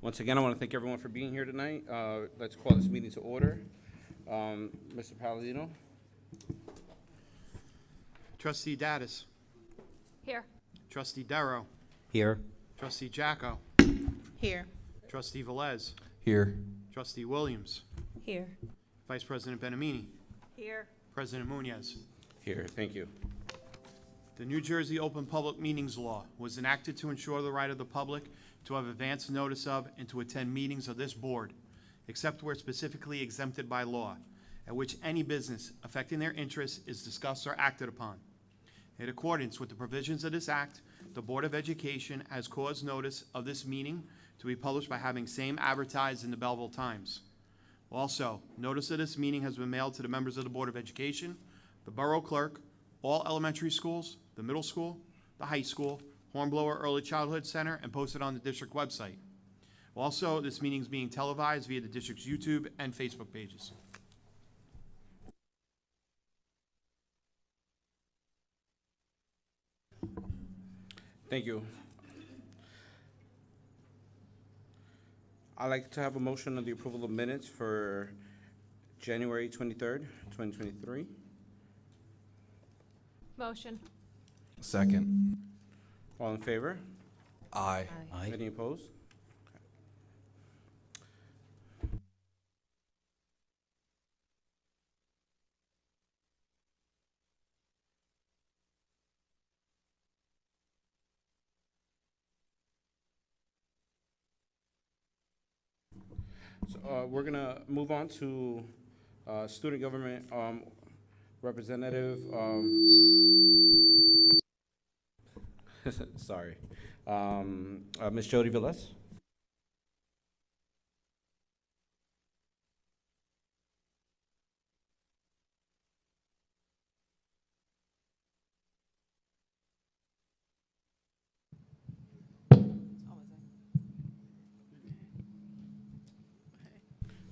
Once again, I want to thank everyone for being here tonight. Let's call this meeting to order. Mr. Palladino. Trustee Dattis. Here. Trustee Darrow. Here. Trustee Jacko. Here. Trustee Velez. Here. Trustee Williams. Here. Vice President Benamini. Here. President Munoz. Here, thank you. The New Jersey Open Public Meetings Law was enacted to ensure the right of the public to have advance notice of and to attend meetings of this board, except where specifically exempted by law, at which any business affecting their interests is discussed or acted upon. In accordance with the provisions of this act, the Board of Education has caused notice of this meeting to be published by having same advertised in the Belleville Times. Also, notice of this meeting has been mailed to the members of the Board of Education, the Borough Clerk, all elementary schools, the middle school, the high school, Hornblower Early Childhood Center, and posted on the district website. Also, this meeting is being televised via the district's YouTube and Facebook pages. Thank you. I'd like to have a motion on the approval of minutes for January 23rd, 2023. Motion. Second. All in favor? Aye. Any opposed? So, we're gonna move on to student government representative. Sorry, Ms. Jody Velez.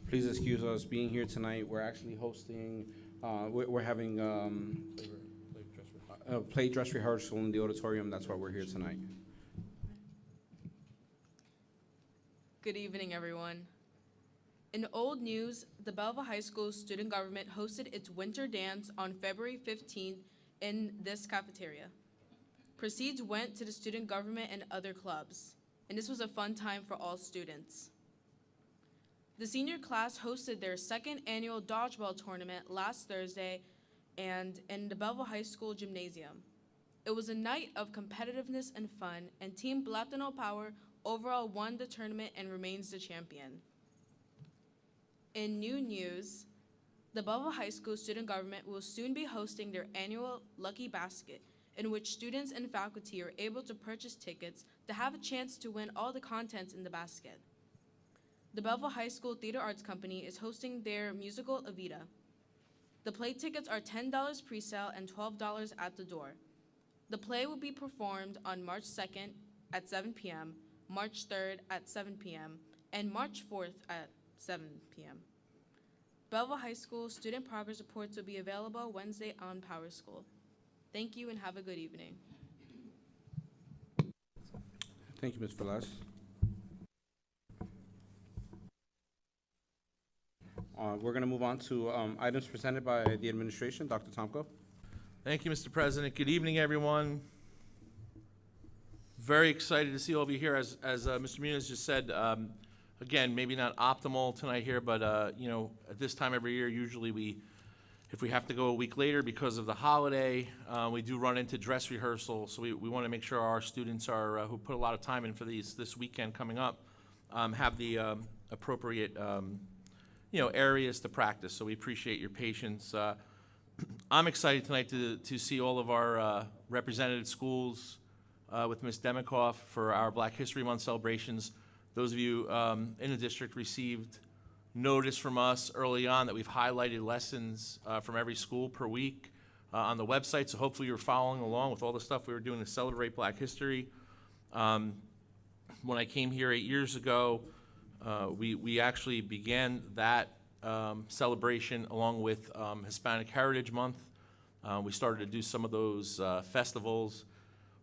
Please excuse us being here tonight. We're actually hosting, we're having a play dress rehearsal in the auditorium. That's why we're here tonight. Good evening, everyone. In old news, the Belleville High School student government hosted its winter dance on February 15th in this cafeteria. Proceeds went to the student government and other clubs, and this was a fun time for all students. The senior class hosted their second annual dodgeball tournament last Thursday and in the Belleville High School gymnasium. It was a night of competitiveness and fun, and Team Blatano Power overall won the tournament and remains the champion. In new news, the Belleville High School student government will soon be hosting their annual Lucky Basket, in which students and faculty are able to purchase tickets to have a chance to win all the contents in the basket. The Belleville High School Theater Arts Company is hosting their musical Evita. The play tickets are $10 pre-sale and $12 at the door. The play will be performed on March 2nd at 7 p.m., March 3rd at 7 p.m., and March 4th at 7 p.m. Belleville High School student progress reports will be available Wednesday on Power School. Thank you and have a good evening. Thank you, Ms. Velez. We're going to move on to items presented by the administration. Dr. Tomko. Thank you, Mr. President. Good evening, everyone. Very excited to see all of you here. As Mr. Munoz just said, again, maybe not optimal tonight here, but you know, at this time every year, usually if we have to go a week later because of the holiday, we do run into dress rehearsal. So we want to make sure our students are who put a lot of time in for this weekend coming up have the appropriate areas to practice. So we appreciate your patience. I'm excited tonight to see all of our represented schools with Ms. Demikoff for our Black History Month celebrations. Those of you in the district received notice from us early on that we've highlighted lessons from every school per week on the website. So hopefully you're following along with all the stuff we were doing to celebrate Black history. When I came here 8 years ago, we actually began that celebration along with Hispanic Heritage Month. We started to do some of those festivals.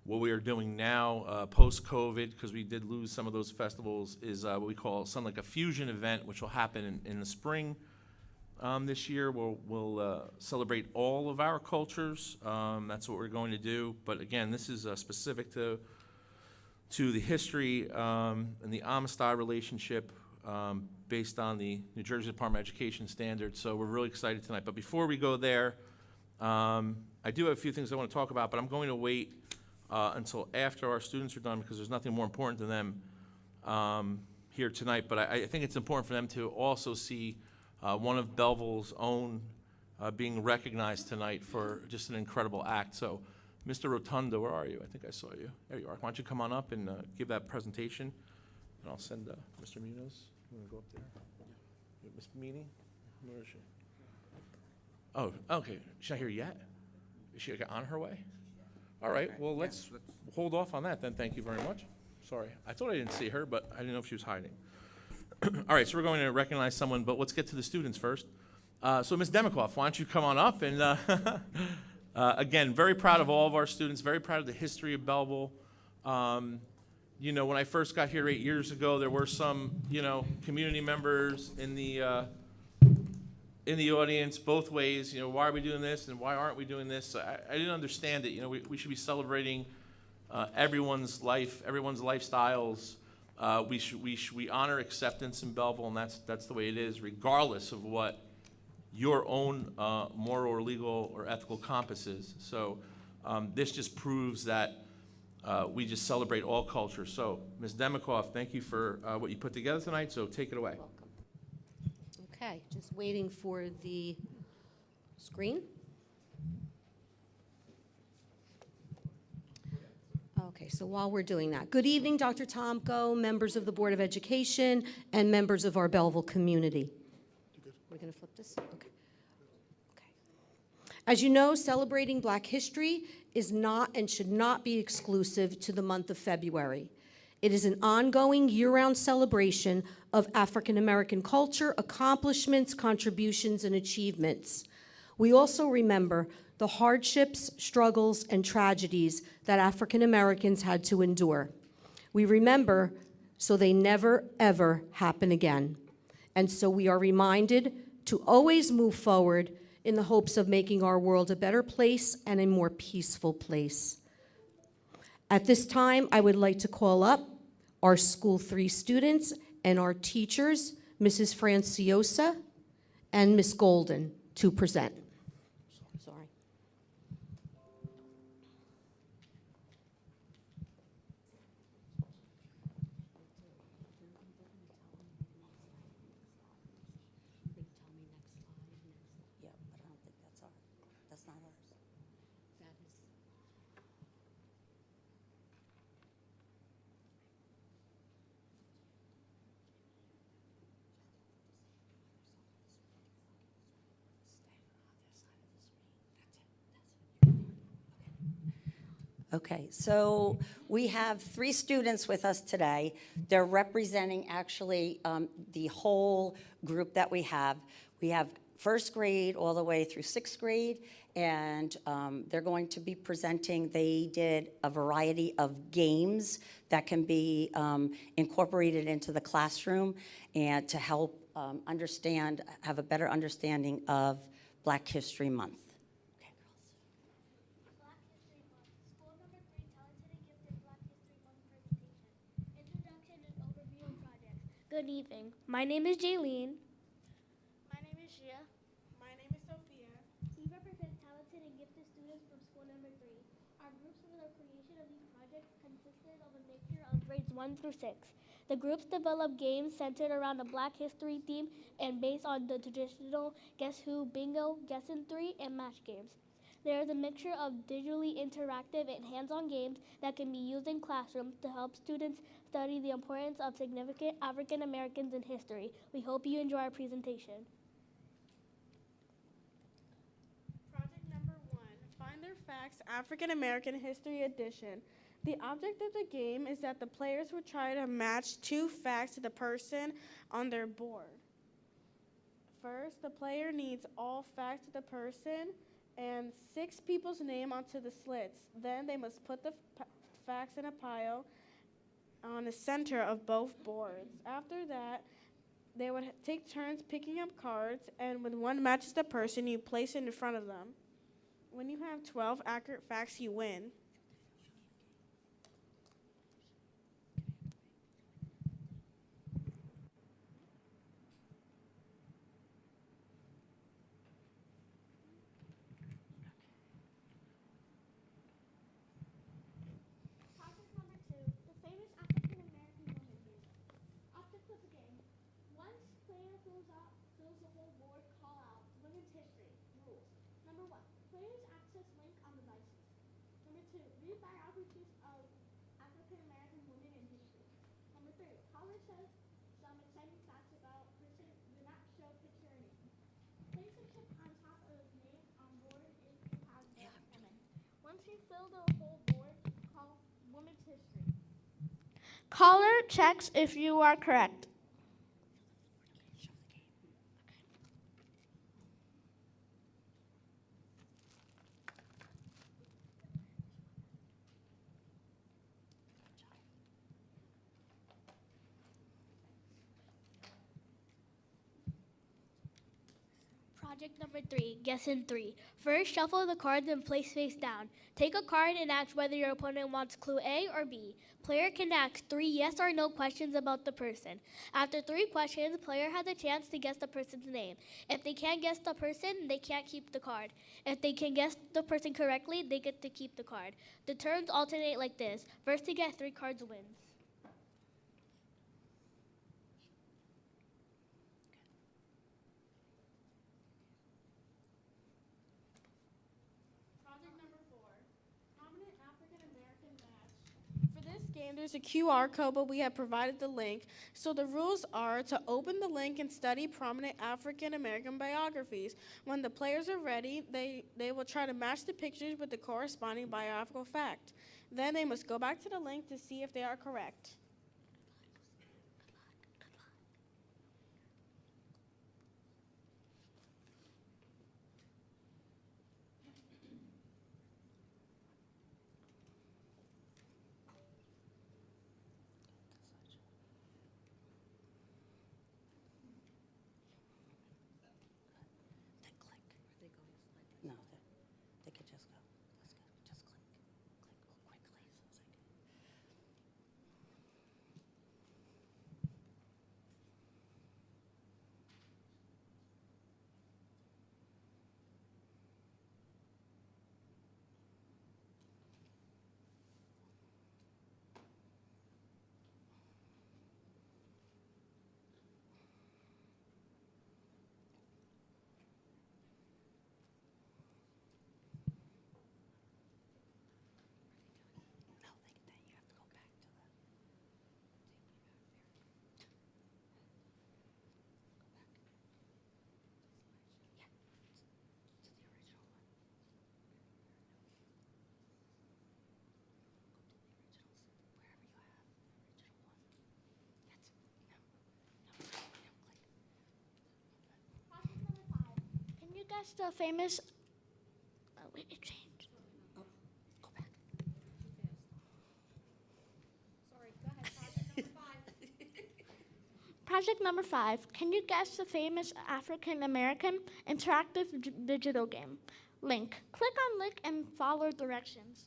What we are doing now, post-COVID, because we did lose some of those festivals, is what we call something like a fusion event, which will happen in the spring. This year, we'll celebrate all of our cultures. That's what we're going to do. But again, this is specific to the history and the Amistad relationship based on the New Jersey Department of Education standards. So we're really excited tonight. But before we go there, I do have a few things I want to talk about, but I'm going to wait until after our students are done, because there's nothing more important to them here tonight. But I think it's important for them to also see one of Belleville's own being recognized tonight for just an incredible act. So, Mr. Rotundo, where are you? I think I saw you. There you are. Why don't you come on up and give that presentation? And I'll send Mr. Munoz. You want to go up there? Ms. Meeting? Where is she? Oh, okay. She's not here yet? Is she on her way? All right. Well, let's hold off on that then. Thank you very much. Sorry. I thought I didn't see her, but I didn't know if she was hiding. All right, so we're going to recognize someone, but let's get to the students first. So Ms. Demikoff, why don't you come on up? And again, very proud of all of our students, very proud of the history of Belleville. You know, when I first got here 8 years ago, there were some, you know, community members in the audience both ways. You know, why are we doing this and why aren't we doing this? I didn't understand it. You know, we should be celebrating everyone's life, everyone's lifestyles. We honor acceptance in Belleville, and that's the way it is, regardless of what your own moral or legal or ethical compass is. So this just proves that we just celebrate all cultures. So, Ms. Demikoff, thank you for what you put together tonight, so take it away. Welcome. Okay, just waiting for the screen. Okay, so while we're doing that, good evening, Dr. Tomko, members of the Board of Education, and members of our Belleville community. We're going to flip this? Okay. Okay. As you know, celebrating Black history is not and should not be exclusive to the month of February. It is an ongoing year-round celebration of African American culture, accomplishments, contributions, and achievements. We also remember the hardships, struggles, and tragedies that African Americans had to endure. We remember so they never, ever happen again. And so we are reminded to always move forward in the hopes of making our world a better place and a more peaceful place. At this time, I would like to call up our School 3 students and our teachers, Mrs. Franciosa and Miss Golden, to present. Sorry. Yeah, but I don't think that's ours. That's not ours. That is. Okay, so we have 3 students with us today. They're representing actually the whole group that we have. We have first grade all the way through 6th grade, and they're going to be presenting. They did a variety of games that can be incorporated into the classroom and to help have a better understanding of Black History Month. Black History Month. School number 3 talented and gifted Black History Month presentation. Introduction and overview of projects. Good evening. My name is Jaylene. My name is Shia. My name is Sophia. We represent talented and gifted students from school number 3. Our groups for the creation of these projects consisted of a mixture of grades 1 through 6. The groups developed games centered around a Black history theme and based on the traditional Guess Who, Bingo, Guessin' 3, and Match games. There is a mixture of digitally interactive and hands-on games that can be used in classrooms to help students study the importance of significant African Americans in history. We hope you enjoy our presentation. Project number 1, Find Their Facts, African American History Edition. The object of the game is that the players will try to match 2 facts to the person on their board. First, the player needs all facts to the person and 6 people's name onto the slits. Then they must put the facts in a pile on the center of both boards. After that, they would take turns picking up cards, and when one matches the person, you place it in front of them. When you have 12 accurate facts, you win. Project number 2, the famous African American woman music. Object of the game. Once player fills the whole board, call out women's history. Rules. Number 1, players access link on devices. Number 2, read biographies of African American women in history. Number 3, caller says some exciting facts about person, do not show picture or name. Place a chip on top of name on board if you have the woman. Once you fill the whole board, call women's history. Caller checks if you are correct. Project number 3, guess in 3. First, shuffle the cards and place face down. Take a card and ask whether your opponent wants clue A or B. Player can ask 3 yes or no questions about the person. After 3 questions, player has a chance to guess the person's name. If they can't guess the person, they can't keep the card. If they can guess the person correctly, they get to keep the card. The turns alternate like this. First to get 3 cards wins. Project number 4, prominent African American match. For this game, there's a QR code, but we have provided the link. So the rules are to open the link and study prominent African American biographies. When the players are ready, they will try to match the pictures with the corresponding biographical fact. Then they must go back to the link to see if they are correct. No, they could just go. Let's go. Just click. Click quickly. So it's like. No, then you have to go back to the. Yeah, to the original one. Go to the originals, wherever you have the original one. That's no, click. Project number 5. Can you guess the famous? Oh wait, it changed. Oh, go back. Sorry, go ahead. Project number 5. Project number 5. Can you guess the famous African American interactive digital game? Link. Click on link and follow directions.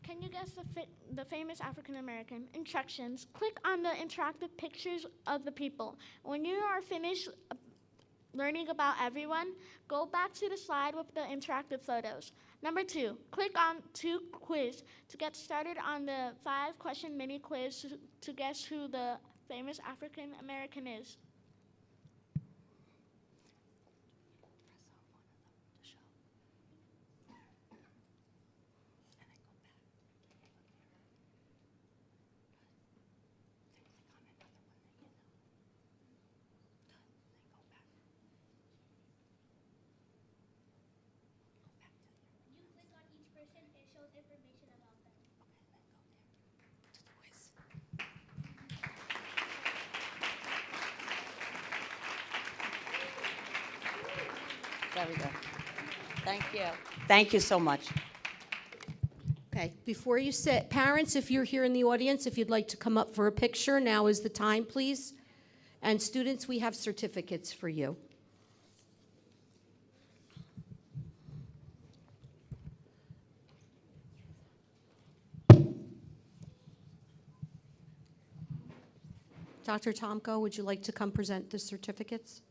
Can you guess the famous African American? Instructions. Click on the interactive pictures of the people. When you are finished learning about everyone, go back to the slide with the interactive photos. Number 2, click on to quiz to get started on the 5-question mini quiz to guess who the famous African American is. You click on each person, it shows information about them. Okay, then go there. To the quiz. Very good. Thank you. Thank you so much. Okay, before you sit, parents, if you're here in the audience, if you'd like to come up for a picture, now is the time, please. And students, we have certificates for you. Dr. Tomko, would you like to come present the certificates?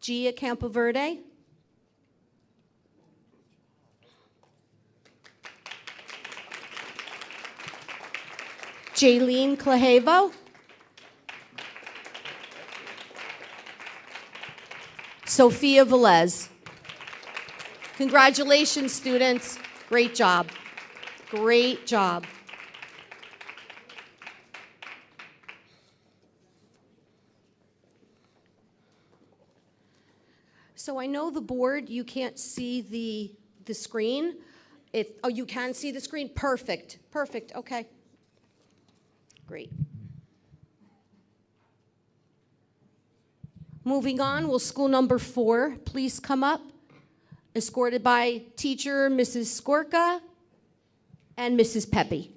Gia Campoverde. Jaylene Clajevo. Sophia Velez. Congratulations, students. Great job. Great job. So I know the board, you can't see the screen. Oh, you can see the screen? Perfect, perfect, okay. Great. Moving on, will school number 4 please come up? Escorted by teacher Mrs. Skorka and Mrs. Pepe.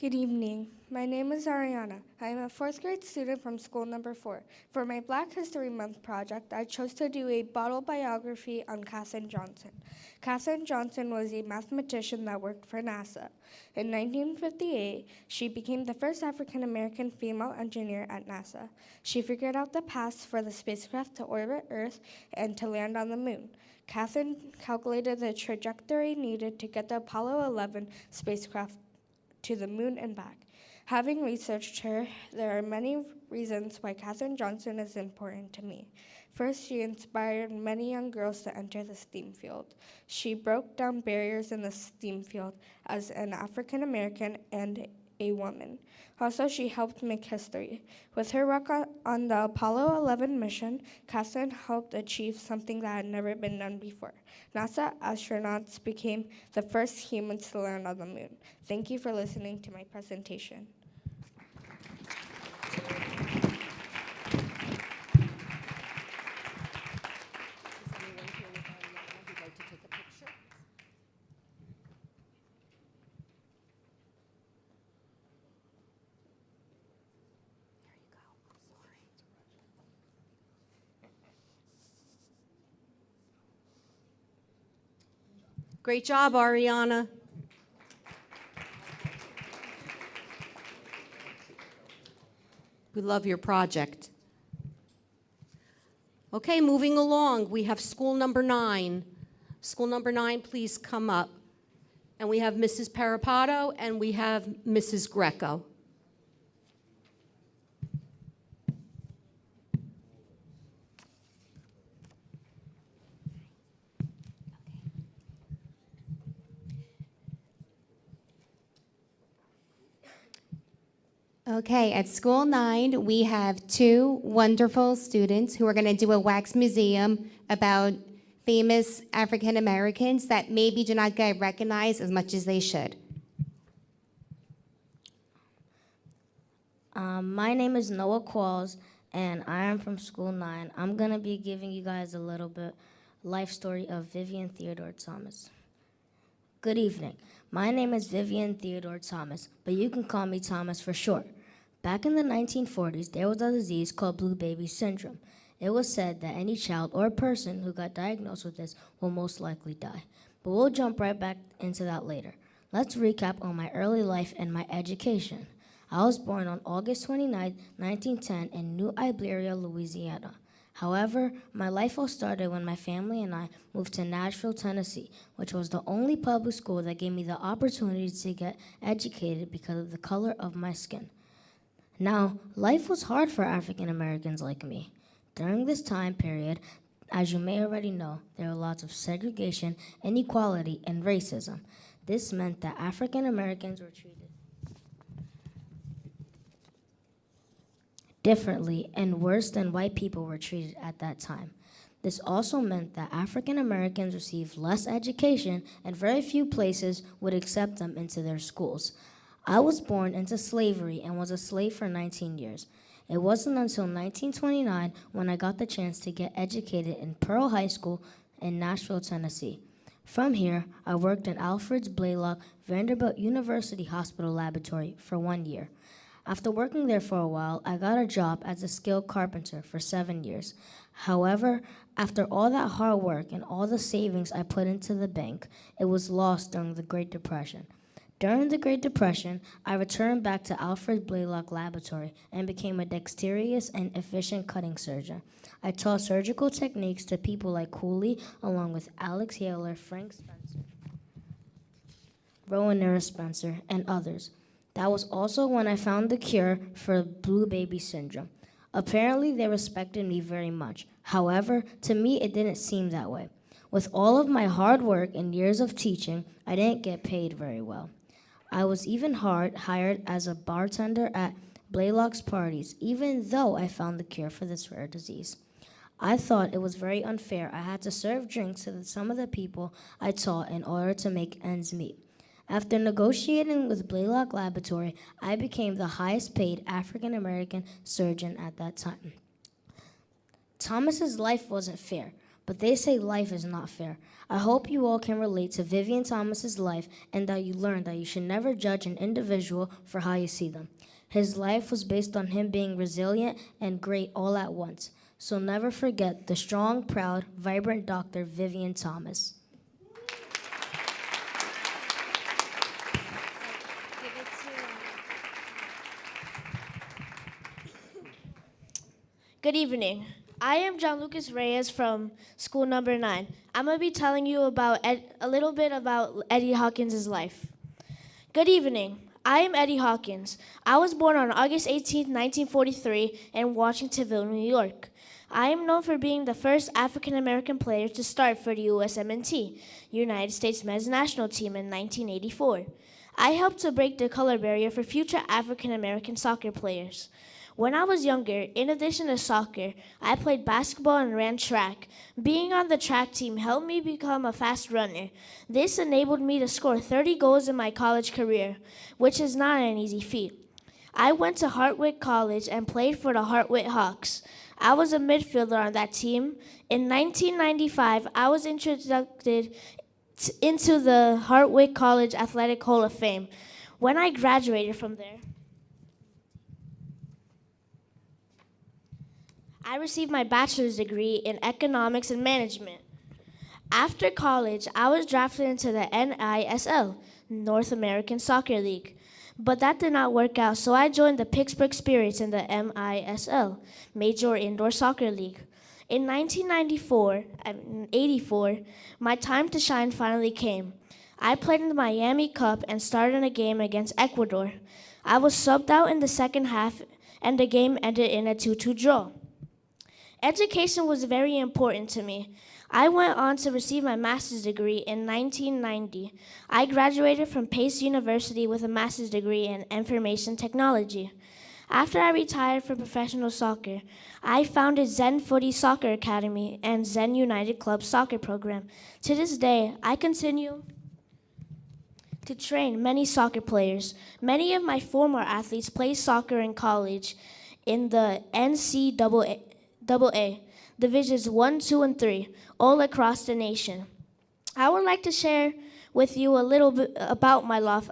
Good evening. My name is Ariana. I am a 4th grade student from school number 4. For my Black History Month project, I chose to do a bottle biography on Katherine Johnson. Katherine Johnson was a mathematician that worked for NASA. In 1958, she became the first African-American female engineer at NASA. She figured out the paths for the spacecraft to orbit Earth and to land on the moon. Katherine calculated the trajectory needed to get the Apollo 11 spacecraft to the moon and back. Having researched her, there are many reasons why Katherine Johnson is important to me. First, she inspired many young girls to enter the STEAM field. She broke down barriers in the STEAM field as an African American and a woman. Also, she helped make history. With her work on the Apollo 11 mission, Katherine helped achieve something that had never been done before. NASA astronauts became the first humans to land on the moon. Thank you for listening to my presentation. Great job, Ariana. We love your project. Okay, moving along, we have school number 9. School number 9, please come up. And we have Mrs. Parapato and we have Mrs. Greco. Okay, at School 9, we have 2 wonderful students who are going to do a wax museum about famous African Americans that maybe do not get recognized as much as they should. My name is Noah Qualls, and I am from School 9. I'm going to be giving you guys a little bit life story of Vivian Theodore Thomas. Good evening. My name is Vivian Theodore Thomas, but you can call me Thomas for short. Back in the 1940s, there was a disease called blue baby syndrome. It was said that any child or person who got diagnosed with this will most likely die. But we'll jump right back into that later. Let's recap on my early life and my education. I was born on August 29, 1910 in New Iberia, Louisiana. However, my life all started when my family and I moved to Nashville, Tennessee, which was the only public school that gave me the opportunity to get educated because of the color of my skin. Now, life was hard for African Americans like me. During this time period, as you may already know, there were lots of segregation, inequality, and racism. This meant that African Americans were treated differently and worse than white people were treated at that time. This also meant that African Americans received less education and very few places would accept them into their schools. I was born into slavery and was a slave for 19 years. It wasn't until 1929 when I got the chance to get educated in Pearl High School in Nashville, Tennessee. From here, I worked in Alfred's Blaylock Vanderbilt University Hospital Laboratory for 1 year. After working there for a while, I got a job as a skilled carpenter for 7 years. However, after all that hard work and all the savings I put into the bank, it was lost during the Great Depression. During the Great Depression, I returned back to Alfred Blaylock Laboratory and became a dexterous and efficient cutting surgeon. I taught surgical techniques to people like Cooley, along with Alex Haler, Frank Spencer, Rowan Nera Spencer, and others. That was also when I found the cure for blue baby syndrome. Apparently, they respected me very much. However, to me, it didn't seem that way. With all of my hard work and years of teaching, I didn't get paid very well. I was even hired as a bartender at Blaylock's parties, even though I found the cure for this rare disease. I thought it was very unfair. I had to serve drinks to some of the people I taught in order to make ends meet. After negotiating with Blaylock Laboratory, I became the highest paid African American surgeon at that time. Thomas's life wasn't fair, but they say life is not fair. I hope you all can relate to Vivian Thomas's life and that you learn that you should never judge an individual for how you see them. His life was based on him being resilient and great all at once. So never forget the strong, proud, vibrant Dr. Vivian Thomas. Good evening. I am John Lucas Reyes from school number 9. I'm going to be telling you about a little bit about Eddie Hawkins' life. Good evening. I am Eddie Hawkins. I was born on August 18, 1943 in Washingtonville, New York. I am known for being the first African American player to start for the USMNT, United States Men's National Team, in 1984. I helped to break the color barrier for future African American soccer players. When I was younger, in addition to soccer, I played basketball and ran track. Being on the track team helped me become a fast runner. This enabled me to score 30 goals in my college career, which is not an easy feat. I went to Hartwick College and played for the Hartwick Hawks. I was a midfielder on that team. In 1995, I was introduced into the Hartwick College Athletic Hall of Fame. When I graduated from there, I received my bachelor's degree in economics and management. After college, I was drafted into the NISL, North American Soccer League. But that did not work out, so I joined the Pittsburgh Spirits in the MISL, Major Indoor Soccer League. In 1984, my time to shine finally came. I played in the Miami Cup and started a game against Ecuador. I was subbed out in the second half, and the game ended in a 2-2 draw. Education was very important to me. I went on to receive my master's degree in 1990. I graduated from Pace University with a master's degree in information technology. After I retired from professional soccer, I founded Zen Footy Soccer Academy and Zen United Club soccer program. To this day, I continue to train many soccer players. Many of my former athletes play soccer in college in the NCAA. Divisions 1, 2, and 3, all across the nation. I would like to share with you a little bit about my life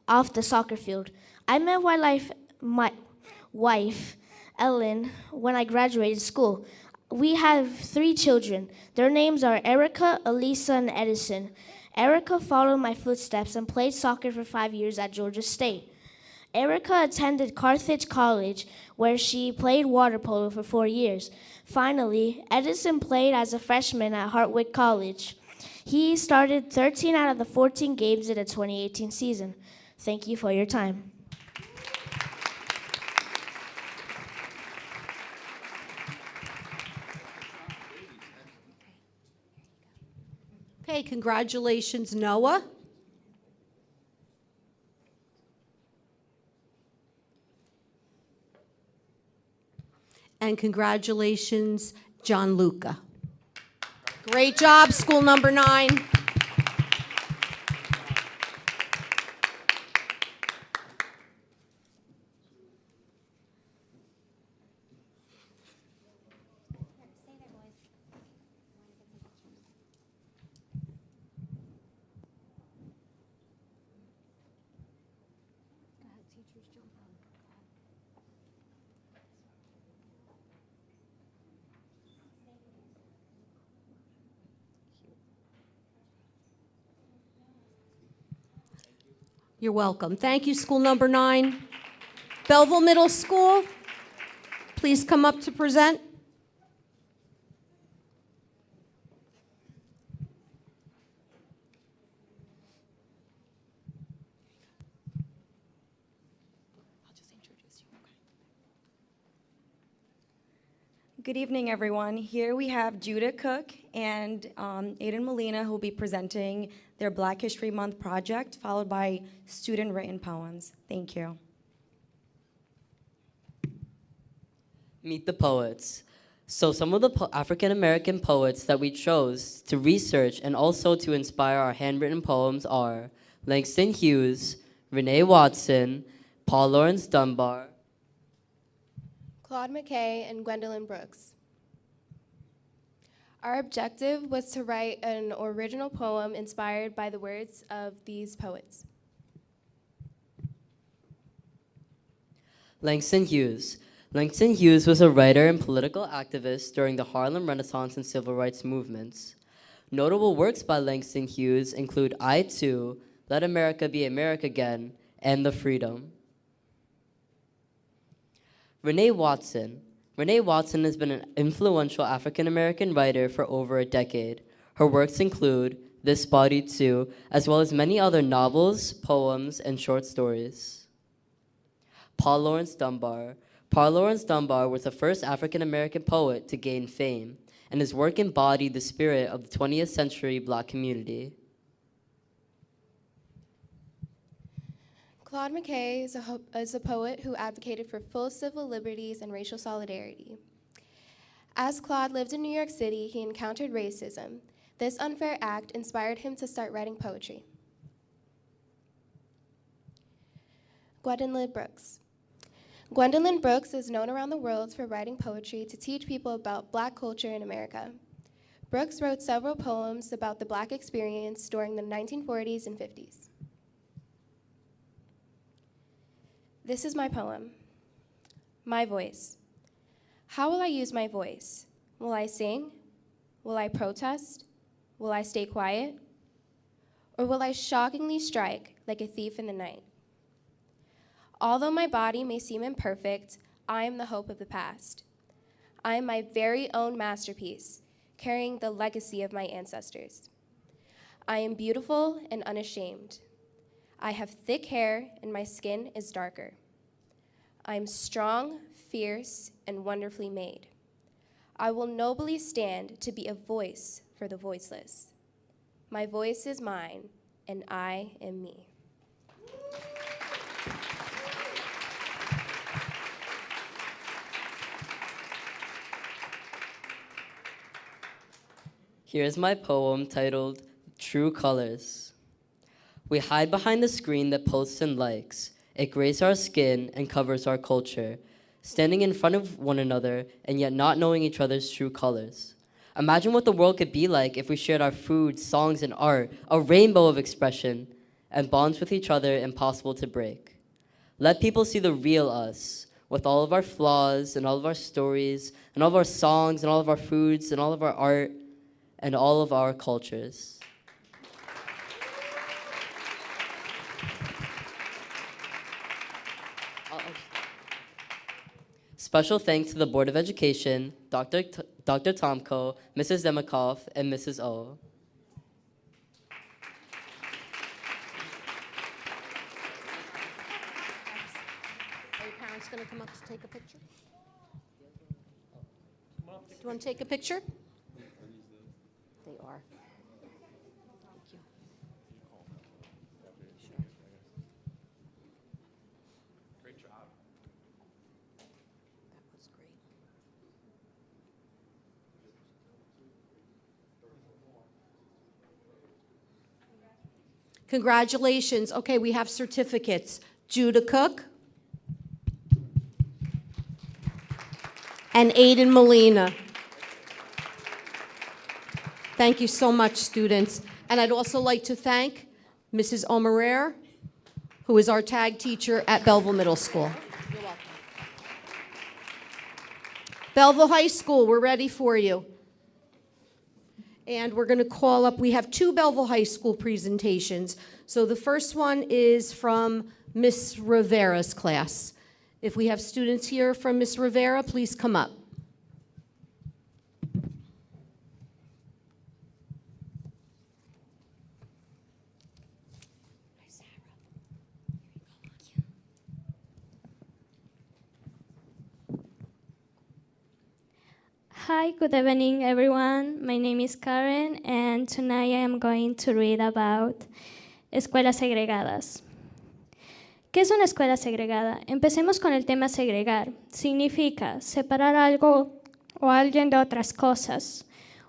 off the soccer field. I met my wife Ellen when I graduated school. We have 3 children. Their names are Erica, Elisa, and Edison. Erica followed my footsteps and played soccer for 5 years at Georgia State. Erica attended Carthage College, where she played water polo for 4 years. Finally, Edison played as a freshman at Hartwick College. He started 13 out of the 14 games in the 2018 season. Thank you for your time. Okay, congratulations, Noah. And congratulations, John Luca. Great job, school number 9. You're welcome. Thank you, school number 9. Belleville Middle School, please come up to present. Good evening, everyone. Here we have Judah Cook and Aiden Molina, who will be presenting their Black History Month project, followed by student-written poems. Thank you. Meet the poets. So some of the African-American poets that we chose to research and also to inspire our handwritten poems are Langston Hughes, Renee Watson, Paul Laurence Dunbar, Claude McKay, and Gwendolyn Brooks. Our objective was to write an original poem inspired by the words of these poets. Langston Hughes. Langston Hughes was a writer and political activist during the Harlem Renaissance and Civil Rights movements. Notable works by Langston Hughes include I Too, Let America Be America Again, and The Freedom. Renee Watson. Renee Watson has been an influential African-American writer for over a decade. Her works include This Body Too, as well as many other novels, poems, and short stories. Paul Laurence Dunbar. Paul Laurence Dunbar was the first African-American poet to gain fame, and his work embodied the spirit of the 20th century Black community. Claude McKay is a poet who advocated for full civil liberties and racial solidarity. As Claude lived in New York City, he encountered racism. This unfair act inspired him to start writing poetry. Gwendolyn Brooks. Gwendolyn Brooks is known around the world for writing poetry to teach people about Black culture in America. Brooks wrote several poems about the Black experience during the 1940s and 50s. This is my poem. My voice. How will I use my voice? Will I sing? Will I protest? Will I stay quiet? Or will I shockingly strike like a thief in the night? Although my body may seem imperfect, I am the hope of the past. I am my very own masterpiece, carrying the legacy of my ancestors. I am beautiful and unashamed. I have thick hair and my skin is darker. I am strong, fierce, and wonderfully made. I will nobly stand to be a voice for the voiceless. My voice is mine, and I am me. Here's my poem titled True Colors. We hide behind the screen that posts and likes. It grays our skin and covers our culture, standing in front of one another and yet not knowing each other's true colors. Imagine what the world could be like if we shared our food, songs, and art, a rainbow of expression, and bonds with each other impossible to break. Let people see the real us with all of our flaws and all of our stories and all of our songs and all of our foods and all of our art and all of our cultures. Special thanks to the Board of Education, Dr. Tomko, Mrs. Demikoff, and Mrs. O. Are your parents going to come up to take a picture? Do you want to take a picture? They are. Thank you. Sure. Great job. That was great. Congratulations. Okay, we have certificates. Judah Cook and Aiden Molina. Thank you so much, students. And I'd also like to thank Mrs. Omerer, who is our tag teacher at Belleville Middle School. You're welcome. Belleville High School, we're ready for you. And we're going to call up, we have two Belleville High School presentations. So the first one is from Miss Rivera's class. If we have students here from Miss Rivera, please come up. Hi, good evening, everyone. My name is Karen, and tonight I am going to read about escuelas segregadas. ¿Qué es una escuela segregada? Empecemos con el tema segregar. Significa separar algo o alguien de otras cosas.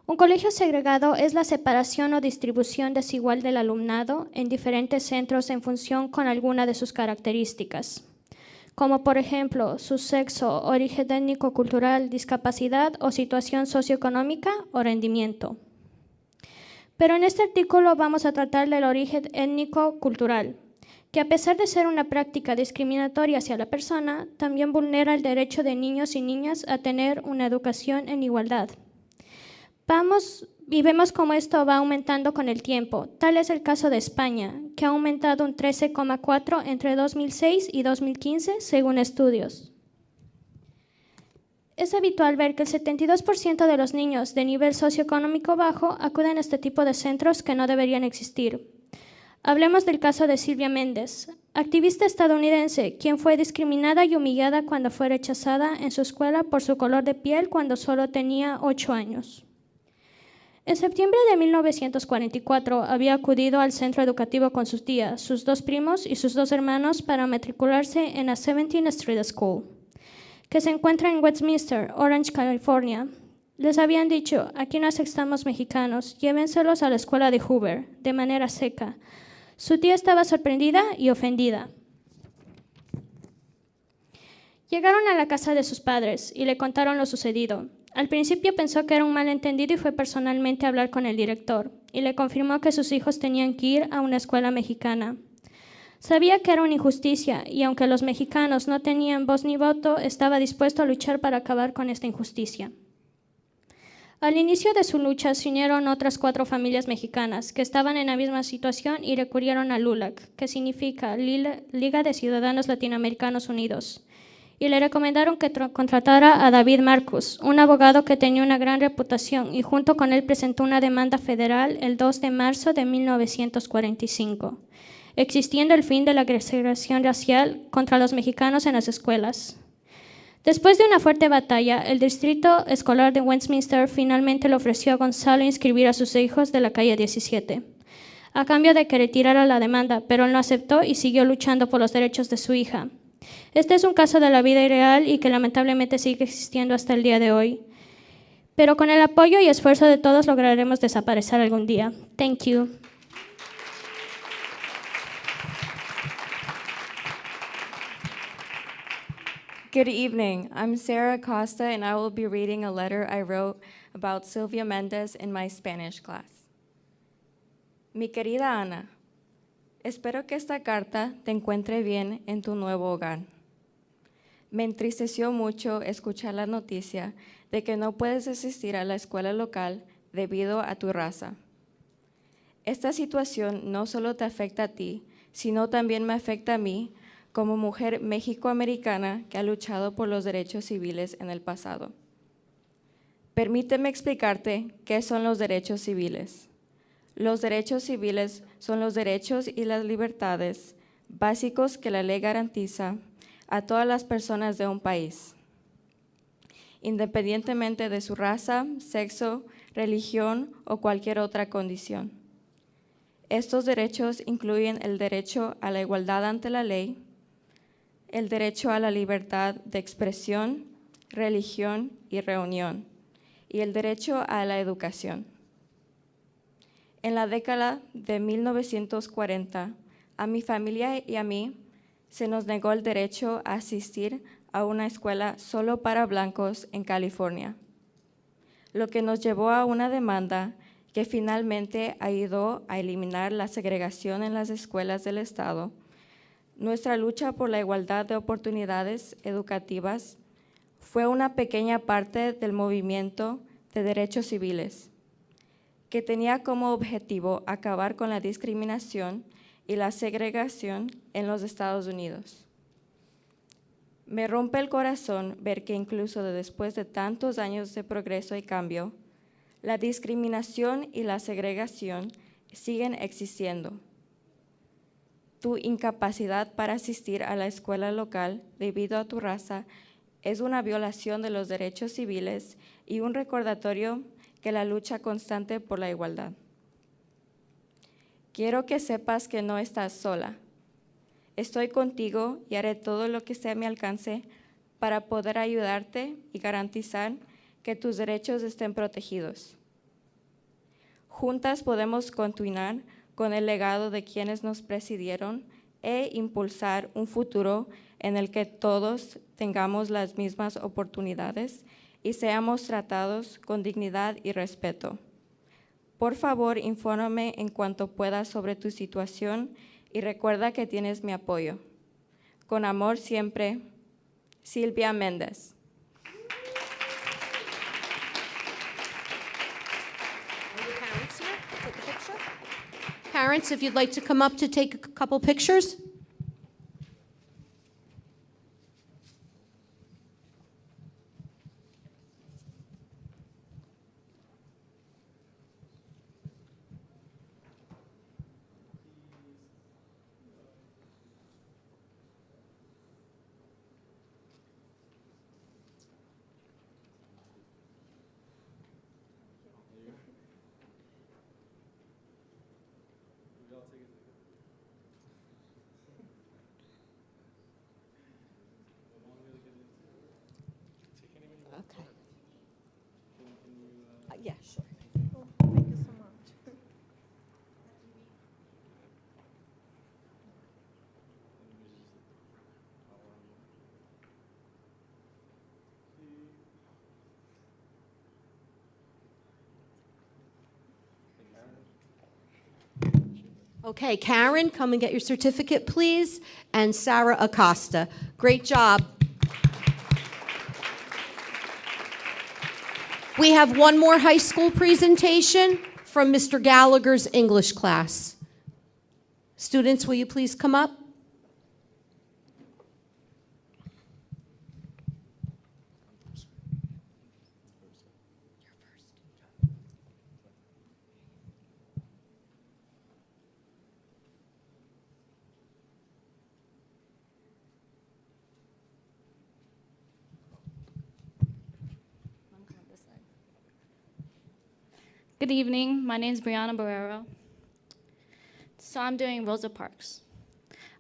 Un colegio segregado es la separación o distribución desigual del alumnado en diferentes centros en función con alguna de sus características, como por ejemplo su sexo, origen étnico-cultural, discapacidad o situación socioeconómica o rendimiento. Pero en este artículo vamos a tratar del origen étnico-cultural, que a pesar de ser una práctica discriminatoria hacia la persona, también vulnera el derecho de niños y niñas a tener una educación en igualdad. Vemos cómo esto va aumentando con el tiempo. Tal es el caso de España, que ha aumentado un 13,4 entre 2006 y 2015, según estudios. Es habitual ver que el 72% de los niños de nivel socioeconómico bajo acuden a este tipo de centros que no deberían existir. Hablemos del caso de Silvia Méndez, activista estadounidense, quien fue discriminada y humillada cuando fue rechazada en su escuela por su color de piel cuando solo tenía 8 años. En septiembre de 1944 había acudido al centro educativo con sus tías, sus 2 primos y sus 2 hermanos para matricularse en la 17th Street School, que se encuentra en Westminster, Orange, California. Les habían dicho, aquí no aceptamos mexicanos, llévenselos a la escuela de Hoover, de manera seca. Su tía estaba sorprendida y ofendida. Llegaron a la casa de sus padres y le contaron lo sucedido. Al principio pensó que era un malentendido y fue personalmente a hablar con el director, y le confirmó que sus hijos tenían que ir a una escuela mexicana. Sabía que era una injusticia, y aunque los mexicanos no tenían voz ni voto, estaba dispuesto a luchar para acabar con esta injusticia. Al inicio de su lucha se unieron otras 4 familias mexicanas que estaban en la misma situación y recurrieron a LULAC, que significa Liga de Ciudadanos Latinoamericanos Unidos, y le recomendaron que contratara a David Marcus, un abogado que tenía una gran reputación, y junto con él presentó una demanda federal el 2 de marzo de 1945, existiendo el fin de la segregación racial contra los mexicanos en las escuelas. Después de una fuerte batalla, el distrito escolar de Westminster finalmente le ofreció a Gonzalo inscribir a sus hijos de la calle 17, a cambio de que retirara la demanda, pero él no aceptó y siguió luchando por los derechos de su hija. Este es un caso de la vida real y que lamentablemente sigue existiendo hasta el día de hoy. Pero con el apoyo y esfuerzo de todos lograremos desaparecer algún día. Thank you. Good evening. I'm Sarah Costa, and I will be reading a letter I wrote about Silvia Méndez in my Spanish class. Mi querida Ana, espero que esta carta te encuentre bien en tu nuevo hogar. Me entristeció mucho escuchar la noticia de que no puedes asistir a la escuela local debido a tu raza. Esta situación no solo te afecta a ti, sino también me afecta a mí como mujer mexicoamericana que ha luchado por los derechos civiles en el pasado. Permíteme explicarte qué son los derechos civiles. Los derechos civiles son los derechos y las libertades básicos que la ley garantiza a todas las personas de un país, independientemente de su raza, sexo, religión o cualquier otra condición. Estos derechos incluyen el derecho a la igualdad ante la ley, el derecho a la libertad de expresión, religión y reunión, y el derecho a la educación. En la década de 1940, a mi familia y a mí se nos negó el derecho a asistir a una escuela solo para blancos en California, lo que nos llevó a una demanda que finalmente ayudó a eliminar la segregación en las escuelas del Estado. Nuestra lucha por la igualdad de oportunidades educativas fue una pequeña parte del movimiento de derechos civiles, que tenía como objetivo acabar con la discriminación y la segregación en los Estados Unidos. Me rompe el corazón ver que incluso después de tantos años de progreso y cambio, la discriminación y la segregación siguen existiendo. Tu incapacidad para asistir a la escuela local debido a tu raza es una violación de los derechos civiles y un recordatorio que la lucha constante por la igualdad. Quiero que sepas que no estás sola. Estoy contigo y haré todo lo que esté a mi alcance para poder ayudarte y garantizar que tus derechos estén protegidos. Juntas podemos continuar con el legado de quienes nos presidieron e impulsar un futuro en el que todos tengamos las mismas oportunidades y seamos tratados con dignidad y respeto. Por favor, infórmame en cuanto puedas sobre tu situación y recuerda que tienes mi apoyo. Con amor siempre, Silvia Méndez. Parents, if you'd like to come up to take a couple pictures. Okay. Yeah, sure. Thank you so much. Okay, Karen, come and get your certificate, please. And Sarah Acosta. Great job. We have one more high school presentation from Mr. Gallagher's English class. Students, will you please come up? Good evening. My name is Brianna Barrero. So I'm doing Rosa Parks.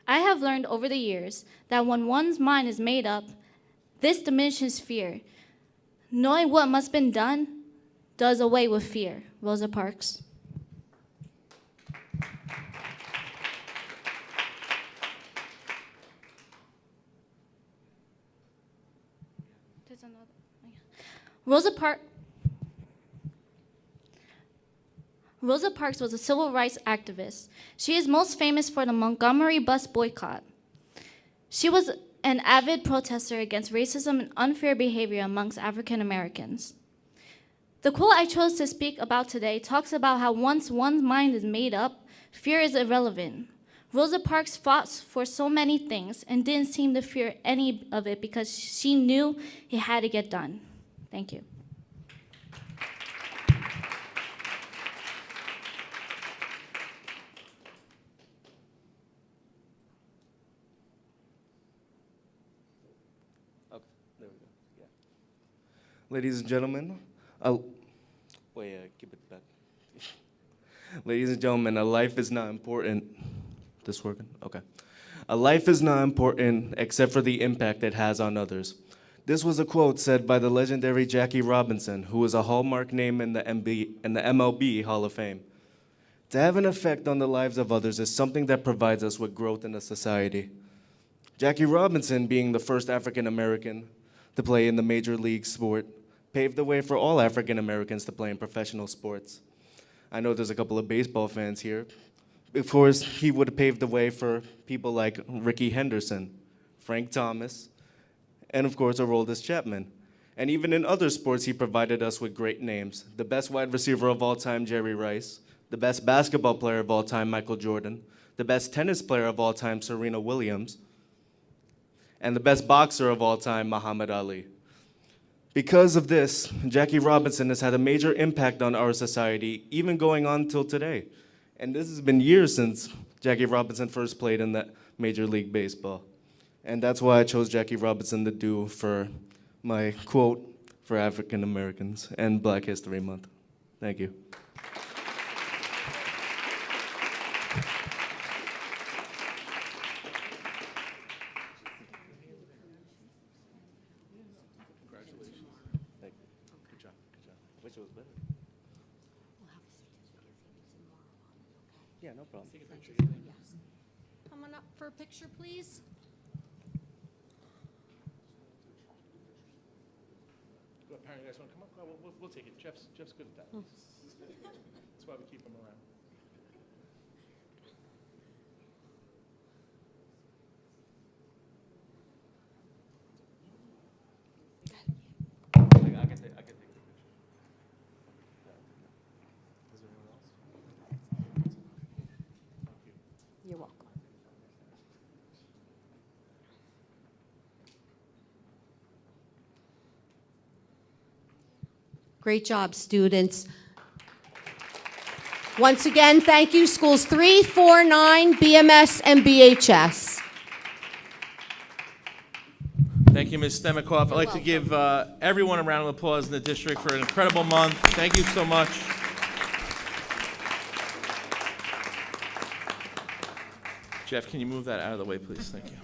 I have learned over the years that when one's mind is made up, this diminishes fear. Knowing what must be done does away with fear. Rosa Parks. There's another. Rosa Parks was a civil rights activist. She is most famous for the Montgomery bus boycott. She was an avid protester against racism and unfair behavior amongst African Americans. The quote I chose to speak about today talks about how once one's mind is made up, fear is irrelevant. Rosa Parks fought for so many things and didn't seem to fear any of it because she knew it had to get done. Thank you. There we go. Yeah. Ladies and gentlemen, keep it back. Ladies and gentlemen, a life is not important. This working? Okay. A life is not important except for the impact it has on others. This was a quote said by the legendary Jackie Robinson, who is a hallmark name in the MLB Hall of Fame. To have an effect on the lives of others is something that provides us with growth in a society. Jackie Robinson, being the first African American to play in the major league sport, paved the way for all African Americans to play in professional sports. I know there's a couple of baseball fans here. Of course, he would have paved the way for people like Rickey Henderson, Frank Thomas, and of course, Aroldis Chapman. And even in other sports, he provided us with great names. The best wide receiver of all time, Jerry Rice. The best basketball player of all time, Michael Jordan. The best tennis player of all time, Serena Williams. And the best boxer of all time, Muhammad Ali. Because of this, Jackie Robinson has had a major impact on our society, even going on till today. And this has been years since Jackie Robinson first played in that Major League Baseball. And that's why I chose Jackie Robinson to do for my quote for African Americans and Black History Month. Thank you. Yeah, no problem. Come on up for a picture, please. Apparently, you guys want to come up? No, we'll take it. Jeff's good at that. That's why we keep him around. I can take a picture. Is there anyone else? You're welcome. Great job, students. Once again, thank you, schools 3, 4, 9, BMS, and BHS. Thank you, Ms. Stemikoff. I'd like to give everyone a round of applause in the district for an incredible month. Thank you so much. Jeff, can you move that out of the way, please? Thank you.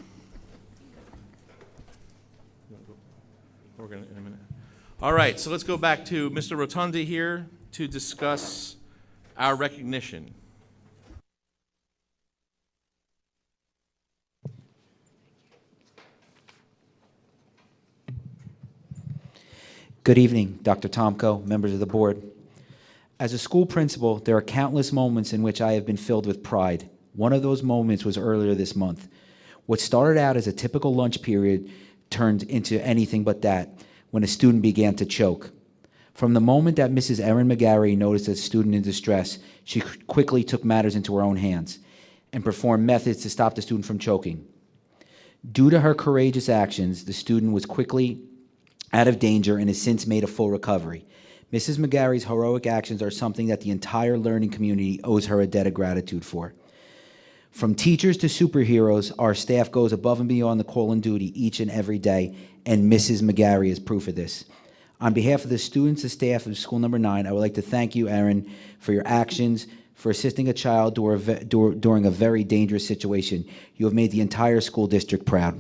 We're going to in a minute. All right, so let's go back to Mr. Rotunda here to discuss our recognition. Good evening, Dr. Tomko, members of the board. As a school principal, there are countless moments in which I have been filled with pride. One of those moments was earlier this month. What started out as a typical lunch period turned into anything but that when a student began to choke. From the moment that Mrs. Erin McGarry noticed a student in distress, she quickly took matters into her own hands and performed methods to stop the student from choking. Due to her courageous actions, the student was quickly out of danger and has since made a full recovery. Mrs. McGarry's heroic actions are something that the entire learning community owes her a debt of gratitude for. From teachers to superheroes, our staff goes above and beyond the call and duty each and every day, and Mrs. McGarry is proof of this. On behalf of the students and staff of School Number 9, I would like to thank you, Erin, for your actions, for assisting a child during a very dangerous situation. You have made the entire school district proud.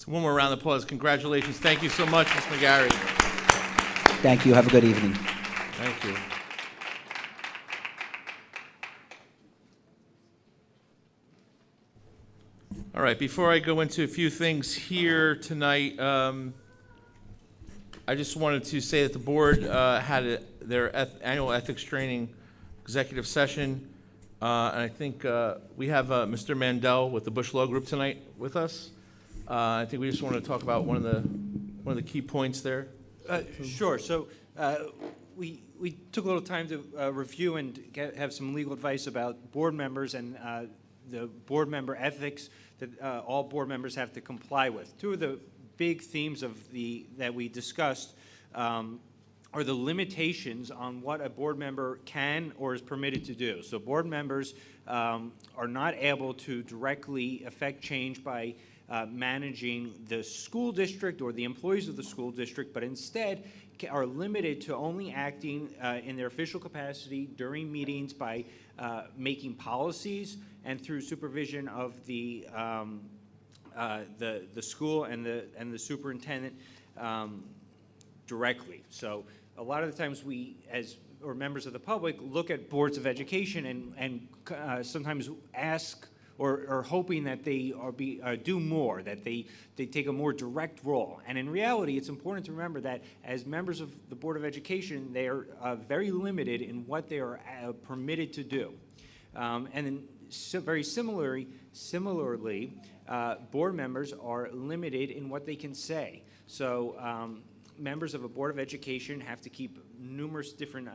So one more round of applause. Congratulations. Thank you so much, Ms. McGarry. Thank you. Have a good evening. Thank you. All right, before I go into a few things here tonight, I just wanted to say that the board had their annual ethics training executive session, and I think we have Mr. Mandel with the Bush Law Group tonight with us. I think we just want to talk about one of the key points there. Sure. So we took a little time to review and have some legal advice about board members and the board member ethics that all board members have to comply with. Two of the big themes that we discussed are the limitations on what a board member can or is permitted to do. So board members are not able to directly affect change by managing the school district or the employees of the school district, but instead are limited to only acting in their official capacity during meetings by making policies and through supervision of the school and the superintendent directly. So a lot of the times we, or members of the public, look at boards of education and sometimes ask or are hoping that they do more, that they take a more direct role. And in reality, it's important to remember that as members of the Board of Education, they are very limited in what they are permitted to do. And then very similarly, board members are limited in what they can say. So members of a Board of Education have to keep numerous different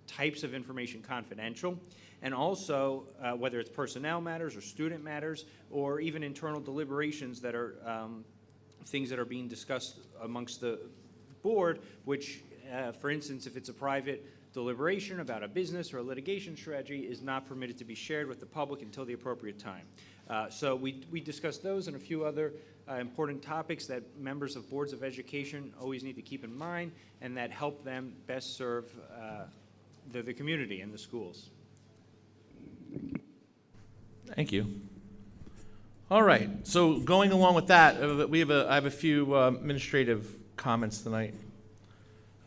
types of information confidential, and also whether it's personnel matters or student matters or even internal deliberations that are things that are being discussed amongst the board, which for instance, if it's a private deliberation about a business or a litigation strategy, is not permitted to be shared with the public until the appropriate time. So we discussed those and a few other important topics that members of boards of education always need to keep in mind and that help them best serve the community and the schools. Thank you. All right, so going along with that, I have a few administrative comments tonight.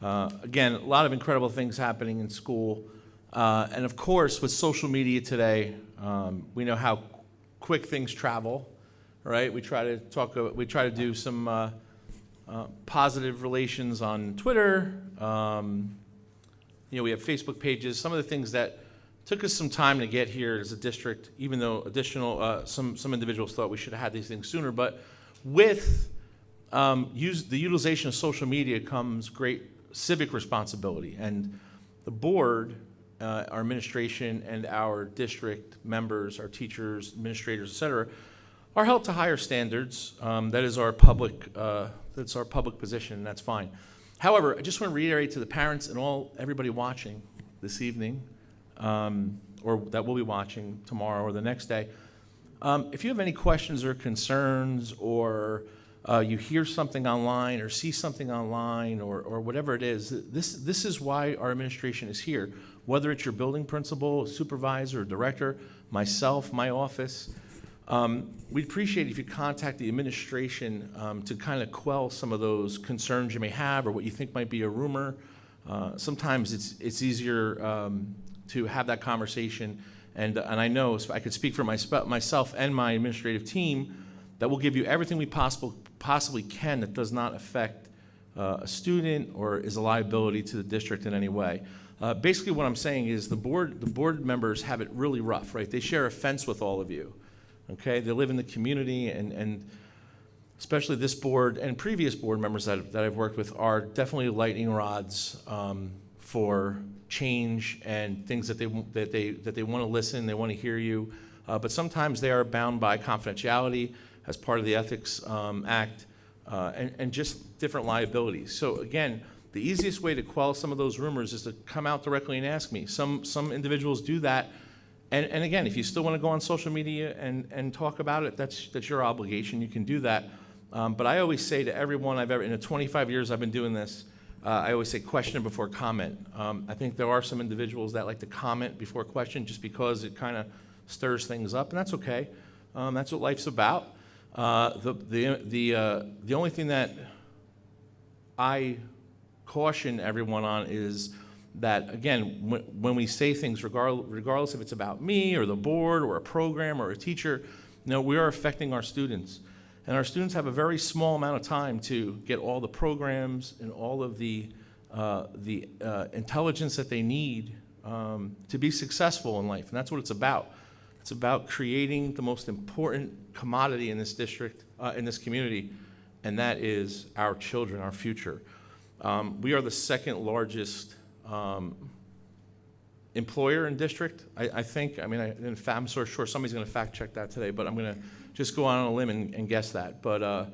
Again, a lot of incredible things happening in school. And of course, with social media today, we know how quick things travel, right? We try to do some positive relations on Twitter. We have Facebook pages. Some of the things that took us some time to get here as a district, even though some individuals thought we should have had these things sooner. But with the utilization of social media comes great civic responsibility. And the board, our administration, and our district members, our teachers, administrators, et cetera, are held to higher standards. That is our public, that's our public position, and that's fine. However, I just want to reiterate to the parents and everybody watching this evening, or that will be watching tomorrow or the next day, if you have any questions or concerns, or you hear something online or see something online or whatever it is, this is why our administration is here. Whether it's your building principal, supervisor, or director, myself, my office, we'd appreciate it if you contact the administration to kind of quell some of those concerns you may have or what you think might be a rumor. Sometimes it's easier to have that conversation, and I know I could speak for myself and my administrative team that will give you everything we possibly can that does not affect a student or is a liability to the district in any way. Basically what I'm saying is the board members have it really rough, right? They share a fence with all of you, okay? They live in the community, and especially this board and previous board members that I've worked with are definitely lightning rods for change and things that they want to listen, they want to hear you, but sometimes they are bound by confidentiality as part of the Ethics Act, and just different liabilities. So again, the easiest way to quell some of those rumors is to come out directly and ask me. Some individuals do that, and again, if you still want to go on social media and talk about it, that's your obligation. You can do that. But I always say to everyone in the 25 years I've been doing this, I always say question before comment. I think there are some individuals that like to comment before question just because it kind of stirs things up, and that's okay. That's what life's about. The only thing that I caution everyone on is that, again, when we say things, regardless if it's about me or the board or a program or a teacher, we are affecting our students. And our students have a very small amount of time to get all the programs and all of the intelligence that they need to be successful in life. And that's what it's about. It's about creating the most important commodity in this district, in this community, and that is our children, our future. We are the second largest employer in district, I think. I mean, I'm sort of sure somebody's going to fact check that today, but I'm going to just go out on a limb and guess that. But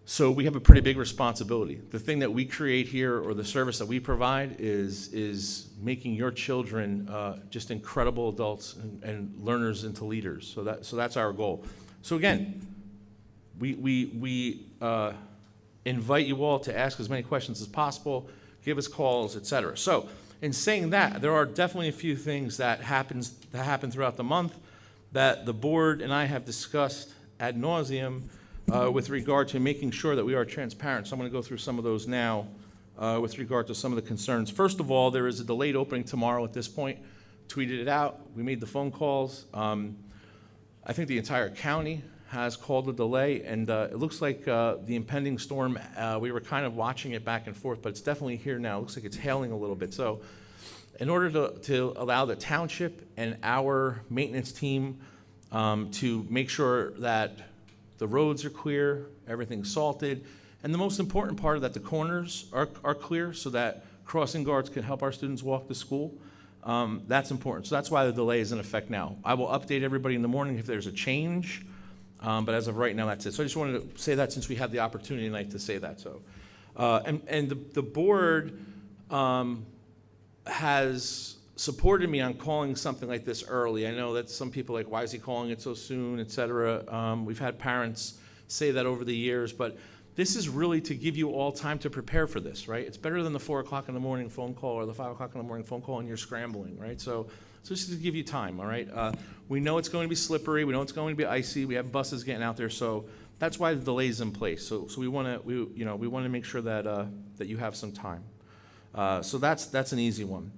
so we have a pretty big responsibility. The thing that we create here, or the service that we provide, is making your children just incredible adults and learners into leaders. So that's our goal. So again, we invite you all to ask as many questions as possible, give us calls, etc. So in saying that, there are definitely a few things that happen throughout the month that the board and I have discussed ad nauseum with regard to making sure that we are transparent. So I'm going to go through some of those now with regard to some of the concerns. First of all, there is a delayed opening tomorrow at this point. Tweeted it out. We made the phone calls. I think the entire county has called a delay, and it looks like the impending storm, we were kind of watching it back and forth, but it's definitely here now. It looks like it's hailing a little bit. So in order to allow the township and our maintenance team to make sure that the roads are clear, everything's salted, and the most important part is that the corners are clear so that crossing guards can help our students walk to school. That's important. So that's why the delay is in effect now. I will update everybody in the morning if there's a change, but as of right now, that's it. So I just wanted to say that since we had the opportunity tonight to say that. So, and the board has supported me on calling something like this early. I know that some people are like, why is he calling it so soon, et cetera. We've had parents say that over the years, but this is really to give you all time to prepare for this, right? It's better than the 4 o'clock in the morning phone call or the 5 o'clock in the morning phone call and you're scrambling, right? So this is to give you time, all right? We know it's going to be slippery. We know it's going to be icy. We have buses getting out there, so that's why the delay is in place. So we want to make sure that that you have some time. So that's an easy one.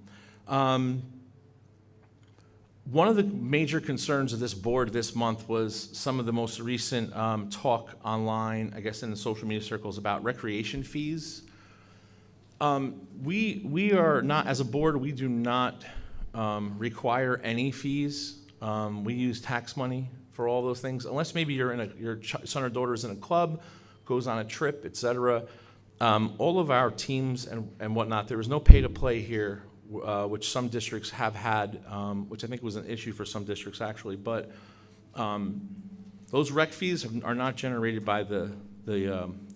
One of the major concerns of this board this month was some of the most recent talk online, I guess in the social media circles, about recreation fees. We are not, as a board, we do not require any fees. We use tax money for all those things, unless maybe your son or daughter is in a club, goes on a trip, etc. All of our teams and whatnot, there is no pay to play here, which some districts have had, which I think was an issue for some districts actually, but those rec fees are not generated by the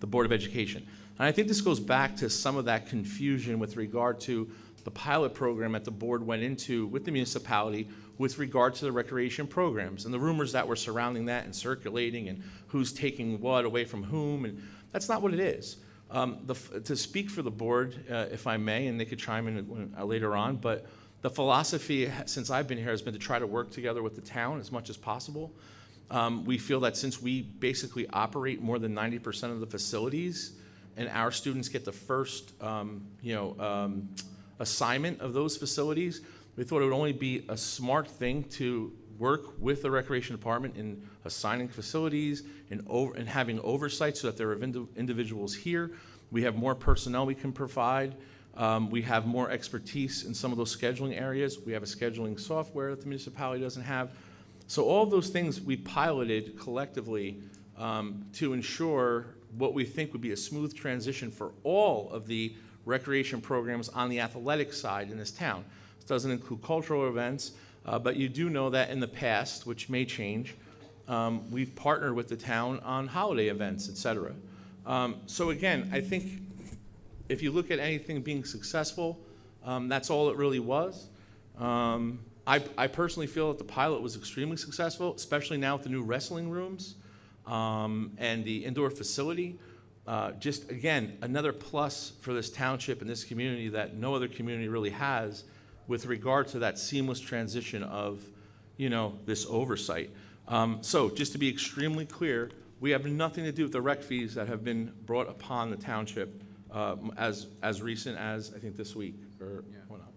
Board of Education. And I think this goes back to some of that confusion with regard to the pilot program that the board went into with the municipality with regard to the recreation programs and the rumors that were surrounding that and circulating and who's taking what away from whom, and that's not what it is. To speak for the board, if I may, and they could chime in later on, but the philosophy since I've been here has been to try to work together with the town as much as possible. We feel that since we basically operate more than 90% of the facilities and our students get the first assignment of those facilities, we thought it would only be a smart thing to work with the recreation department in assigning facilities and having oversight so that there are individuals here. We have more personnel we can provide. We have more expertise in some of those scheduling areas. We have a scheduling software that the municipality doesn't have. So all of those things we piloted collectively to ensure what we think would be a smooth transition for all of the recreation programs on the athletic side in this town. This doesn't include cultural events, but you do know that in the past, which may change, we've partnered with the town on holiday events, et cetera. So again, I think if you look at anything being successful, that's all it really was. I personally feel that the pilot was extremely successful, especially now with the new wrestling rooms and the indoor facility. Just again, another plus for this township and this community that no other community really has with regard to that seamless transition of, this oversight. So just to be extremely clear, We have nothing to do with the rec fees that have been brought upon the township as recent as, I think, this week or whatnot.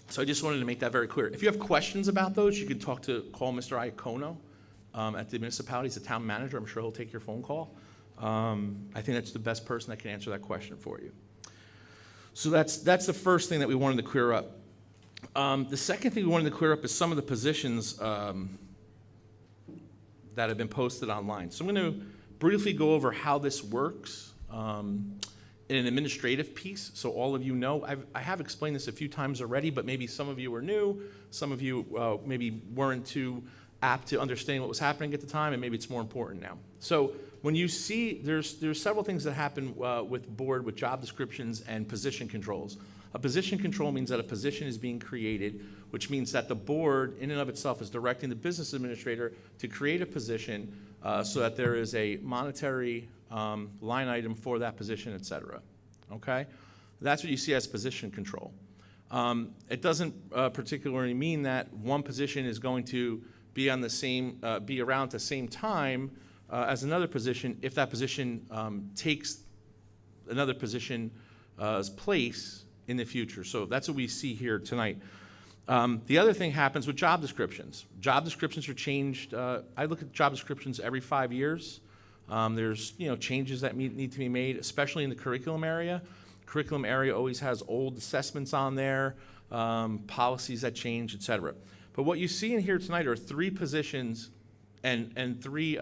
So I just wanted to make that very clear. If you have questions about those, you can call Mr. Iacono at the municipality. He's the town manager. I'm sure he'll take your phone call. I think that's the best person that can answer that question for you. So that's the first thing that we wanted to clear up. The second thing we wanted to clear up is some of the positions that have been posted online. So I'm going to briefly go over how this works in an administrative piece, so all of you know. I have explained this a few times already, but maybe some of you are new, some of you maybe weren't too apt to understand what was happening at the time, and maybe it's more important now. So when you see, there's several things that happen with board, with job descriptions and position controls. A position control means that a position is being created, which means that the board in and of itself is directing the business administrator to create a position so that there is a monetary line item for that position, et cetera. Okay? That's what you see as position control. It doesn't particularly mean that one position is going to be on the same, be around at the same time as another position if that position takes another position's place in the future. So that's what we see here tonight. The other thing happens with job descriptions. Job descriptions are changed. I look at job descriptions every 5 years. There's changes that need to be made, especially in the curriculum area. Curriculum area always has old assessments on there, policies that change, et cetera. But what you see in here tonight are 3 positions and three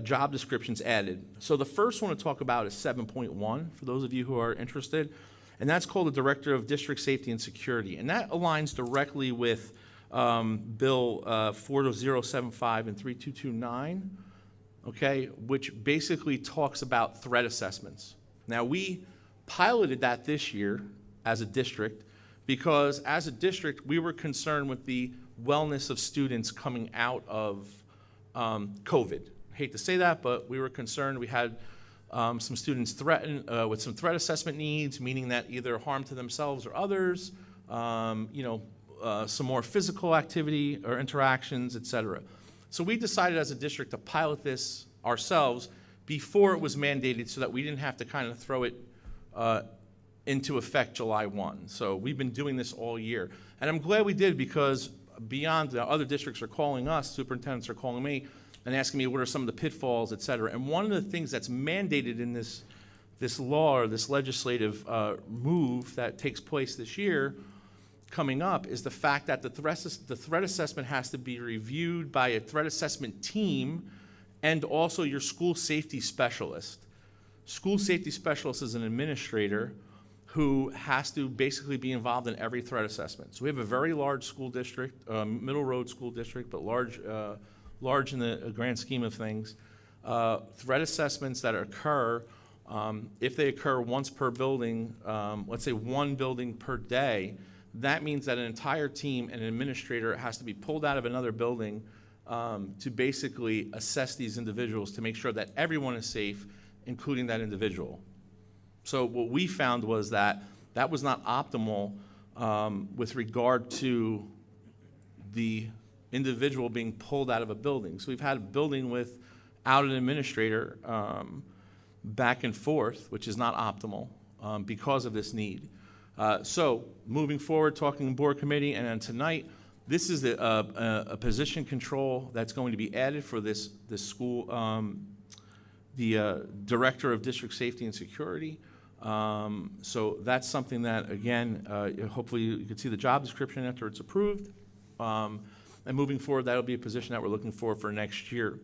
job descriptions added. So the first one to talk about is 7.1, for those of you who are interested, and that's called the Director of District Safety and Security. And that aligns directly with Bill 4075 and 3229, okay, which basically talks about threat assessments. Now, we piloted that this year as a district because as a district, we were concerned with the wellness of students coming out of COVID. I hate to say that, but we were concerned. We had some students threatened with some threat assessment needs, meaning that either harm to themselves or others, some more physical activity or interactions, et cetera. So we decided as a district to pilot this ourselves before it was mandated so that we didn't have to kind of throw it into effect July 1. So we've been doing this all year. And I'm glad we did because beyond the other districts are calling us, superintendents are calling me and asking me what are some of the pitfalls, et cetera. And one of the things that's mandated in this law or this legislative move that takes place this year coming up is the fact that the threat assessment has to be reviewed by a threat assessment team and also your school safety specialist. School safety specialist is an administrator who has to basically be involved in every threat assessment. So we have a very large school district, Middle Road School District, but large in the grand scheme of things. Threat assessments that occur, if they occur once per building, let's say one building per day, that means that an entire team and an administrator has to be pulled out of another building to basically assess these individuals to make sure that everyone is safe, including that individual. So what we found was that that was not optimal with regard to the individual being pulled out of a building. So we've had a building without an administrator back and forth, which is not optimal because of this need. So moving forward, talking board committee, and then tonight, this is a position control that's going to be added for this school, the Director of District Safety and Security. So that's something that, again, hopefully you can see the job description after it's approved. And moving forward, that'll be a position that we're looking for next year.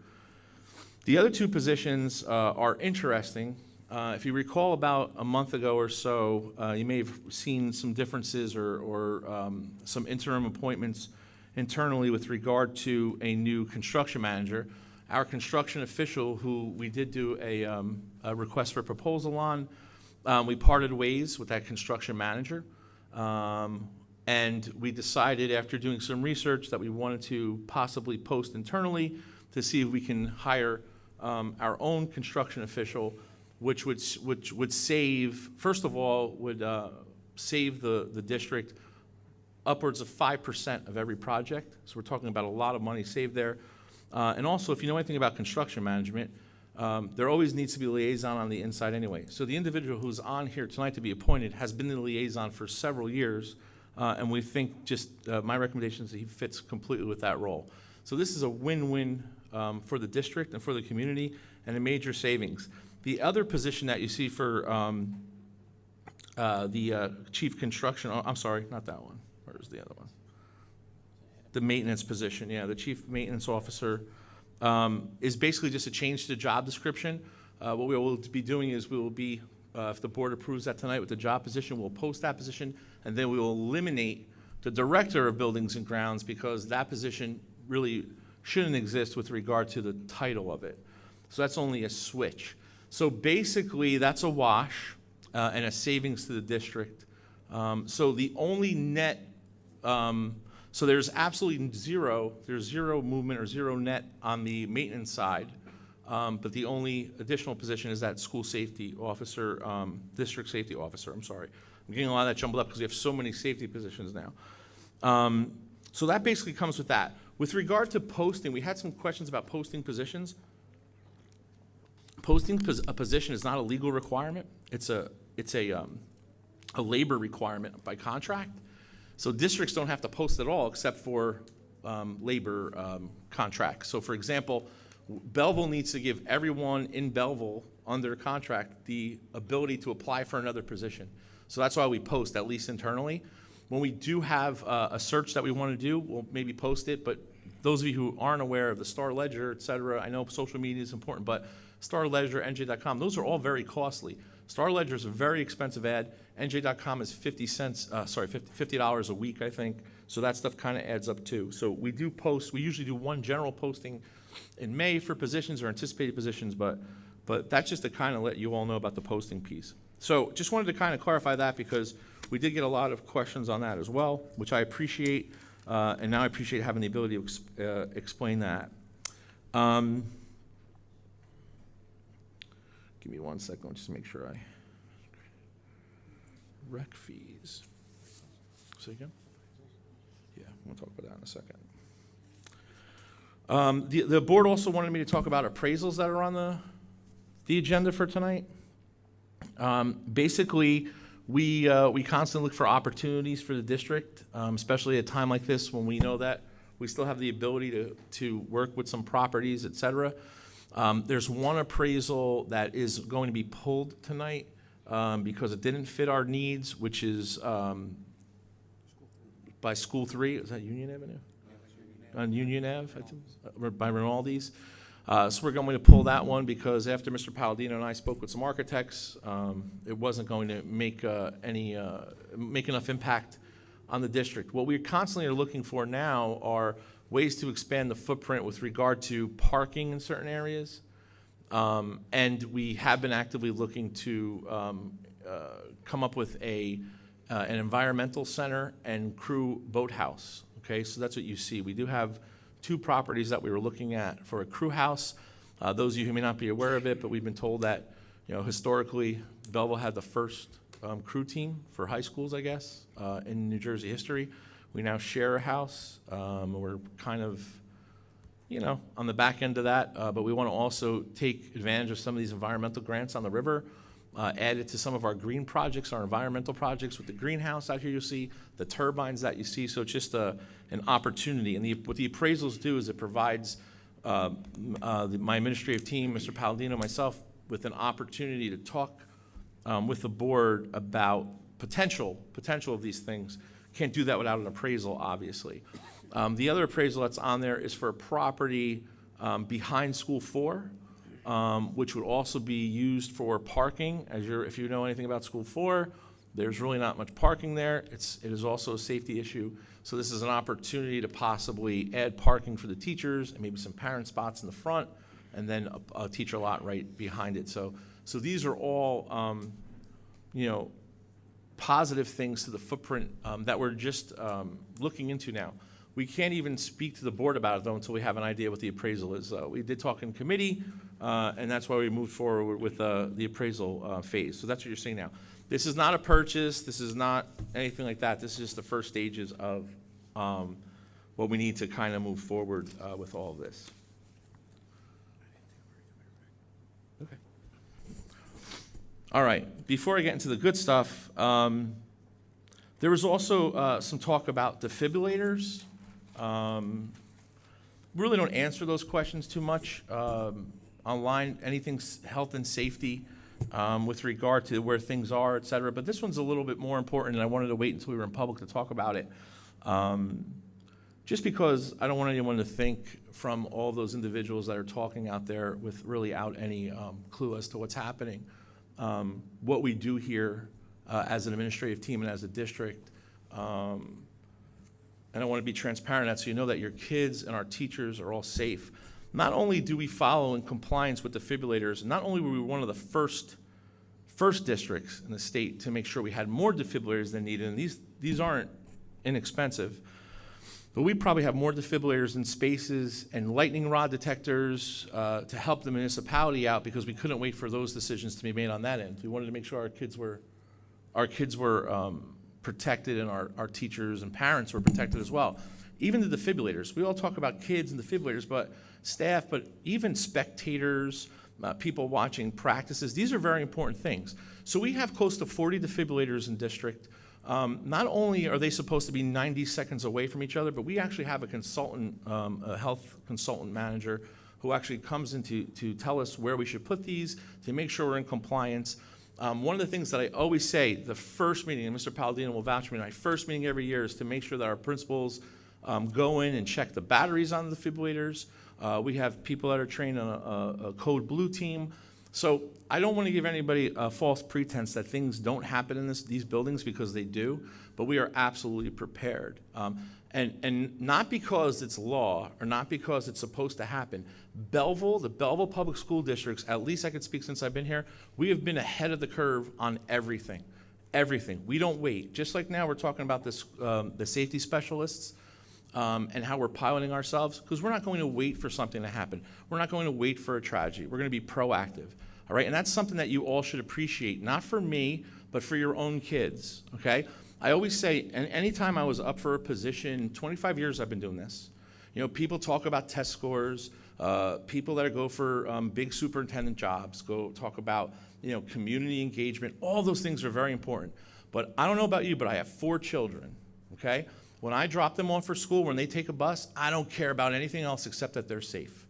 The other 2 positions are interesting. If you recall about a month ago or so, you may have seen some differences or some interim appointments internally with regard to a new construction manager. Our construction official, who we did do a request for proposal on, we parted ways with that construction manager. And we decided after doing some research that we wanted to possibly post internally to see if we can hire our own construction official, which would save, first of all, would save the district upwards of 5% of every project. So we're talking about a lot of money saved there. And also, if you know anything about construction management, there always needs to be a liaison on the inside anyway. So the individual who's on here tonight to be appointed has been the liaison for several years, and we think just, my recommendation is that he fits completely with that role. So this is a win-win for the district and for the community, and a major savings. The other position that you see for the chief construction, I'm sorry, not that one. Where's the other one? The maintenance position, yeah, the chief maintenance officer is basically just a change to the job description. What we will be doing is we will be, if the board approves that tonight with the job position, we'll post that position, and then we will eliminate the director of buildings and grounds, because that position really shouldn't exist with regard to the title of it. So that's only a switch. So basically, that's a wash and a savings to the district. So the only net, so there's absolutely zero movement or zero net on the maintenance side, but the only additional position is that school safety officer, district safety officer, I'm sorry. I'm getting a lot of that jumbled up because we have so many safety positions now. So that basically comes with that. With regard to posting, we had some questions about posting positions. Posting a position is not a legal requirement. It's a labor requirement by contract. So districts don't have to post at all except for labor contracts. So for example, Belleville needs to give everyone in Belleville under contract the ability to apply for another position. So that's why we post, at least internally. When we do have a search that we want to do, we'll maybe post it, but those of you who aren't aware of the Star Ledger, et cetera, I know social media is important, but Star Ledger, NJ.com, those are all very costly. Star Ledger is a very expensive ad. NJ.com is $50 a week, I think. So that stuff kind of adds up too. So we do post, we usually do one general posting in May for positions or anticipated positions, but that's just to kind of let you all know about the posting piece. So just wanted to kind of clarify that, because we did get a lot of questions on that as well, which I appreciate, and now I appreciate having the ability to explain that. Give me 1 second, just to make sure rec fees. Say again? Yeah, we'll talk about that in a second. The board also wanted me to talk about appraisals that are on the agenda for tonight. Basically, we constantly look for opportunities for the district, especially at a time like this when we know that we still have the ability to work with some properties, et cetera. There's one appraisal that is going to be pulled tonight because it didn't fit our needs, which is by School 3. Is that Union Avenue? On Union Ave, I think, by Rinaldi's. So we're going to pull that one because after Mr. Palladino and I spoke with some architects, it wasn't going to make make enough impact on the district. What we constantly are looking for now are ways to expand the footprint with regard to parking in certain areas. And we have been actively looking to come up with an environmental center and crew boathouse. Okay, so that's what you see. We do have 2 properties that we were looking at for a crew house. Those of you who may not be aware of it, but we've been told that, historically, Belleville had the first crew team for high schools, I guess, in New Jersey history. We now share a house. We're kind of, on the back end of that, but we want to also take advantage of some of these environmental grants on the river, add it to some of our green projects, our environmental projects with the greenhouse out here you'll see, the turbines that you see, so it's just an opportunity. And what the appraisals do is it provides my administrative team, Mr. Palladino, myself, with an opportunity to talk with the board about potential of these things. Can't do that without an appraisal, obviously. The other appraisal that's on there is for a property behind School 4, which would also be used for parking. If you know anything about School 4, there's really not much parking there. It is also a safety issue. So this is an opportunity to possibly add parking for the teachers and maybe some parent spots in the front, and then a teacher lot right behind it. So these are all, positive things to the footprint that we're just looking into now. We can't even speak to the board about it, though, until we have an idea what the appraisal is. We did talk in committee, and that's why we moved forward with the appraisal phase. So that's what you're seeing now. This is not a purchase. This is not anything like that. This is just the first stages of what we need to kind of move forward with all of this. Okay. All right. Before I get into the good stuff, there was also some talk about defibrillators. We really don't answer those questions too much online, anything health and safety with regard to where things are, et cetera. But this one's a little bit more important, and I wanted to wait until we were in public to talk about it. Just because I don't want anyone to think from all those individuals that are talking out there with really out any clue as to what's happening. What we do here as an administrative team and as a district, and I want to be transparent that so you know that your kids and our teachers are all safe. Not only do we follow in compliance with defibrillators, not only were we one of the first districts in the state to make sure we had more defibrillators than needed, and these aren't inexpensive, but we probably have more defibrillators in spaces and lightning rod detectors to help the municipality out because we couldn't wait for those decisions to be made on that end. We wanted to make sure our kids were protected and our teachers and parents were protected as well. Even the defibrillators. We all talk about kids and defibrillators, but staff, but even spectators, people watching practices, these are very important things. So we have close to 40 defibrillators in district. Not only are they supposed to be 90 seconds away from each other, but we actually have a consultant, a health consultant manager who actually comes in to tell us where we should put these to make sure we're in compliance. One of the things that I always say, the first meeting, and Mr. Palladino will vouch for me, my first meeting every year is to make sure that our principals go in and check the batteries on the defibrillators. We have people that are trained on a code blue team. So I don't want to give anybody a false pretense that things don't happen in these buildings, because they do, but we are absolutely prepared. And not because it's law or not because it's supposed to happen. Belleville, the Belleville Public School Districts, at least I could speak since I've been here, we have been ahead of the curve on everything. Everything. We don't wait. Just like now we're talking about this, the safety specialists and how we're piloting ourselves, because we're not going to wait for something to happen. We're not going to wait for a tragedy. We're going to be proactive. All right? And that's something that you all should appreciate, not for me, but for your own kids. Okay? I always say, and anytime I was up for a position, 25 years I've been doing this. You know, people talk about test scores, people that go for big superintendent jobs, go talk about, you know, community engagement. All those things are very important. But I don't know about you, but I have 4 children, okay? When I drop them off for school, when they take a bus, I don't care about anything else except that they're safe,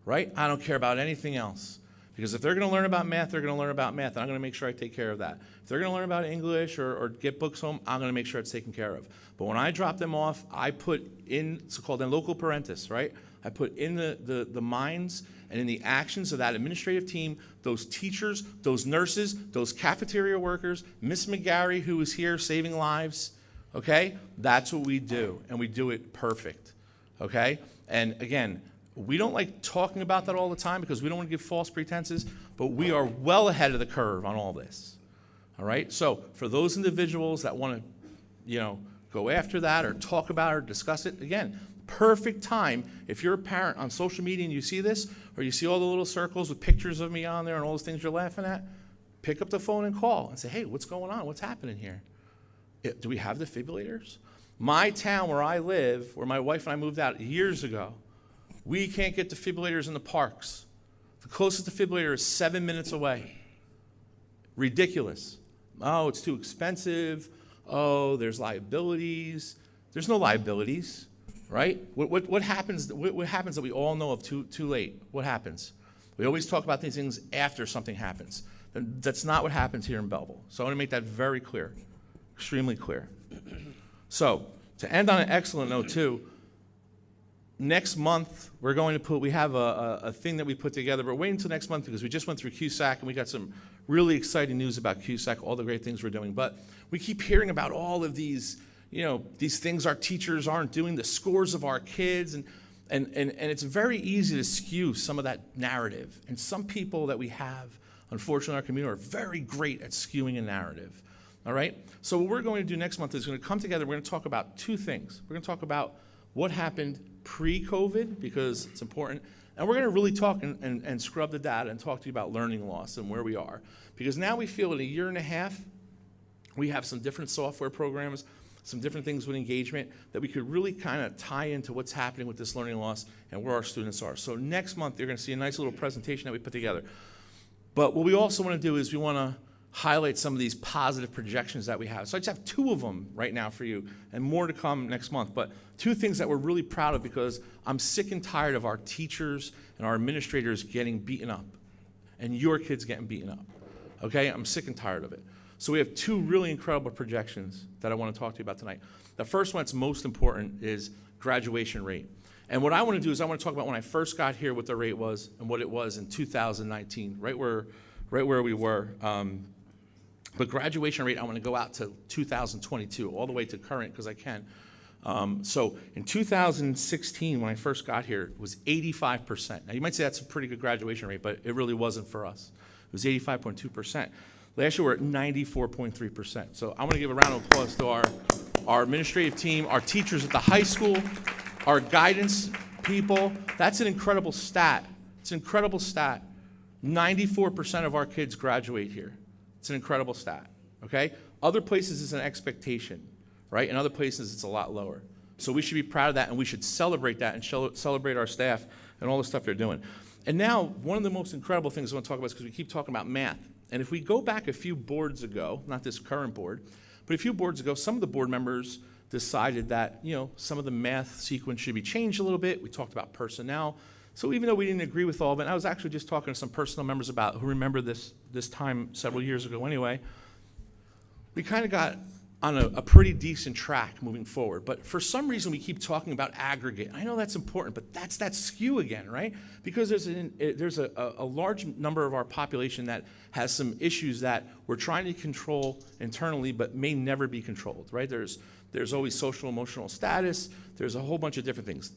right? I don't care about anything else. Because if they're going to learn about math, they're going to learn about math, and I'm going to make sure I take care of that. If they're going to learn about English or get books home, I'm going to make sure it's taken care of. But when I drop them off, I put in, it's called in local parentis, right? I put in the minds and in the actions of that administrative team, those teachers, those nurses, those cafeteria workers, Miss McGarry, who is here saving lives, okay? That's what we do, and we do it perfect, okay? And again, we don't like talking about that all the time because we don't want to give false pretenses, but we are well ahead of the curve on all this, all right? So for those individuals that want to, you know, go after that or talk about it or discuss it, again, perfect time. If you're a parent on social media and you see this, or you see all the little circles with pictures of me on there and all those things you're laughing at, pick up the phone and call and say, hey, what's going on? What's happening here? Do we have defibrillators? My town where I live, where my wife and I moved out years ago, we can't get defibrillators in the parks. The closest defibrillator is 7 minutes away. Ridiculous. Oh, it's too expensive. Oh, there's liabilities. There's no liabilities, right? What happens that we all know of too late? What happens? We always talk about these things after something happens. And that's not what happens here in Belleville. So I want to make that very clear, extremely clear. So to end on an excellent note too, next month we're going to we have a thing that we put together, but wait until next month because we just went through CUSAC and we got some really exciting news about CUSAC, all the great things we're doing. But we keep hearing about all of these, you know, these things our teachers aren't doing, the scores of our kids, and it's very easy to skew some of that narrative. And some people that we have, unfortunately, in our community are very great at skewing a narrative. All right? So what we're going to do next month is going to come together. We're going to talk about 2 things. We're going to talk about what happened pre-COVID, because it's important, and we're going to really talk and scrub the data and talk to you about learning loss and where we are. Because now we feel in a year and a half, We have some different software programs, some different things with engagement that we could really kind of tie into what's happening with this learning loss and where our students are. So next month, you're going to see a nice little presentation that we put together. But what we also want to do is we want to highlight some of these positive projections that we have. So I just have 2 of them right now for you, and more to come next month. But 2 things that we're really proud of, because I'm sick and tired of our teachers and our administrators getting beaten up, and your kids getting beaten up. Okay? I'm sick and tired of it. So we have 2 really incredible projections that I want to talk to you about tonight. The first one that's most important is graduation rate. And what I want to do is I want to talk about when I first got here, what the rate was and what it was in 2019, right where we were. But graduation rate, I want to go out to 2022, all the way to current, because I can. So in 2016, when I first got here, it was 85%. Now, you might say that's a pretty good graduation rate, but it really wasn't for us. It was 85.2%. Last year, we're at 94.3%. So I want to give a round of applause to our administrative team, our teachers at the high school, our guidance people. That's an incredible stat. It's an incredible stat. 94% of our kids graduate here. It's an incredible stat, okay? Other places it's an expectation, right? In other places it's a lot lower. So we should be proud of that, and we should celebrate that and celebrate our staff and all the stuff they're doing. And now, one of the most incredible things I want to talk about is because we keep talking about math. And if we go back a few boards ago, not this current board, but a few boards ago, some of the board members decided that, you know, some of the math sequence should be changed a little bit. We talked about personnel. So even though we didn't agree with all of it, I was actually just talking to some personnel members about who remember this time several years ago anyway. We kind of got on a pretty decent track moving forward. But for some reason, we keep talking about aggregate. I know that's important, but that's that skew again, right? Because there's a large number of our population that has some issues that we're trying to control internally, but may never be controlled, right? There's always social emotional status. There's a whole bunch of different things.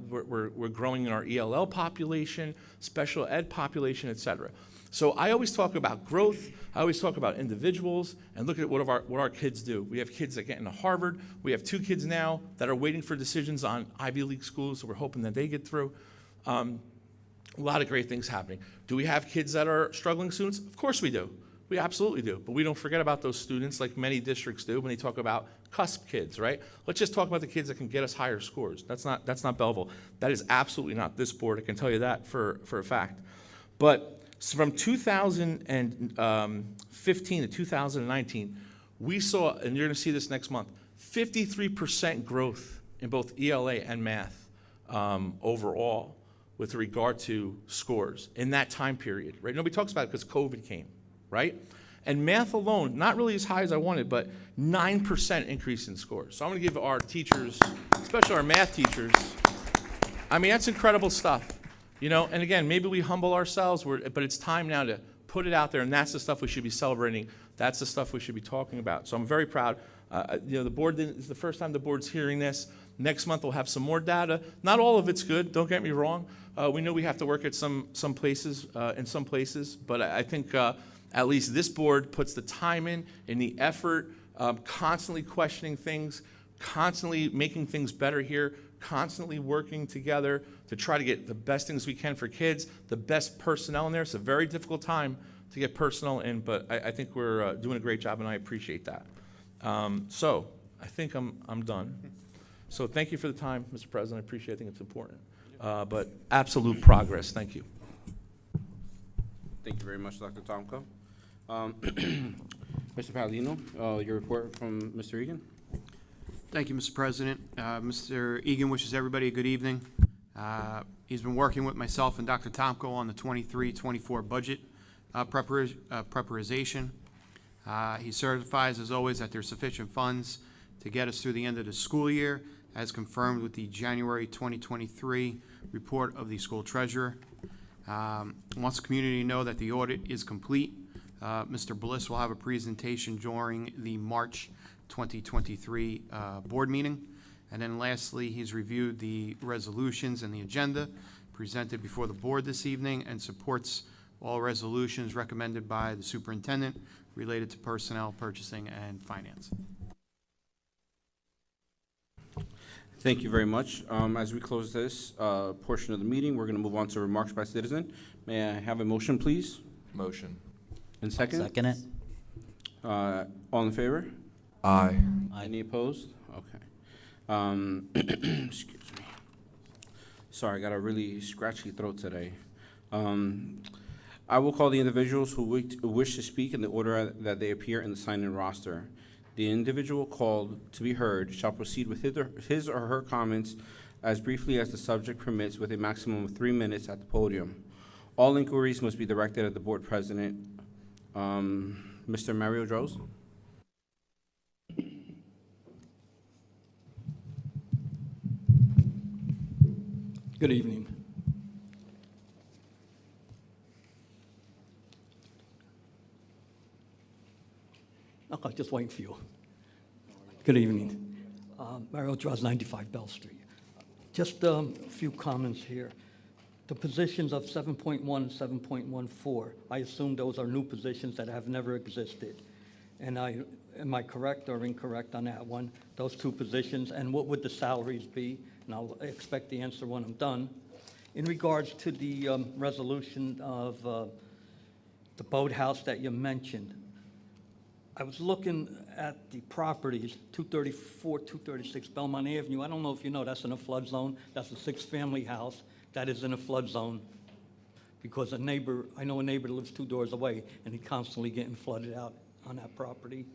We're growing in our ELL population, special ed population, et cetera. So I always talk about growth. I always talk about individuals and look at what our kids do. We have kids that get into Harvard. We have 2 kids now that are waiting for decisions on Ivy League schools, so we're hoping that they get through. A lot of great things happening. Do we have kids that are struggling students? Of course we do. We absolutely do. But we don't forget about those students like many districts do when they talk about cusp kids, right? Let's just talk about the kids that can get us higher scores. That's not Belleville. That is absolutely not this board. I can tell you that for a fact. But so from 2015 to 2019, we saw, and you're going to see this next month, 53% growth in both ELA and math overall with regard to scores in that time period, right? Nobody talks about it because COVID came, right? And math alone, not really as high as I wanted, but 9% increase in scores. So I'm going to give our teachers, especially our math teachers, I mean, that's incredible stuff. You know, and again, maybe we humble ourselves, but it's time now to put it out there, and that's the stuff we should be celebrating. That's the stuff we should be talking about. So I'm very proud. You know, the board, it's the first time the board's hearing this. Next month we'll have some more data. Not all of it's good, don't get me wrong. We know we have to work at some places, but I think at least this board puts the time in the effort, constantly questioning things, constantly making things better here, constantly working together to try to get the best things we can for kids, the best personnel in there. It's a very difficult time to get personnel in, but I think we're doing a great job, and I appreciate that. So I think I'm done. So thank you for the time, Mr. President. I appreciate it. I think it's important. But absolute progress. Thank you. Thank you very much, Dr. Tomko. Mr. Palladino, your report from Mr. Egan. Thank you, Mr. President. Mr. Egan wishes everybody a good evening. He's been working with myself and Dr. Tomko on the 23-24 budget preparation. He certifies, as always, that there's sufficient funds to get us through the end of the school year, as confirmed with the January 2023 report of the school treasurer. Wants the community to know that the audit is complete. Mr. Bliss will have a presentation during the March 2023 board meeting. And then lastly, he's reviewed the resolutions and the agenda presented before the board this evening and supports all resolutions recommended by the superintendent related to personnel, purchasing, and finance. Thank you very much. As we close this portion of the meeting, we're going to move on to remarks by citizen. May I have a motion, please? Motion. And second? Second it. All in favor? Aye. Any opposed? Okay. Excuse me. Sorry, I got a really scratchy throat today. I will call the individuals who wish to speak in the order that they appear in the sign-in roster. The individual called to be heard shall proceed with his or her comments as briefly as the subject permits, with a maximum of 3 minutes at the podium. All inquiries must be directed at the board president. Mr. Mario Droz? Good evening. Okay, just waiting for you. Good evening. Mario Draws, 95 Bell Street. Just a few comments here. The positions of 7.1 and 7.14, I assume those are new positions that have never existed. And am I correct or incorrect on that one? Those two positions, and what would the salaries be? And I'll expect the answer when I'm done. In regards to the resolution of the boathouse that you mentioned, I was looking at the properties, 234, 236 Belmont Avenue. I don't know if you know, that's in a flood zone. That's a 6-family house that is in a flood zone because I know a neighbor that lives 2 doors away, and he's constantly getting flooded out on that property.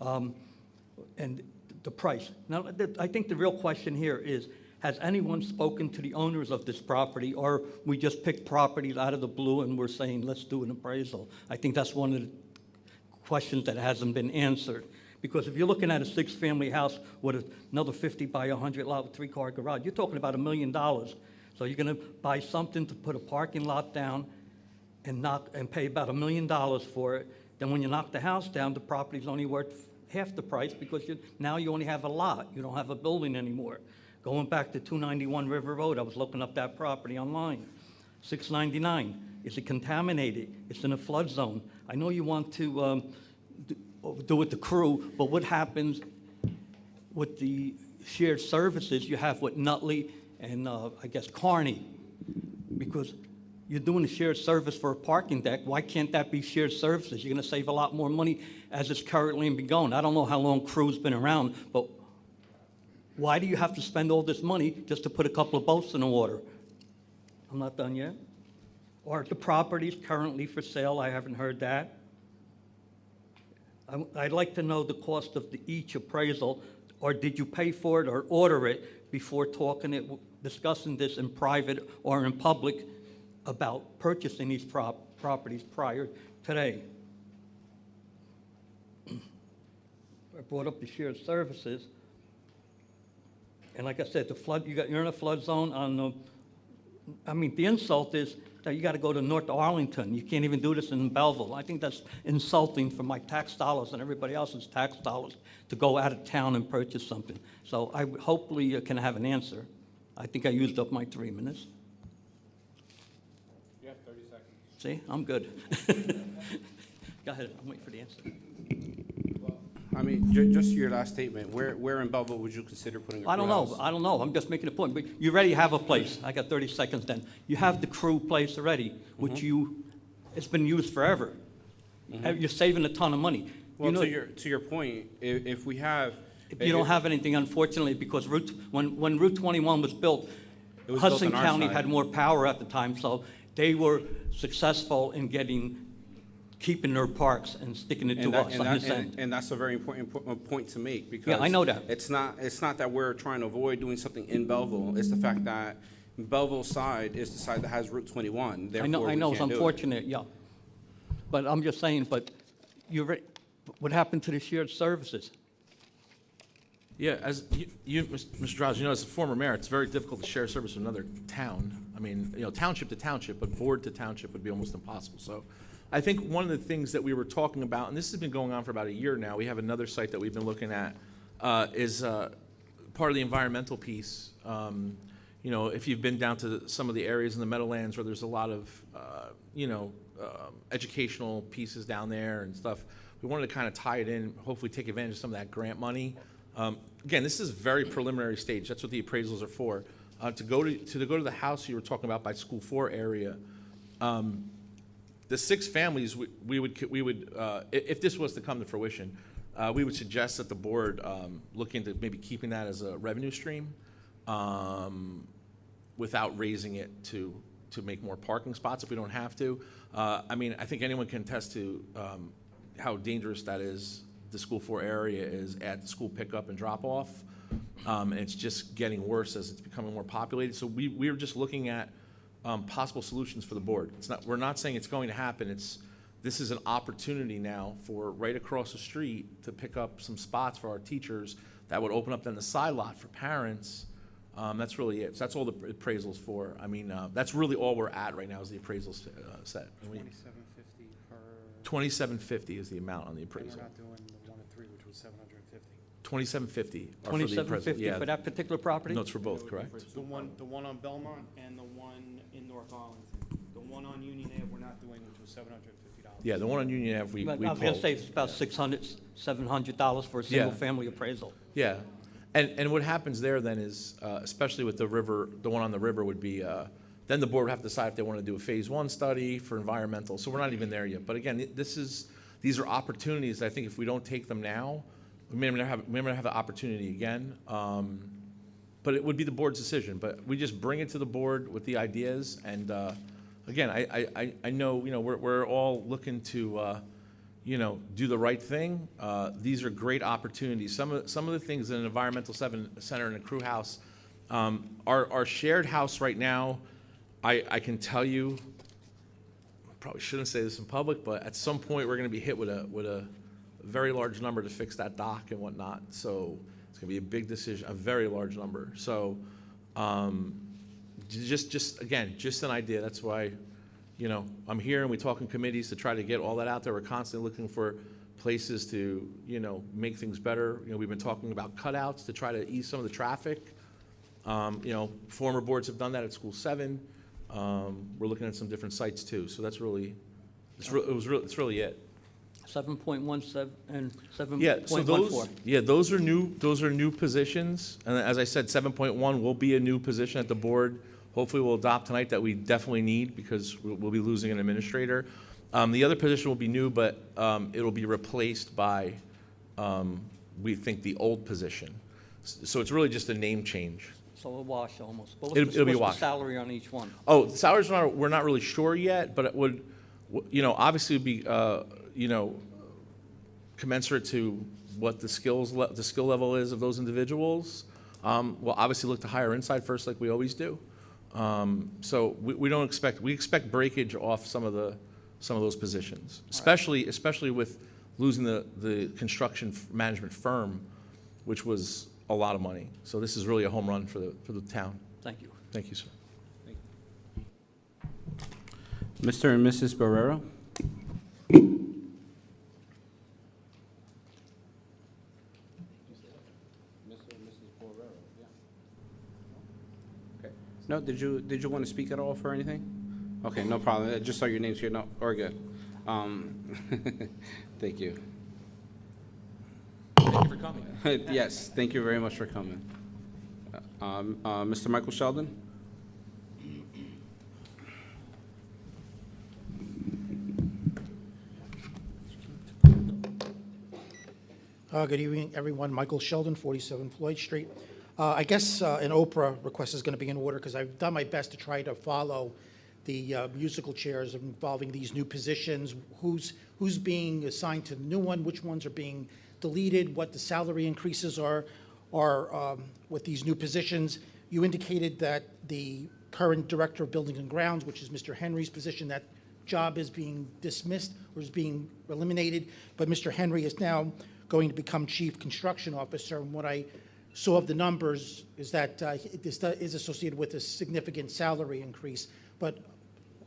And the price. Now, I think the real question here is, has anyone spoken to the owners of this property, or we just picked properties out of the blue and we're saying, let's do an appraisal? I think that's one of the questions that hasn't been answered. Because if you're looking at a 6-family house with another 50 by 100 lot with 3-car garage, you're talking about $1 million. So you're gonna buy something to put a parking lot down and pay about $1 million for it. Then when you knock the house down, the property's only worth half the price because now you only have a lot. You don't have a building anymore. Going back to 291 River Road, I was looking up that property online. 699, is it contaminated? It's in a flood zone. I know you want to do with the crew, but what happens with the shared services you have with Nutley and I guess Kearney? Because you're doing a shared service for a parking deck. Why can't that be shared services? You're gonna save a lot more money as it's currently been going. I don't know how long crew's been around, but why do you have to spend all this money just to put a couple of boats in the water? I'm not done yet. Are the properties currently for sale? I haven't heard that. I'd like to know the cost of each appraisal, or did you pay for it or order it before discussing this in private or in public about purchasing these properties prior today? I brought up the shared services. And like I said, the flood, you're in a flood zone on the, the insult is that you got to go to North Arlington. You can't even do this in Belleville. I think that's insulting for my tax dollars and everybody else's tax dollars to go out of town and purchase something. So hopefully you can have an answer. I think I used up my 3 minutes. You have 30 seconds. See, I'm good. Go ahead, I'm waiting for the answer. Just your last statement, where in Belleville would you consider putting a I don't crew know. house? I don't know. I'm just making a point. But you already have a place. I got 30 seconds then. You have the crew place already, which it's been used forever. You're saving a ton of money. Well, to your point, if we have... You don't have anything, unfortunately, because when Route 21 was built, Hudson County had more power at the time, so they were successful in keeping their parks and sticking it to us. And that's a very important point to make, because yeah, I know that. It's not that we're trying to avoid doing something in Belleville. It's the fact that Belleville's side is the side that has Route 21. I know. It's unfortunate, yeah. But I'm just saying. But what happened to the shared services? Yeah, as Mr. Strauss, as a former mayor, it's very difficult to share service with another town. Township to township, but board to township would be almost impossible. So I think one of the things that we were talking about, and this has been going on for about a year now, we have another site that we've been looking at, is part of the environmental piece. If you've been down to some of the areas in the Meadowlands where there's a lot of, educational pieces down there and stuff, we wanted to kind of tie it in, hopefully take advantage of some of that grant money. Again, this is a very preliminary stage. That's what the appraisals are for. To go to the house you were talking about by School 4 area, the 6 families we would if this was to come to fruition, we would suggest that the board look into maybe keeping that as a revenue stream without raising it to make more parking spots if we don't have to. I mean, I think anyone can attest to how dangerous that is. The School 4 area is at the school pickup and drop off. And it's just getting worse as it's becoming more populated. So we're just looking at possible solutions for the board. We're not saying it's going to happen. This is an opportunity now for right across the street to pick up some spots for our teachers that would open up then the side lot for parents. That's really it. So that's all the appraisal's for. I mean, that's really all we're at right now is the appraisal set. $2,750 per. $2,750 is the amount on the appraisal. And we're not doing the 1 and 3, which was $750. $2,750 are for the appraisal. $2,750 for that particular property? No, it's for both, correct? The one on Belmont and the one in North Arlington. The one on Union Ave we're not doing, which was $750. Yeah, the one on Union Ave, we I was going to pulled. say it's about $600, $700 for a single-family appraisal. Yeah, and what happens there then is, especially with the river, the one on the river would be, then the board would have to decide if they want to do a phase 1 study for environmental. So we're not even there yet. But again, these are opportunities. I think if we don't take them now, we may not have the opportunity again. But it would be the board's decision. But we just bring it to the board with the ideas. And again, I know we're all looking to do the right thing. These are great opportunities. Some of the things in an environmental center and a crew house, our shared house right now, I can tell you, I probably shouldn't say this in public, but at some point we're going to be hit with a very large number to fix that dock and whatnot. So it's going to be a big decision, a very large number. So just an idea. That's why, I'm here and we talk in committees to try to get all that out there. We're constantly looking for places to, make things better. We've been talking about cutouts to try to ease some of the traffic. Former boards have done that at School 7. We're looking at some different sites too. So that's really, it's really it. 7.17 and 7.14. Yeah, so those are new positions. And as I said, 7.1 will be a new position at the board. Hopefully we'll adopt tonight that we definitely need because we'll be losing an administrator. The other position will be new, but it'll be replaced by, we think, the old position. So it's really just a name change. So a wash almost. But It'll be a wash. The salary on each one? Oh, the salaries we're not really sure yet, but it would, obviously would be, commensurate to what the skill level is of those individuals. We'll obviously look to hire inside first, like we always do. So we expect breakage off some of those positions, especially with losing the construction management firm, which was a lot of money. So this is really a home run for the town. Thank you. Thank you, sir. Mr. and Mrs. Barrero? No, did you want to speak at all for anything? Okay, no problem. I just saw your names here. No, we're good. Thank you. Thank you for coming. Yes, thank you very much for coming. Mr. Michael Sheldon? Good evening, everyone. Michael Sheldon, 47 Floyd Street. I guess an Oprah request is going to be in order because I've done my best to try to follow the musical chairs involving these new positions, who's being assigned to the new one, which ones are being deleted, what the salary increases are with these new positions. You indicated that the current Director of Buildings and Grounds, which is Mr. Henry's position, that job is being dismissed or is being eliminated, but Mr. Henry is now going to become Chief Construction Officer. And what I saw of the numbers is that this is associated with a significant salary increase. But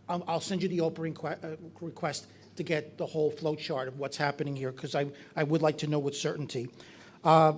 I'll send you the opening request to get the whole flow chart of what's happening here, because I would like to know with certainty. I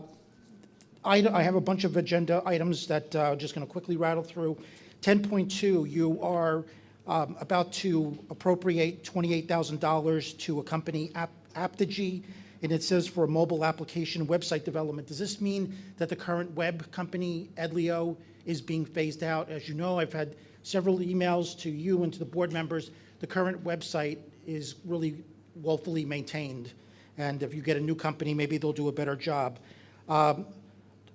have a bunch of agenda items that I'm just going to quickly rattle through. 10.2, you are about to appropriate $28,000 to a company, Aptigee, and it says for a mobile application website development. Does this mean that the current web company, Edlio, is being phased out? As you know, I've had several emails to you and to the board members. The current website is really woefully maintained, and if you get a new company, maybe they'll do a better job.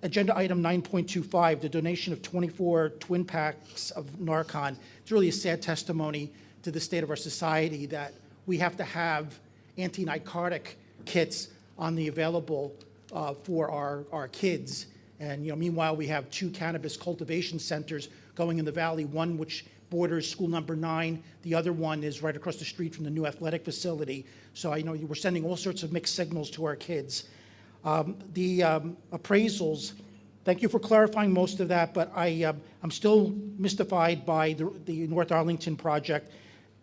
Agenda item 9.25, the donation of 24 twin packs of Narcan. It's really a sad testimony to the state of our society that we have to have anti-narcotic kits on the available for our kids. And meanwhile, we have 2 cannabis cultivation centers going in the valley, one which borders school number 9. The other one is right across the street from the new athletic facility. So I know we're sending all sorts of mixed signals to our kids. The appraisals, thank you for clarifying most of that, but I'm still mystified by the North Arlington project.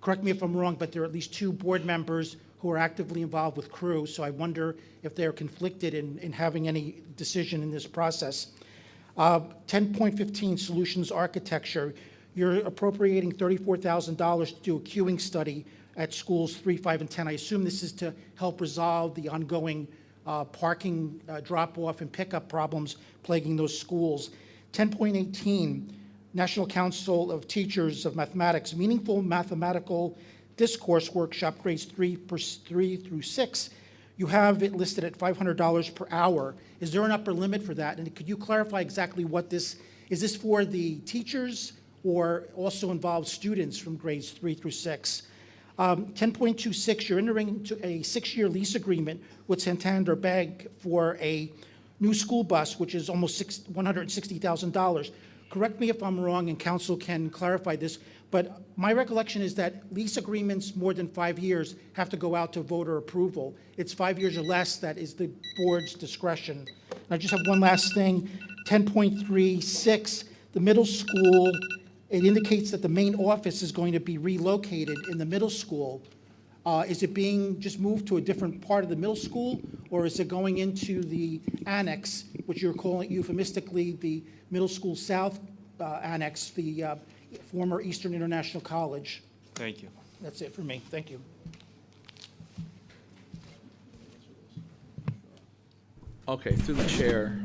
Correct me if I'm wrong, but there are at least 2 board members who are actively involved with crew, so I wonder if they're conflicted in having any decision in this process. 10.15, solutions architecture. You're appropriating $34,000 to do a queuing study at schools 3, 5, and 10. I assume this is to help resolve the ongoing parking drop-off and pickup problems plaguing those schools. 10.18, National Council of Teachers of Mathematics, meaningful mathematical discourse workshop, grades 3 through 6. You have it listed at $500 per hour. Is there an upper limit for that? And could you clarify exactly what this is? This for the teachers or also involves students from grades 3 through 6? 10.26, you're entering into a 6-year lease agreement with Santander Bank for a new school bus, which is almost $160,000. Correct me if I'm wrong, and council can clarify this, but my recollection is that lease agreements more than 5 years have to go out to voter approval. It's 5 years or less that is the board's discretion. And I just have one last thing, 10.36, the middle school, it indicates that the main office is going to be relocated in the middle school. Is it being just moved to a different part of the middle school, or is it going into the annex, which you're calling euphemistically the Middle School South Annex, the former Eastern International College? Thank you. That's it for me. Thank you. Okay, through the chair.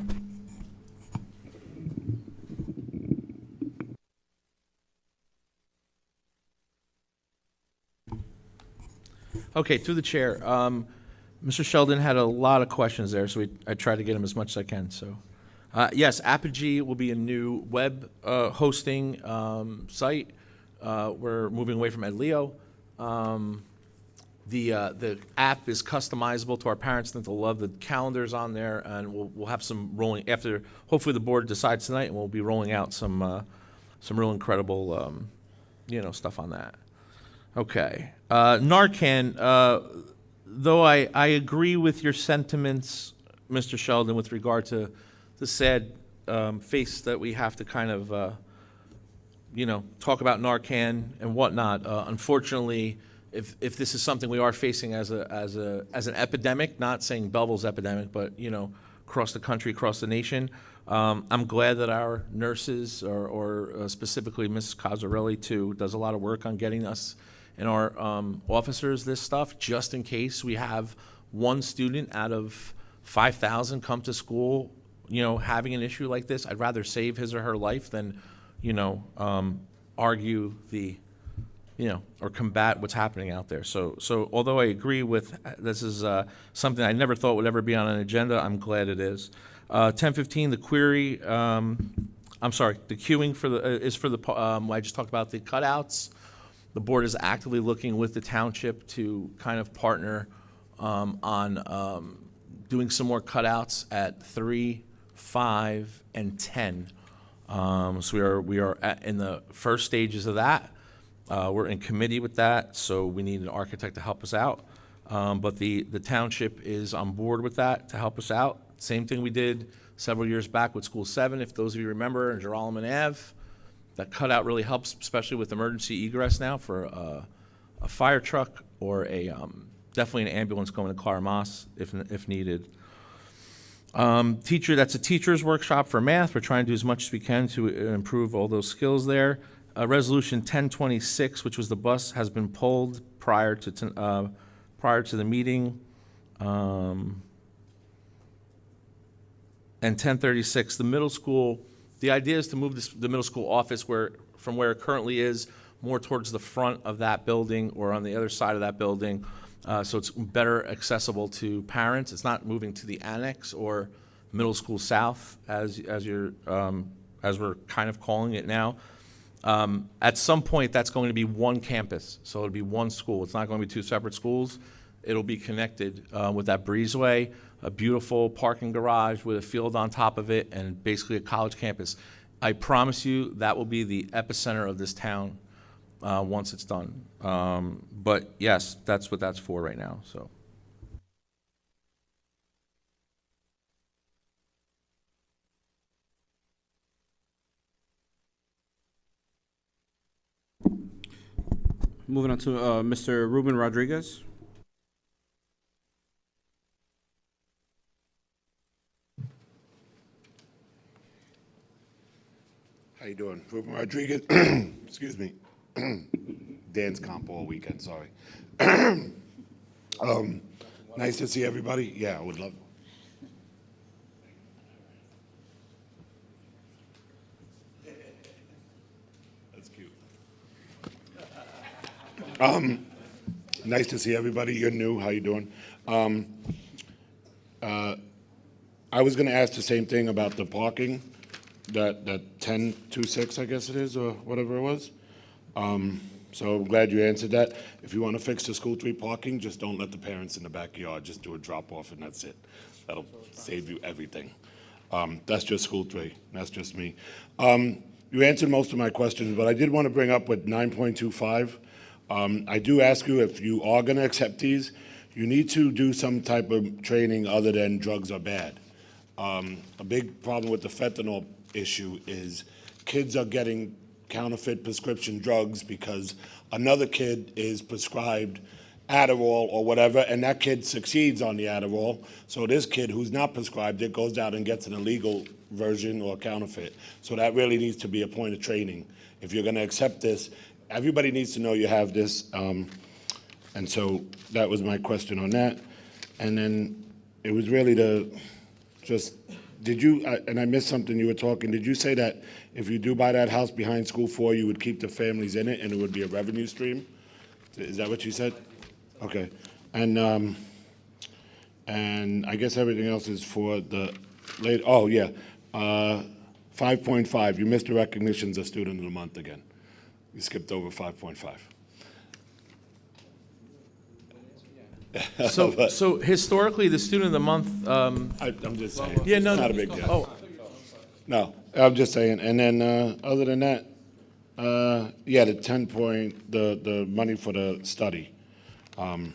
Okay, through the chair. Mr. Sheldon had a lot of questions there, so I tried to get him as much as I can. So, yes, Apogee will be a new web hosting site. We're moving away from Edleo. The app is customizable to our parents. I think they'll love the calendars on there, and we'll have some rolling after. Hopefully, the board decides tonight, and we'll be rolling out some real incredible, stuff on that. Okay, Narcan. Though I agree with your sentiments, Mr. Sheldon, with regard to the sad face that we have to kind of, talk about Narcan and whatnot. Unfortunately, if this is something we are facing as an epidemic, not saying Belleville's epidemic, but across the country, across the nation, I'm glad that our nurses, or specifically Mrs. Cozzarelli too, does a lot of work on getting us and our officers this stuff, just in case we have one student out of 5,000 come to school, having an issue like this. I'd rather save his or her life than, argue the, or combat what's happening out there. So although I agree with this is something I never thought would ever be on an agenda, I'm glad it is. 10:15, the query. I'm sorry, the queuing for the is for the. I just talked about the cutouts. The board is actively looking with the township to kind of partner on doing some more cutouts at 3, 5, and 10. So we are in the first stages of that. We're in committee with that, so we need an architect to help us out. But the township is on board with that to help us out. Same thing we did several years back with School 7, if those of you remember, in Geralman Ave. That cutout really helps, especially with emergency egress now for a fire truck or definitely an ambulance going to Clara Moss if needed. That's a teacher's workshop for math. We're trying to do as much as we can to improve all those skills there. Resolution 1026, which was the bus, has been pulled prior to the meeting. And 1036, the middle school. The idea is to move the middle school office from where it currently is more towards the front of that building or on the other side of that building. So it's better accessible to parents. It's not moving to the annex or Middle School South, as we're kind of calling it now. At some point, that's going to be one campus, so it'll be one school. It's not going to be two separate schools. It'll be connected with that breezeway, a beautiful parking garage with a field on top of it, and basically a college campus. I promise you that will be the epicenter of this town once it's done. But yes, that's what that's for right now. So. Moving on to Mr. Ruben Rodriguez. How you doing? Ruben Rodriguez. Excuse me. Dance comp all weekend, sorry. Nice to see everybody. Yeah, I would love. That's cute. Nice to see everybody. You're new. How you doing? I was going to ask the same thing about the parking, that 1026, I guess it is, or whatever it was. So I'm glad you answered that. If you want to fix the school street parking, just don't let the parents in the backyard. Just do a drop-off, and that's it. That'll save you everything. That's just school street. That's just me. You answered most of my questions, but I did want to bring up with 9.25. I do ask you, if you are going to accept these, you need to do some type of training other than drugs are bad. A big problem with the fentanyl issue is kids are getting counterfeit prescription drugs because another kid is prescribed Adderall or whatever, and that kid succeeds on the Adderall. So this kid who's not prescribed it goes out and gets an illegal version or counterfeit. So that really needs to be a point of training. If you're going to accept this, everybody needs to know you have this. And so that was my question on that. And then it was really did you, and I missed something you were talking, did you say that if you do buy that house behind School 4, you would keep the families in it and it would be a revenue stream? Is that what you said? Okay. And I guess everything else is for the late, oh yeah, 5.5, you missed the recognitions of Student of the Month again. You skipped over 5.5. So historically, the Student of the Month. I'm just saying. Yeah, no, it's not a big deal. Oh. No, I'm just saying. And then other than that, yeah, the 10 point, the money for the study, and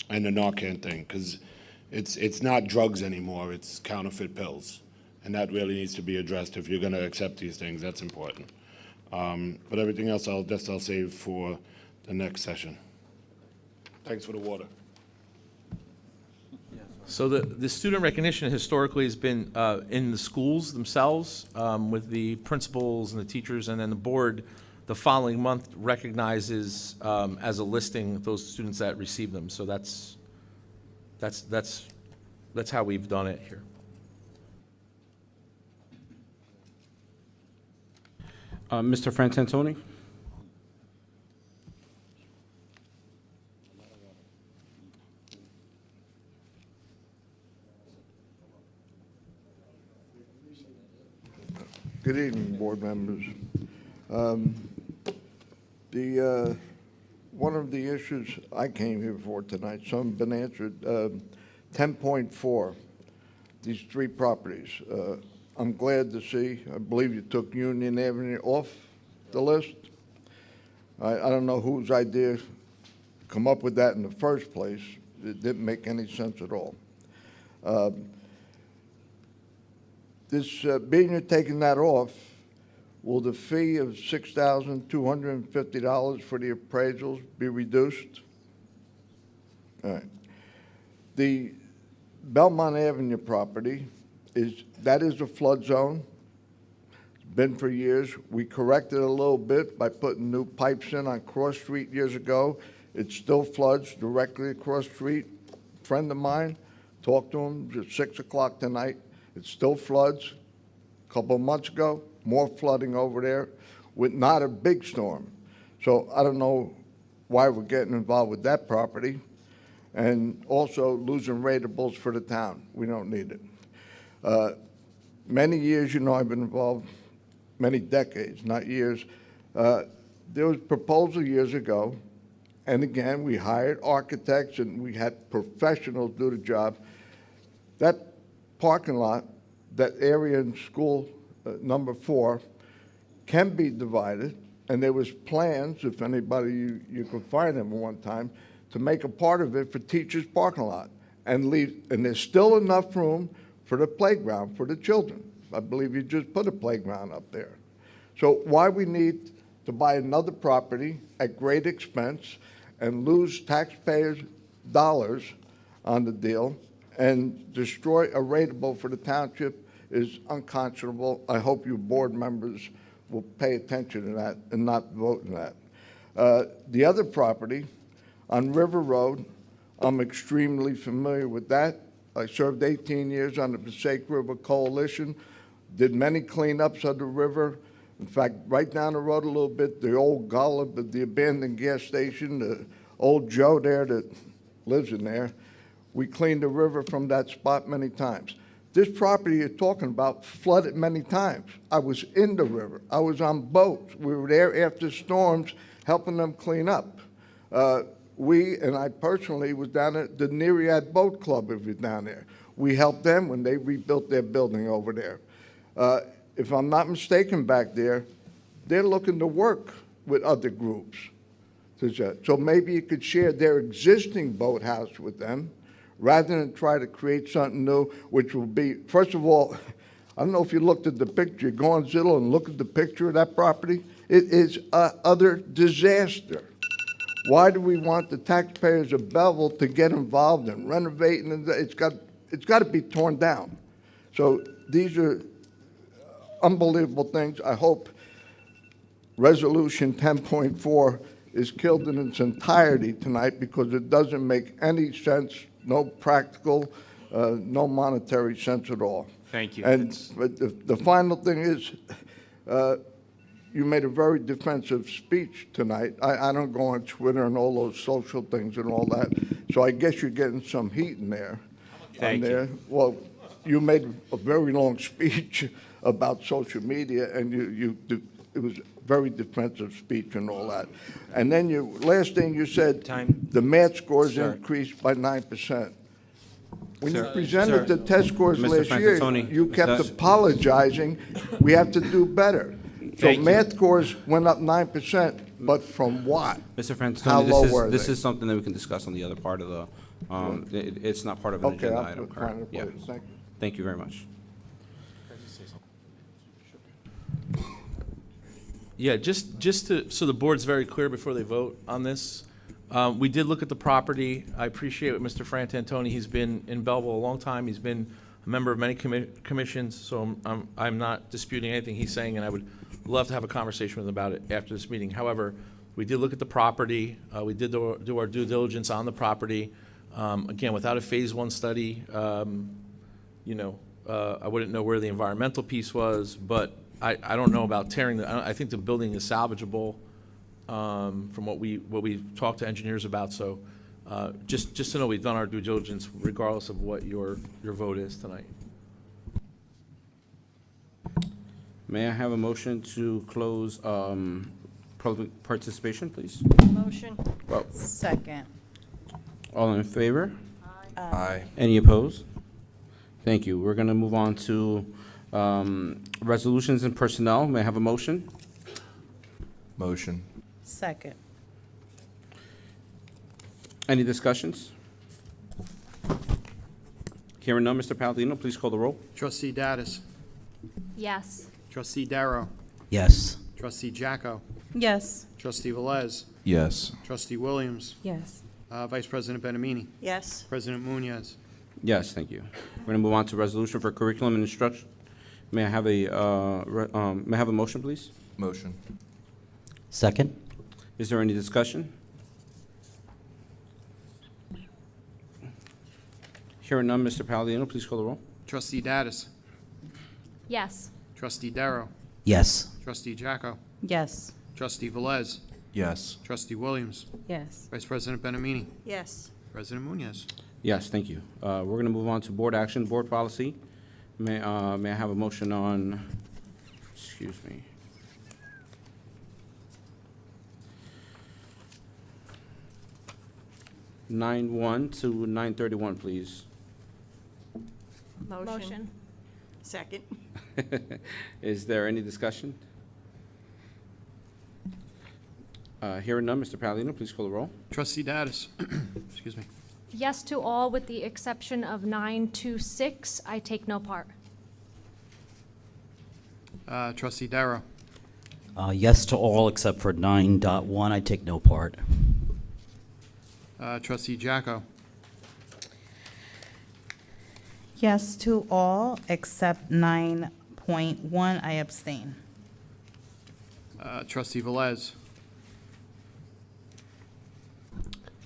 the Narcan thing, because it's not drugs anymore. It's counterfeit pills, and that really needs to be addressed if you're going to accept these things. That's important. But everything else, I'll save for the next session. Thanks for the water. So the student recognition historically has been in the schools themselves with the principals and the teachers, and then the board the following month recognizes as a listing those students that receive them. So that's how we've done it here. Mr. Frantantoni? Good evening, board members. One of the issues I came here for tonight, some have been answered. 10.4, these three properties. I'm glad to see, I believe you took Union Avenue off the list. I don't know whose idea to come up with that in the first place. It didn't make any sense at all. Being you're taking that off, will the fee of $6,250 for the appraisals be reduced? All right. The Belmont Avenue property, that is a flood zone. It's been for years. We corrected it a little bit by putting new pipes in on Cross Street years ago. It still floods directly across the street. A friend of mine, talked to him at 6 o'clock tonight. It still floods. A couple of months ago, more flooding over there with not a big storm. So I don't know why we're getting involved with that property. and also losing ratables for the town. We don't need it. Many years, I've been involved, many decades, not years. There was a proposal years ago, and again, we hired architects and we had professionals do the job. That parking lot, that area in school number 4, can be divided, and there was plans, if anybody, you could find them at one time, to make a part of it for teachers' parking lot and there's still enough room for the playground for the children. I believe you just put a playground up there. So why we need to buy another property at great expense and lose taxpayers' dollars on the deal and destroy a rateable for the township is unconscionable. I hope you board members will pay attention to that and not vote in that. The other property on River Road, I'm extremely familiar with that. I served 18 years on the Passaic River Coalition, did many cleanups of the river. In fact, right down the road a little bit, the old Gullip, the abandoned gas station, the old Joe there that lives in there, we cleaned the river from that spot many times. This property you're talking about flooded many times. I was in the river. I was on boats. We were there after storms helping them clean up. We, and I personally, was down at the Nereid Boat Club if you're down there. We helped them when they rebuilt their building over there. If I'm not mistaken back there, they're looking to work with other groups. So maybe you could share their existing boathouse with them rather than try to create something new, which will be, first of all, I don't know if you looked at the picture. Go on Zillow and look at the picture of that property. It is an utter disaster. Why do we want the taxpayers of Belleville to get involved in renovating? It's got to be torn down. So these are unbelievable things. I hope Resolution 10.4 is killed in its entirety tonight because it doesn't make any sense, no practical, no monetary sense at all. Thank you. And the final thing is, you made a very defensive speech tonight. I don't go on Twitter and all those social things and all that, so I guess you're getting some heat in there. Thank you. Well, you made a very long speech about social media, and it was a very defensive speech and all that. And then last thing you said, the math scores increased by 9%. When you presented the test scores last year, you kept apologizing. We have to do better. So math scores went up 9%, but from what? Mr. How low Francesconi, were this they? is something that we can discuss on the other part of the, it's not part of an Okay, agenda I'll item. put correct? final Yeah. place. Thank you. Thank you very much. Yeah, so the board's very clear before they vote on this. We did look at the property. I appreciate what Mr. Frantantoni, he's been in Belleville a long time. He's been a member of many commissions, so I'm not disputing anything he's saying, and I would love to have a conversation with him about it after this meeting. However, we did look at the property. We did do our due diligence on the property. Again, without a phase 1 study, I wouldn't know where the environmental piece was, but I don't know about tearing I think the building is salvageable from what we talked to engineers about. So just to know we've done our due diligence regardless of what your vote is tonight. May I have a motion to close public participation, please? Motion. Well, Second. all in favor? Aye. Any opposed? Thank you. We're going to move on to resolutions and personnel. May I have a motion? Motion. Second. Any discussions? Hearing none, Mr. Palladino, please call the roll. Trustee Dattis. Yes. Trustee Darrow. Yes. Trustee Jacko. Yes. Trustee Velez. Yes. Trustee Williams. Yes. Vice President Benamini. Yes. President Munoz. Yes, thank you. We're going to move on to resolution for curriculum and instruction. May I have a motion, please? Motion. Second. Is there any discussion? Hearing none, Mr. Palladino, please call the roll. Trustee Dattis. Yes. Trustee Darrow. Yes. Trustee Jacko. Yes. Trustee Velez. Yes. Trustee Williams. Yes. Vice President Benamini. Yes. President Munoz. Yes, thank you. We're going to move on to board action, board policy. May I have a motion on, excuse me. (9:1) to 9:31, please. Motion. Second. Is there any discussion? Hearing none, Mr. Palladino, please call the roll. Trustee Dattis. Excuse me. Yes to all with the exception of 926. I take no part. Trustee Darrow. Yes to all except for 9.1. I take no part. Trustee Jacko. Yes to all except 9.1. I abstain. Trustee Velez.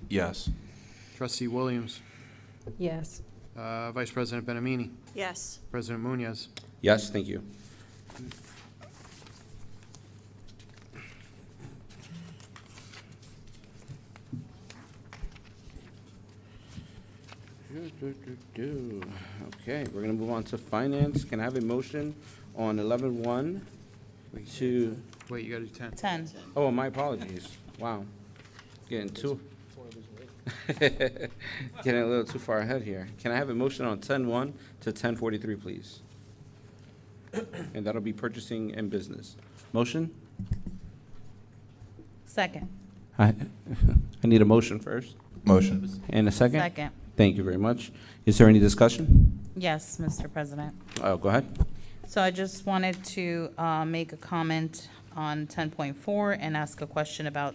Yes. Trustee Williams. Yes. Vice President Benamini. Yes. President Munoz. Yes, thank you. Okay, we're going to move on to finance. Can I have a motion on 11:1 to? Wait, you got to do 10. 10. Oh, my apologies. Wow. Getting getting a little too far ahead here. Can I have a motion on 10:1 to 10:43, please? And that'll be purchasing and business. Motion? Second. I need a motion first. Motion. And a second? Second. Thank you very much. Is there any discussion? Yes, Mr. President. Go ahead. So I just wanted to make a comment on 10.4 and ask a question about,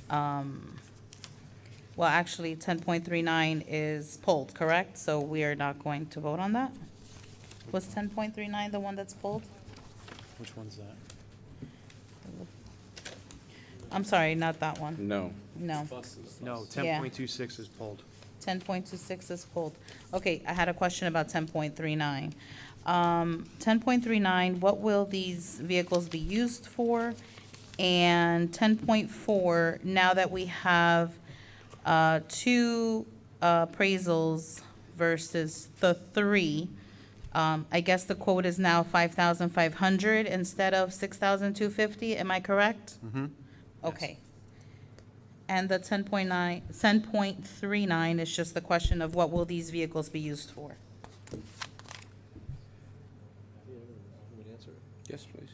well, actually, 10.39 is pulled, correct? So we are not going to vote on that? Was 10.39 the one that's pulled? Which one's that? I'm sorry, not that one. No. No. No, Yeah. 10.26 is pulled. 10.26 is pulled. Okay, I had a question about 10.39. 10.39, what will these vehicles be used for? And 10.4, now that we have two appraisals versus the three, I guess the quote is now 5,500 instead of 6,250, am I correct? Mm-hmm. Okay. And the 10.39 is just the question of what will these vehicles be used for? Yes, please.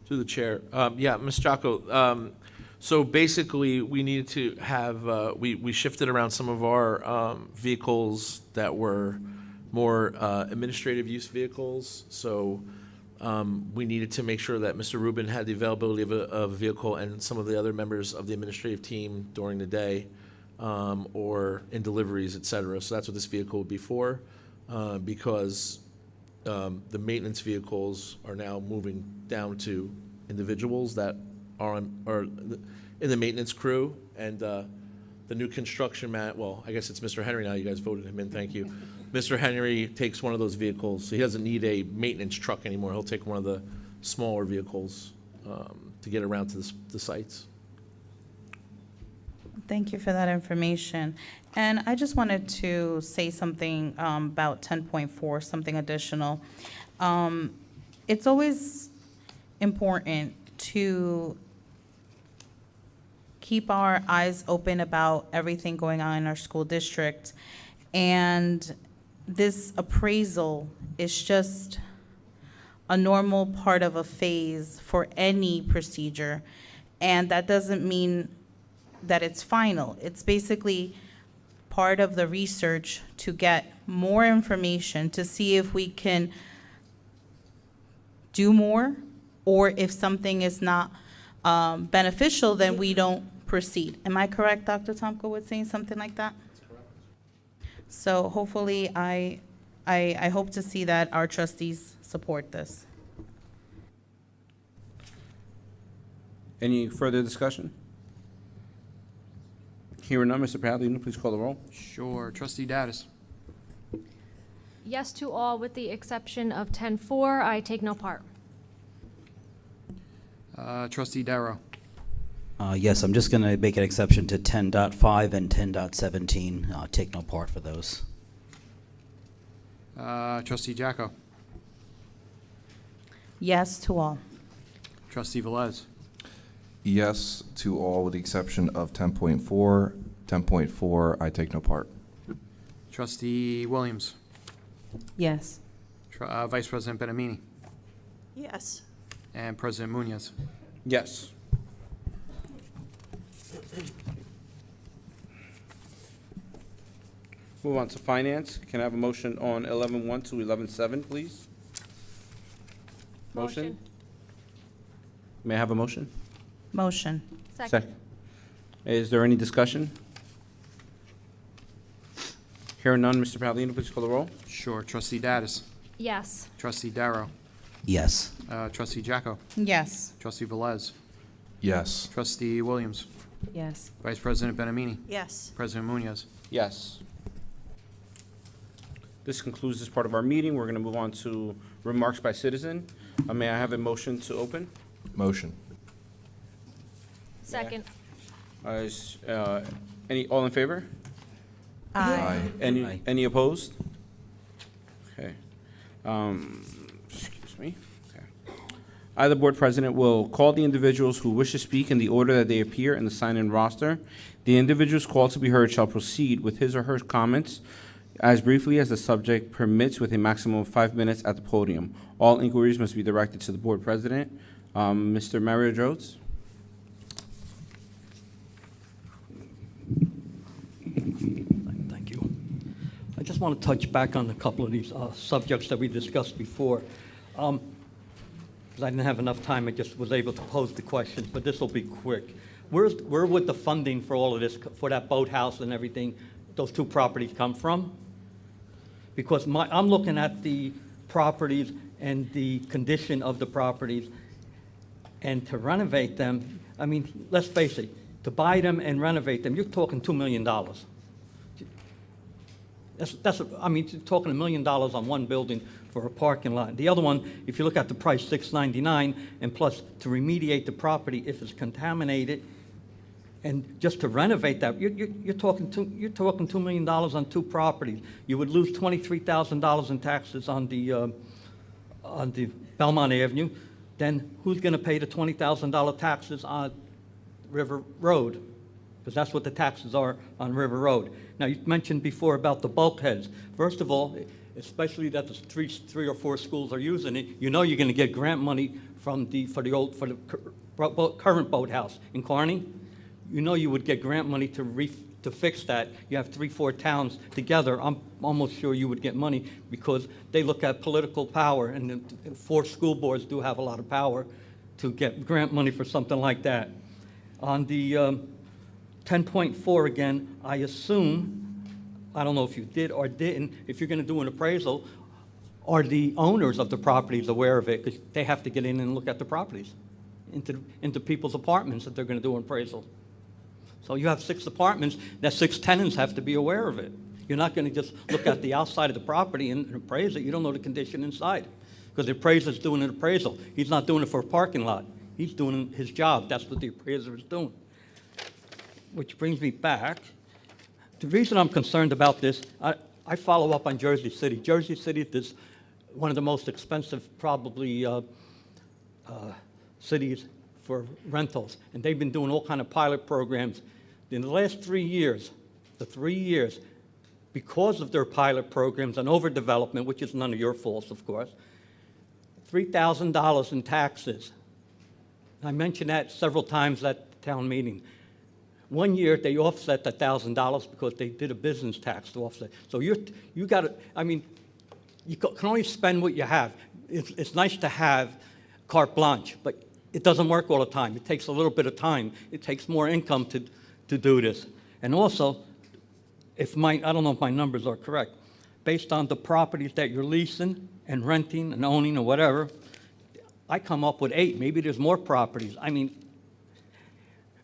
To the chair. Yeah, Ms. Jocko, so basically, we needed to have, we shifted around some of our vehicles that were more administrative use vehicles. So we needed to make sure that Mr. Rubin had the availability of a vehicle and some of the other members of the administrative team during the day or in deliveries, et cetera. So that's what this vehicle would be for, because the maintenance vehicles are now moving down to individuals that are in the maintenance crew, and the new construction well, I guess it's Mr. Henry now. You guys voted him in. Thank you. Mr. Henry takes one of those vehicles, so he doesn't need a maintenance truck anymore. He'll take one of the smaller vehicles to get around to the sites. Thank you for that information. And I just wanted to say something about 10.4, something additional. It's always important to keep our eyes open about everything going on in our school district. And this appraisal is just a normal part of a phase for any procedure. And that doesn't mean that it's final. It's basically part of the research to get more information to see if we can do more, or if something is not beneficial, then we don't proceed. Am I correct, Dr. Tomko, with saying something like that? That's correct. So hopefully, I hope to see that our trustees support this. Any further discussion? Hearing none, Mr. Palladino, please call the roll. Sure. Trustee Dattis. Yes to all with the exception of 10.4. I take no part. Trustee Darrow. Yes, I'm just going to make an exception to 10.5 and 10.17. Take no part for those. Trustee Jacko. Yes to all. Trustee Velez. Yes to all with the exception of 10.4. 10.4, I take no part. Trustee Williams. Yes. Vice President Benamini. Yes. And President Munoz. Yes. Move on to finance. Can I have a motion on 11.1 to 11.7, please? Motion? May I have a motion? Motion. Second. Is there any discussion? Hearing none, Mr. Paolino, please call the roll. Sure. Trustee Dattis. Yes. Trustee Darrow. Yes. Trustee Jacko. Yes. Trustee Velez. Yes. Trustee Williams. Yes. Vice President Benamini. Yes. President Munoz. Yes. This concludes this part of our meeting. We're going to move on to remarks by citizen. May I have a motion to open? Motion. Second. All in favor? Aye. Any opposed? Okay. Excuse me. Okay. I, the board president, will call the individuals who wish to speak in the order that they appear in the sign-in roster. The individuals called to be heard shall proceed with his or her comments as briefly as the subject permits, with a maximum of 5 minutes at the podium. All inquiries must be directed to the board president. Mr. Mario Rhodes? Thank you. I just want to touch back on a couple of these subjects that we discussed before. Because I didn't have enough time, I just was able to pose the questions, but this will be quick. Where would the funding for all of this, for that boathouse and everything, those two properties come from? Because I'm looking at the properties and the condition of the properties, and to renovate them, I mean, let's face it, to buy them and renovate them, you're talking $2 million. I mean, you're talking $1 million on one building for a parking lot. The other one, if you look at the price, $699, and plus to remediate the property if it's contaminated, and just to renovate that, you're talking $2 million on two properties. You would lose $23,000 in taxes on the Belmont Avenue. Then who's going to pay the $20,000 taxes on River Road? Because that's what the taxes are on River Road. Now, you mentioned before about the bulkheads. First of all, especially that the three or four schools are using it, you know you're going to get grant money for the current boathouse in Kearney. You know you would get grant money to fix that. You have 3-4 towns together. I'm almost sure you would get money because they look at political power, and the 4 school boards do have a lot of power to get grant money for something like that. On the 10.4 again, I assume, I don't know if you did or didn't, if you're going to do an appraisal, are the owners of the properties aware of it? Because they have to get in and look at the properties, into people's apartments if they're going to do an appraisal. So you have 6 apartments, that 6 tenants have to be aware of it. You're not going to just look at the outside of the property and appraise it. You don't know the condition inside. Because the appraiser's doing an appraisal. He's not doing it for a parking lot. He's doing his job. That's what the appraiser is doing. Which brings me back. The reason I'm concerned about this, I follow up on Jersey City. Jersey City is one of the most expensive, probably, cities for rentals. And they've been doing all kind of pilot programs. In the last 3 years, because of their pilot programs and overdevelopment, which is none of your faults, of course, $3,000 in taxes. I mentioned that several times at the town meeting. One year, they offset the $1,000 because they did a business tax to offset. So you got to, I mean, you can only spend what you have. It's nice to have carte blanche, but it doesn't work all the time. It takes a little bit of time. It takes more income to do this. And also, I don't know if my numbers are correct, based on the properties that you're leasing and renting and owning or whatever, I come up with 8. Maybe there's more properties. I mean,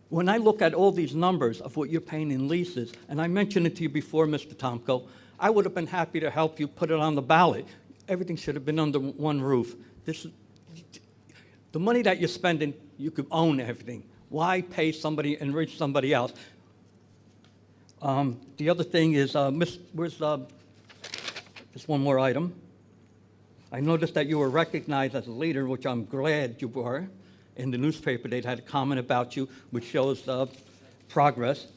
when I look at all these numbers of what you're paying in leases, and I mentioned it to you before, Mr. Tomko, I would have been happy to help you put it on the ballot. Everything should have been under one roof. The money that you're spending, you could own everything. Why pay somebody, enrich somebody else? The other thing is, just one more item. I noticed that you were recognized as a leader, which I'm glad you were. In the newspaper, they had a comment about you, which shows progress.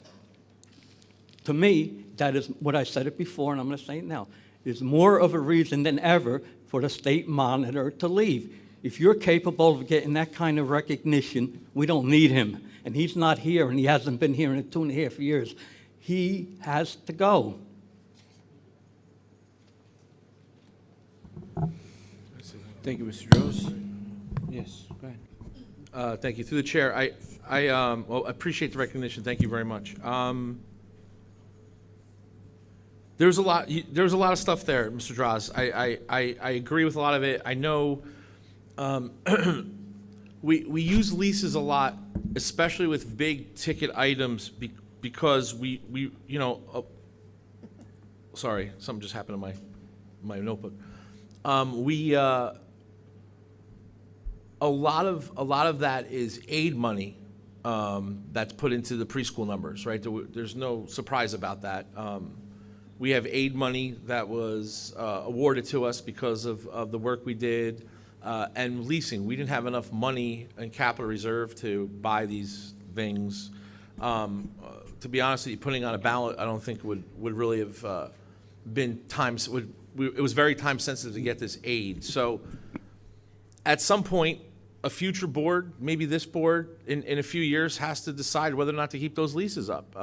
To me, that is what I said it before, and I'm going to say it now, is more of a reason than ever for the state monitor to leave. If you're capable of getting that kind of recognition, we don't need him. And he's not here, and he hasn't been here in 2.5 years. He has to go. Thank you, Mr. Rose. Yes, go ahead. Thank you. Through the chair, I appreciate the recognition. Thank you very much. There's a lot of stuff there, Mr. Droz. I agree with a lot of it. I know we use leases a lot, especially with big ticket items, because we you know. Sorry, something just happened to my notebook. A lot of that is aid money that's put into the preschool numbers, right? There's no surprise about that. We have aid money that was awarded to us because of the work we did, and leasing. We didn't have enough money in capital reserve to buy these things. To be honest with you, putting on a ballot, I don't think would really have been it was very time sensitive to get this aid. So at some point, a future board, maybe this board, in a few years, has to decide whether or not to keep those leases up.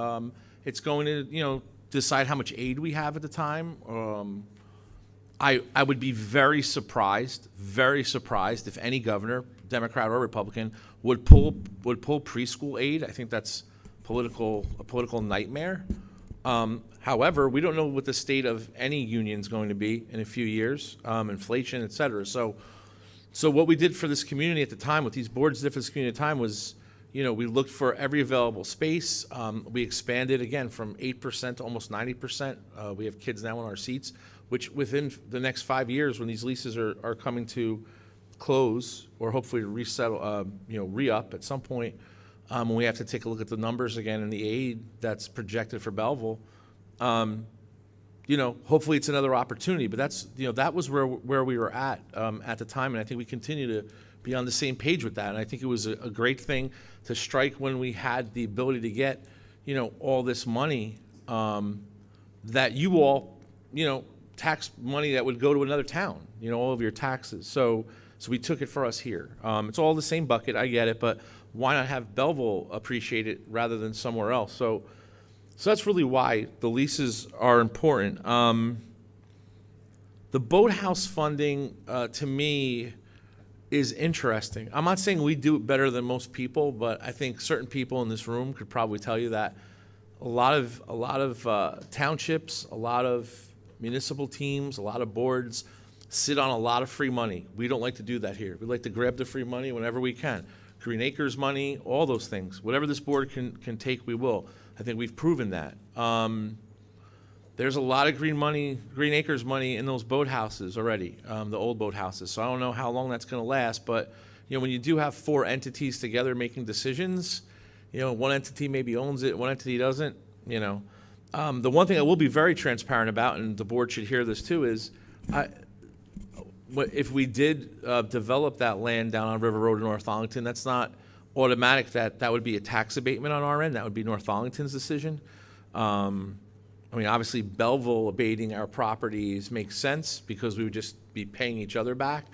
It's going to, decide how much aid we have at the time. I would be very surprised if any governor, Democrat or Republican, would pull preschool aid. I think that's a political nightmare. However, we don't know what the state of any union is going to be in a few years, inflation, et cetera. So what we did for this community at the time, what these boards did for this community at the time was, we looked for every available space. We expanded again from 8% to almost 90%. We have kids now in our seats, which within the next 5 years, when these leases are coming to close, or hopefully resettle, re-up at some point, when we have to take a look at the numbers again and the aid that's projected for Belleville, hopefully it's another opportunity. But that's, that was where we were at the time, and I think we continue to be on the same page with that. And I think it was a great thing to strike when we had the ability to get, all this money that you all, tax money that would go to another town, all of your taxes. So we took it for us here. It's all the same bucket, I get it, but why not have Belleville appreciate it rather than somewhere else? So that's really why the leases are important. The boathouse funding, to me, is interesting. I'm not saying we do it better than most people, but I think certain people in this room could probably tell you that a lot of townships, a lot of municipal teams, a lot of boards sit on a lot of free money. We don't like to do that here. We like to grab the free money whenever we can. Green Acres money, all those things. Whatever this board can take, we will. I think we've proven that. There's a lot of Green Acres money in those boathouses already, the old boathouses. So I don't know how long that's going to last, but when you do have 4 entities together making decisions, one entity maybe owns it, one entity doesn't. The one thing I will be very transparent about, and the board should hear this too, is if we did develop that land down on River Road in North Arlington, that's not automatic that would be a tax abatement on our end. That would be North Arlington's decision. Obviously, Belleville abating our properties makes sense because we would just be paying each other back.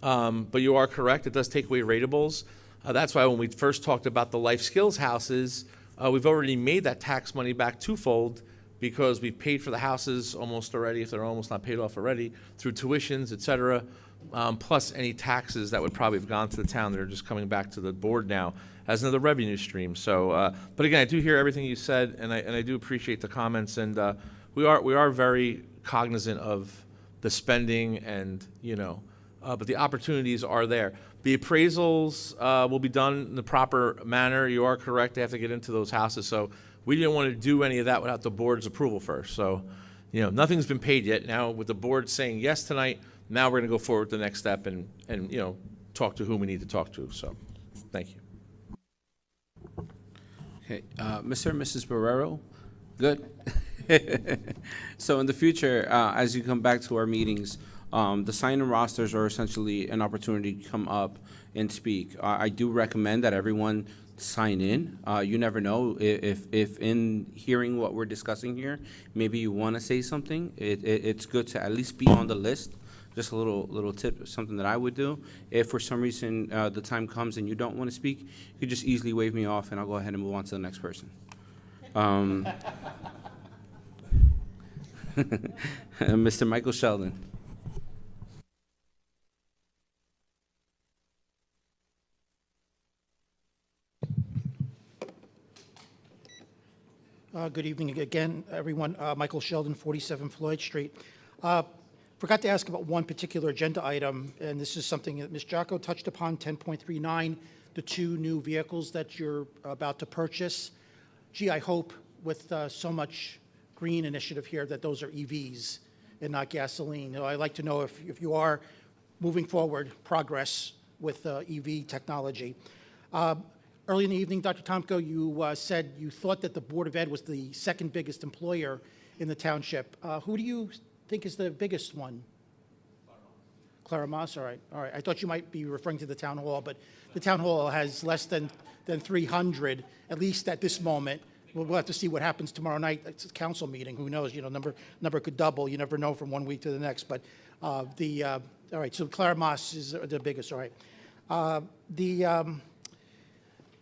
But you are correct, it does take away ratables. That's why when we first talked about the life skills houses, we've already made that tax money back twofold because we've paid for the houses almost already, if they're almost not paid off already, through tuitions, et cetera, plus any taxes that would probably have gone to the town that are just coming back to the board now as another revenue stream. So, but again, I do hear everything you said, and I do appreciate the comments, and we are very cognizant of the spending, and but the opportunities are there. The appraisals will be done in the proper manner. You are correct; they have to get into those houses. So we didn't want to do any of that without the board's approval first. So, nothing's been paid yet. Now, with the board saying yes tonight, now we're going to go forward to the next step and talk to whom we need to talk to. So, thank you. Okay, Mr. and Mrs. Barrero, good? So in the future, as you come back to our meetings, the sign-in rosters are essentially an opportunity to come up and speak. I do recommend that everyone sign in. You never know if in hearing what we're discussing here, maybe you want to say something. It's good to at least be on the list. Just a little tip, something that I would do. If for some reason the time comes and you don't want to speak, you could just easily wave me off and I'll go ahead and move on to the next person. Mr. Michael Sheldon. Good evening again, everyone. Michael Sheldon, 47 Floyd Street. Forgot to ask about one particular agenda item, and this is something that Ms. Jocko touched upon, 10.39, the 2 new vehicles that you're about to purchase. Gee, I hope with so much green initiative here that those are EVs and not gasoline. I'd like to know if you are moving forward progress with EV technology. Early in the evening, Dr. Tomko, you said you thought that the Board of Ed was the second biggest employer in the township. Who do you think is the biggest one? Clara Moss, all right. I thought you might be referring to the town hall, but the town hall has less than 300, at least at this moment. We'll have to see what happens tomorrow night. It's a council meeting. Who knows? You know, number could double. You never know from one week to the next. But all right. So Clara Moss is the biggest. All right.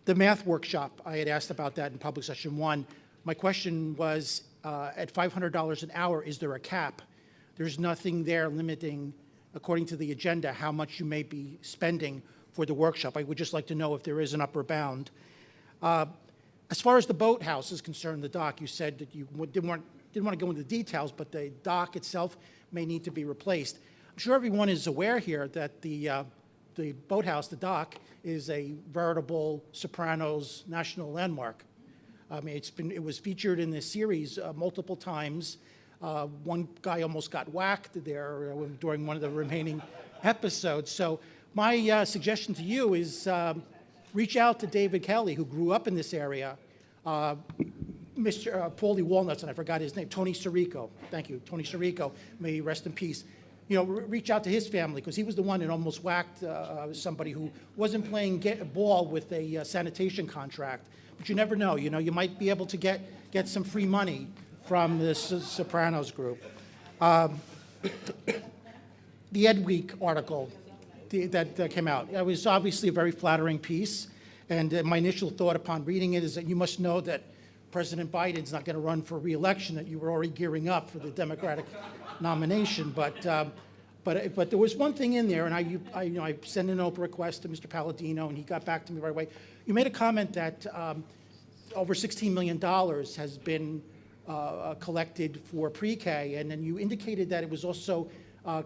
The math workshop, I had asked about that in public session 1. My question was, at $500 an hour, is there a cap? There's nothing there limiting, according to the agenda, how much you may be spending for the workshop. I would just like to know if there is an upper bound. As far as the boathouse is concerned, the dock, you said that you didn't want to go into details, but the dock itself may need to be replaced. I'm sure everyone is aware here that the boathouse, the dock, is a veritable Sopranos national landmark. I mean, it was featured in this series multiple times. One guy almost got whacked there during one of the remaining episodes. So my suggestion to you is reach out to David Kelly, who grew up in this area, Mr. Paulie Walnuts, and I forgot his name, Tony Sirico. Thank you, Tony Sirico. May he rest in peace. You know, reach out to his family, because he was the one that almost whacked somebody who wasn't playing ball with a sanitation contract. But you never know. You know, you might be able to get some free money from this Sopranos group. The Ed Week article that came out, it was obviously a very flattering piece. And my initial thought upon reading it is that you must know that President Biden's not going to run for re-election, that you were already gearing up for the Democratic nomination. But there was one thing in there, and I sent an open request to Mr. Palladino, and he got back to me right away. You made a comment that over $16 million has been collected for pre-K, and then you indicated that it was also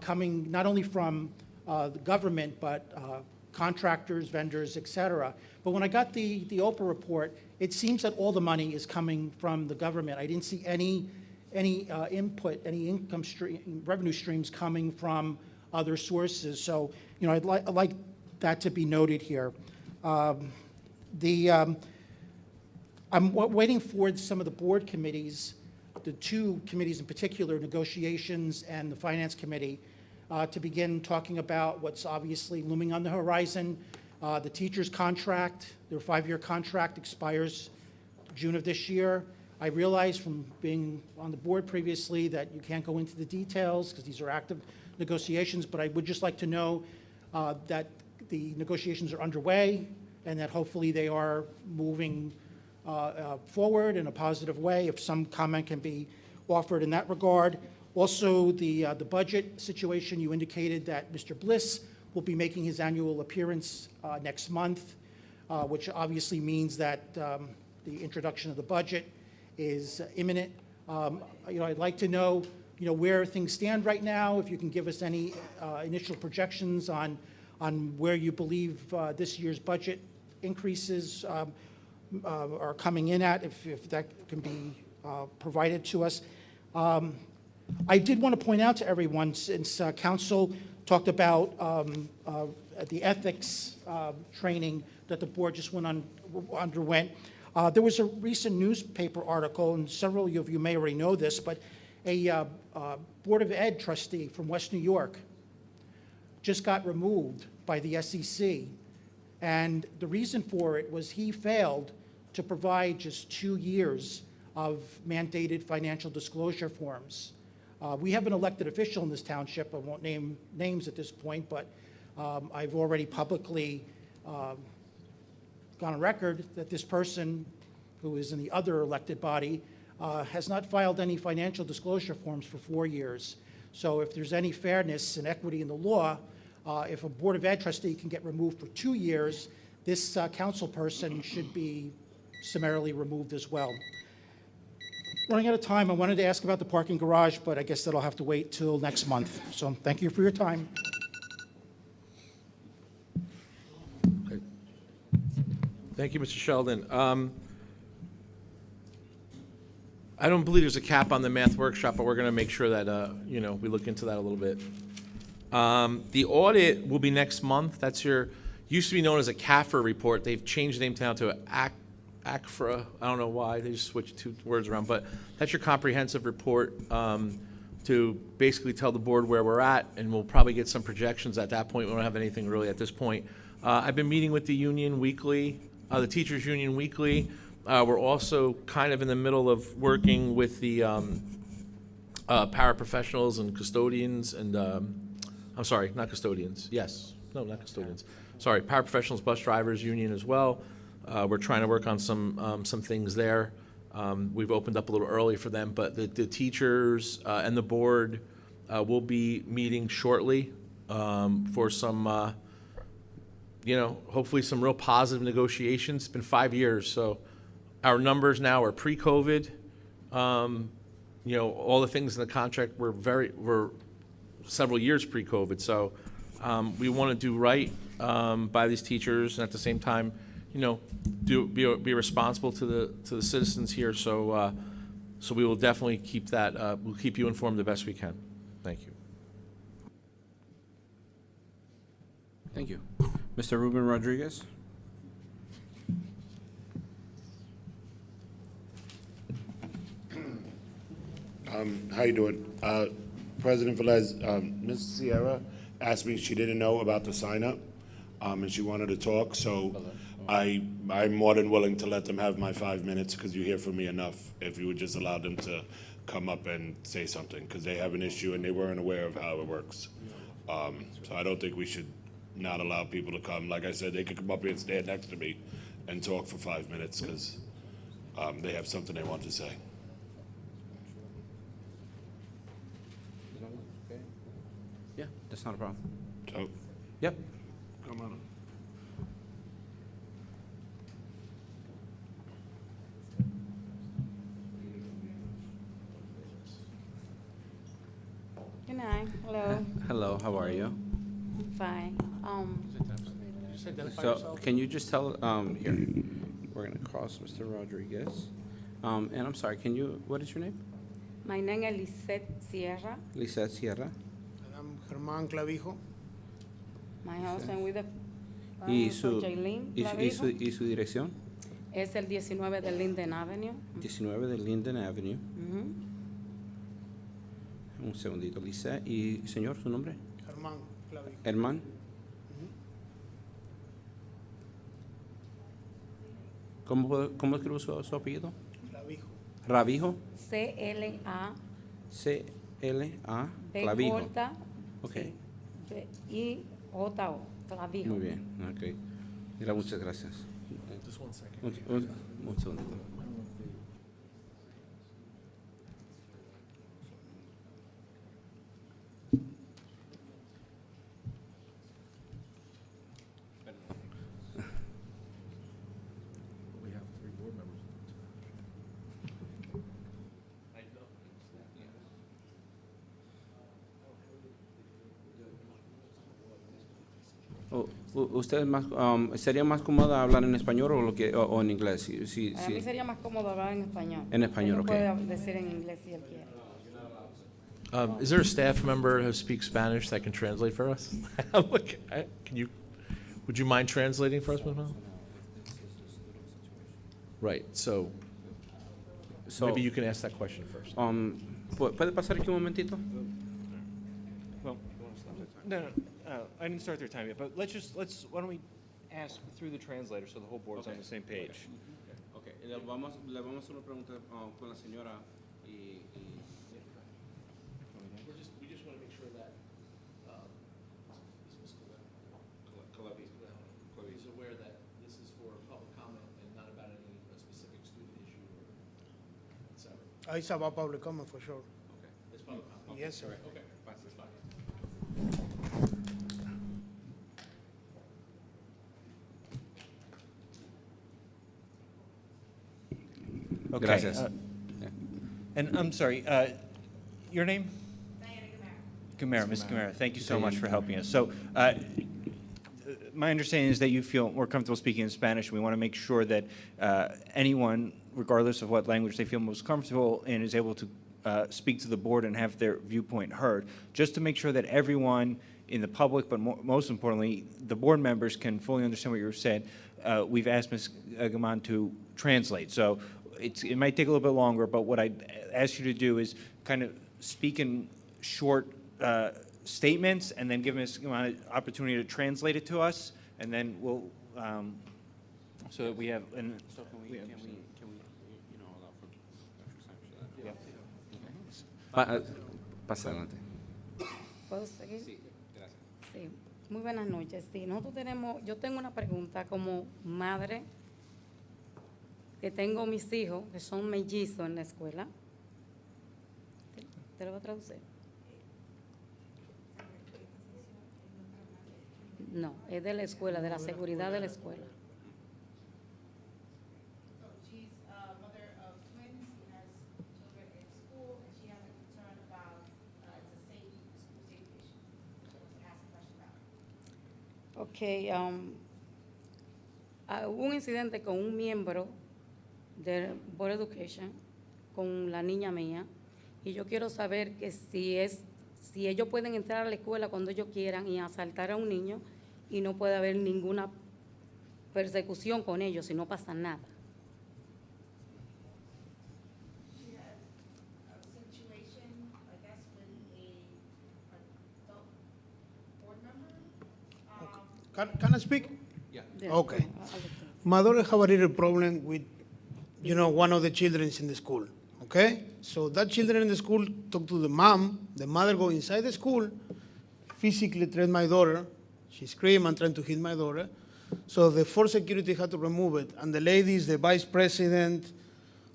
coming not only from the government, but contractors, vendors, et cetera. But when I got the OPA report, it seems that all the money is coming from the government. I didn't see any input, any income stream, revenue streams coming from other sources. So, you know, I'd like that to be noted here. I'm waiting for some of the board committees, the 2 committees in particular, negotiations and the finance committee, to begin talking about what's obviously looming on the horizon. The teacher's contract, their 5-year contract expires June of this year. I realize from being on the board previously that you can't go into the details because these are active negotiations, but I would just like to know that the negotiations are underway and that hopefully they are moving forward in a positive way, if some comment can be offered in that regard. Also, the budget situation, you indicated that Mr. Bliss will be making his annual appearance next month, which obviously means that the introduction of the budget is imminent. I'd like to know, where things stand right now, if you can give us any initial projections on where you believe this year's budget increases are coming in at, if that can be provided to us. I did want to point out to everyone, since council talked about the ethics training that the board just underwent, There was a recent newspaper article, and several of you may already know this, but a Board of Ed trustee from West New York just got removed by the SEC. And the reason for it was he failed to provide just 2 years of mandated financial disclosure forms. We have an elected official in this township. I won't name names at this point, but I've already publicly gone on record that this person, who is in the other elected body, has not filed any financial disclosure forms for 4 years. So if there's any fairness and equity in the law, if a Board of Ed trustee can get removed for 2 years, this council person should be summarily removed as well. Running out of time, I wanted to ask about the parking garage, but I guess that'll have to wait till next month. So thank you for your time. Thank you, Mr. Sheldon. I don't believe there's a cap on the math workshop, but we're going to make sure that, we look into that a little bit. The audit will be next month. That's used to be known as a CAFR report. They've changed the name now to ACFRA. I don't know why. They just switched 2 words around. But that's your comprehensive report to basically tell the board where we're at, and we'll probably get some projections at that point. We don't have anything really at this point. I've been meeting with the union weekly, the teachers union weekly. We're also kind of in the middle of working with the paraprofessionals and custodians and, I'm sorry, not custodians. Yes. No, not custodians. Sorry, paraprofessionals, bus drivers union as well. We're trying to work on some things there. We've opened up a little early for them, but the teachers and the board will be meeting shortly for some, hopefully some real positive negotiations. It's been 5 years, so our numbers now are pre-COVID. All the things in the contract were several years pre-COVID. So we want to do right by these teachers, and at the same time, be responsible to the citizens here. So we will definitely keep that. We'll keep you informed the best we can. Thank you. Thank you. Mr. Ruben Rodriguez. How you doing? President Velez, Ms. Sierra asked me, she didn't know about the sign-up, and she wanted to talk, so I'm more than willing to let them have my 5 minutes, because you hear from me enough, if you would just allow them to come up and say something, because they have an issue and they weren't aware of how it works. So I don't think we should not allow people to come. Like I said, they could come up here and stand next to me and talk for 5 minutes, because they have something they want to say. Yeah, that's not a problem. So, yep. Come on. Good night. Hello. Hello, how are you? Fine. So can you just tell, here, we're going to cross Mr. Rodriguez. And I'm sorry, what is your name? My name is Lisette Sierra. Lisette Sierra. I'm Germán Clavijo. My husband with the ¿Y su dirección? Es el 19 de Linden Avenue. 19 de Linden Avenue. Un segundito, Lisette. ¿Y señor, su nombre? Germán Clavijo. Hermán. ¿Cómo escribo su apellido? Clavijo. Ravijo. C-L-A. C-L-A. B Clavijo. corta. Ok. I-J-O. Clavijo. Muy bien, ok. Mira, muchas gracias. Just 1 second. Un segundito. ¿Usted sería más cómoda hablar en español o en inglés? Sí, A mí sería más cómodo hablar en español. En español, Él ok. puede decir en inglés si él quiere. Is there a staff member who speaks Spanish that can translate for us? Would you mind translating for us, Ms. Mel? Right, so maybe you can ask that question first. ¿Puede pasar aquí un momentito? Well, no, I didn't start their time yet, but why don't we ask through the translator so the whole board's on the same page? Okay. Le vamos a hacer una pregunta con la señora y We just want to make sure that is aware that this is for public comment and not about any specific student issue or et cetera. It's about public comment for sure. Okay, it's public comment. Yes, sir. Okay, fine, that's fine. Okay. Gracias. And I'm sorry, your name? Gamera, Ms. Gamera, thank you so much for helping us. So, my understanding is that you feel more comfortable speaking in Spanish, and we want to make sure that anyone, regardless of what language they feel most comfortable in, is able to speak to the board and have their viewpoint heard, just to make sure that everyone in the public, but most importantly, the board members can fully understand what you said. We've asked Ms. Gaman to translate, so it might take a little bit longer, but what I'd ask you to do is kind of speak in short statements and then give Ms. Gaman an opportunity to translate it to us, and then we'll, so that we have, and So can we allow for extra time for that? Pasa adelante. ¿Puedo seguir? Sí, gracias. Sí. Muy buenas noches. Sí, yo tengo una pregunta como madre, que tengo mis hijos que son mellizos en la escuela. ¿Te lo voy a traducir? No, es de la escuela, de la seguridad de la escuela. Ok, hubo un incidente con un miembro del Board of Education, con la niña mía, y yo quiero saber que si ellos pueden entrar a la escuela cuando ellos quieran y asaltar a un niño y no puede haber ninguna persecución con ellos si no pasa nada. Can I speak? Yeah. Okay. My daughter have a little problem with, one of the children in the school. Okay? So that children in the school talk to the mom. The mother go inside the school, physically threaten my daughter. She scream and trying to hit my daughter. So the force security had to remove it. And the lady is the vice president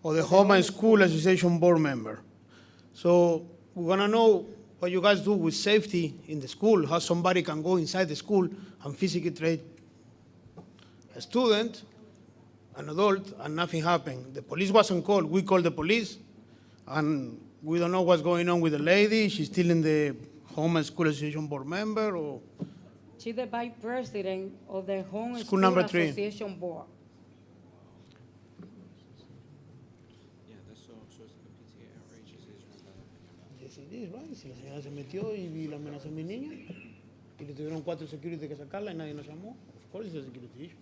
of the Home and School Association board member. So we want to know what you guys do with safety in the school, how somebody can go inside the school and physically threaten a student, an adult, and nothing happened. The police wasn't called. We called the police, and we don't know what's going on with the lady. She's still in the Home and School Association board member, or She's the vice president of the Home and School School number 3. Association board. Yeah, that's so it's like a PTA outrage. yes, it is, right? Si la señora se metió y la amenazó a mi niña, y le tuvieron 4 security que sacarla y nadie nos llamó. Of course it's a security issue.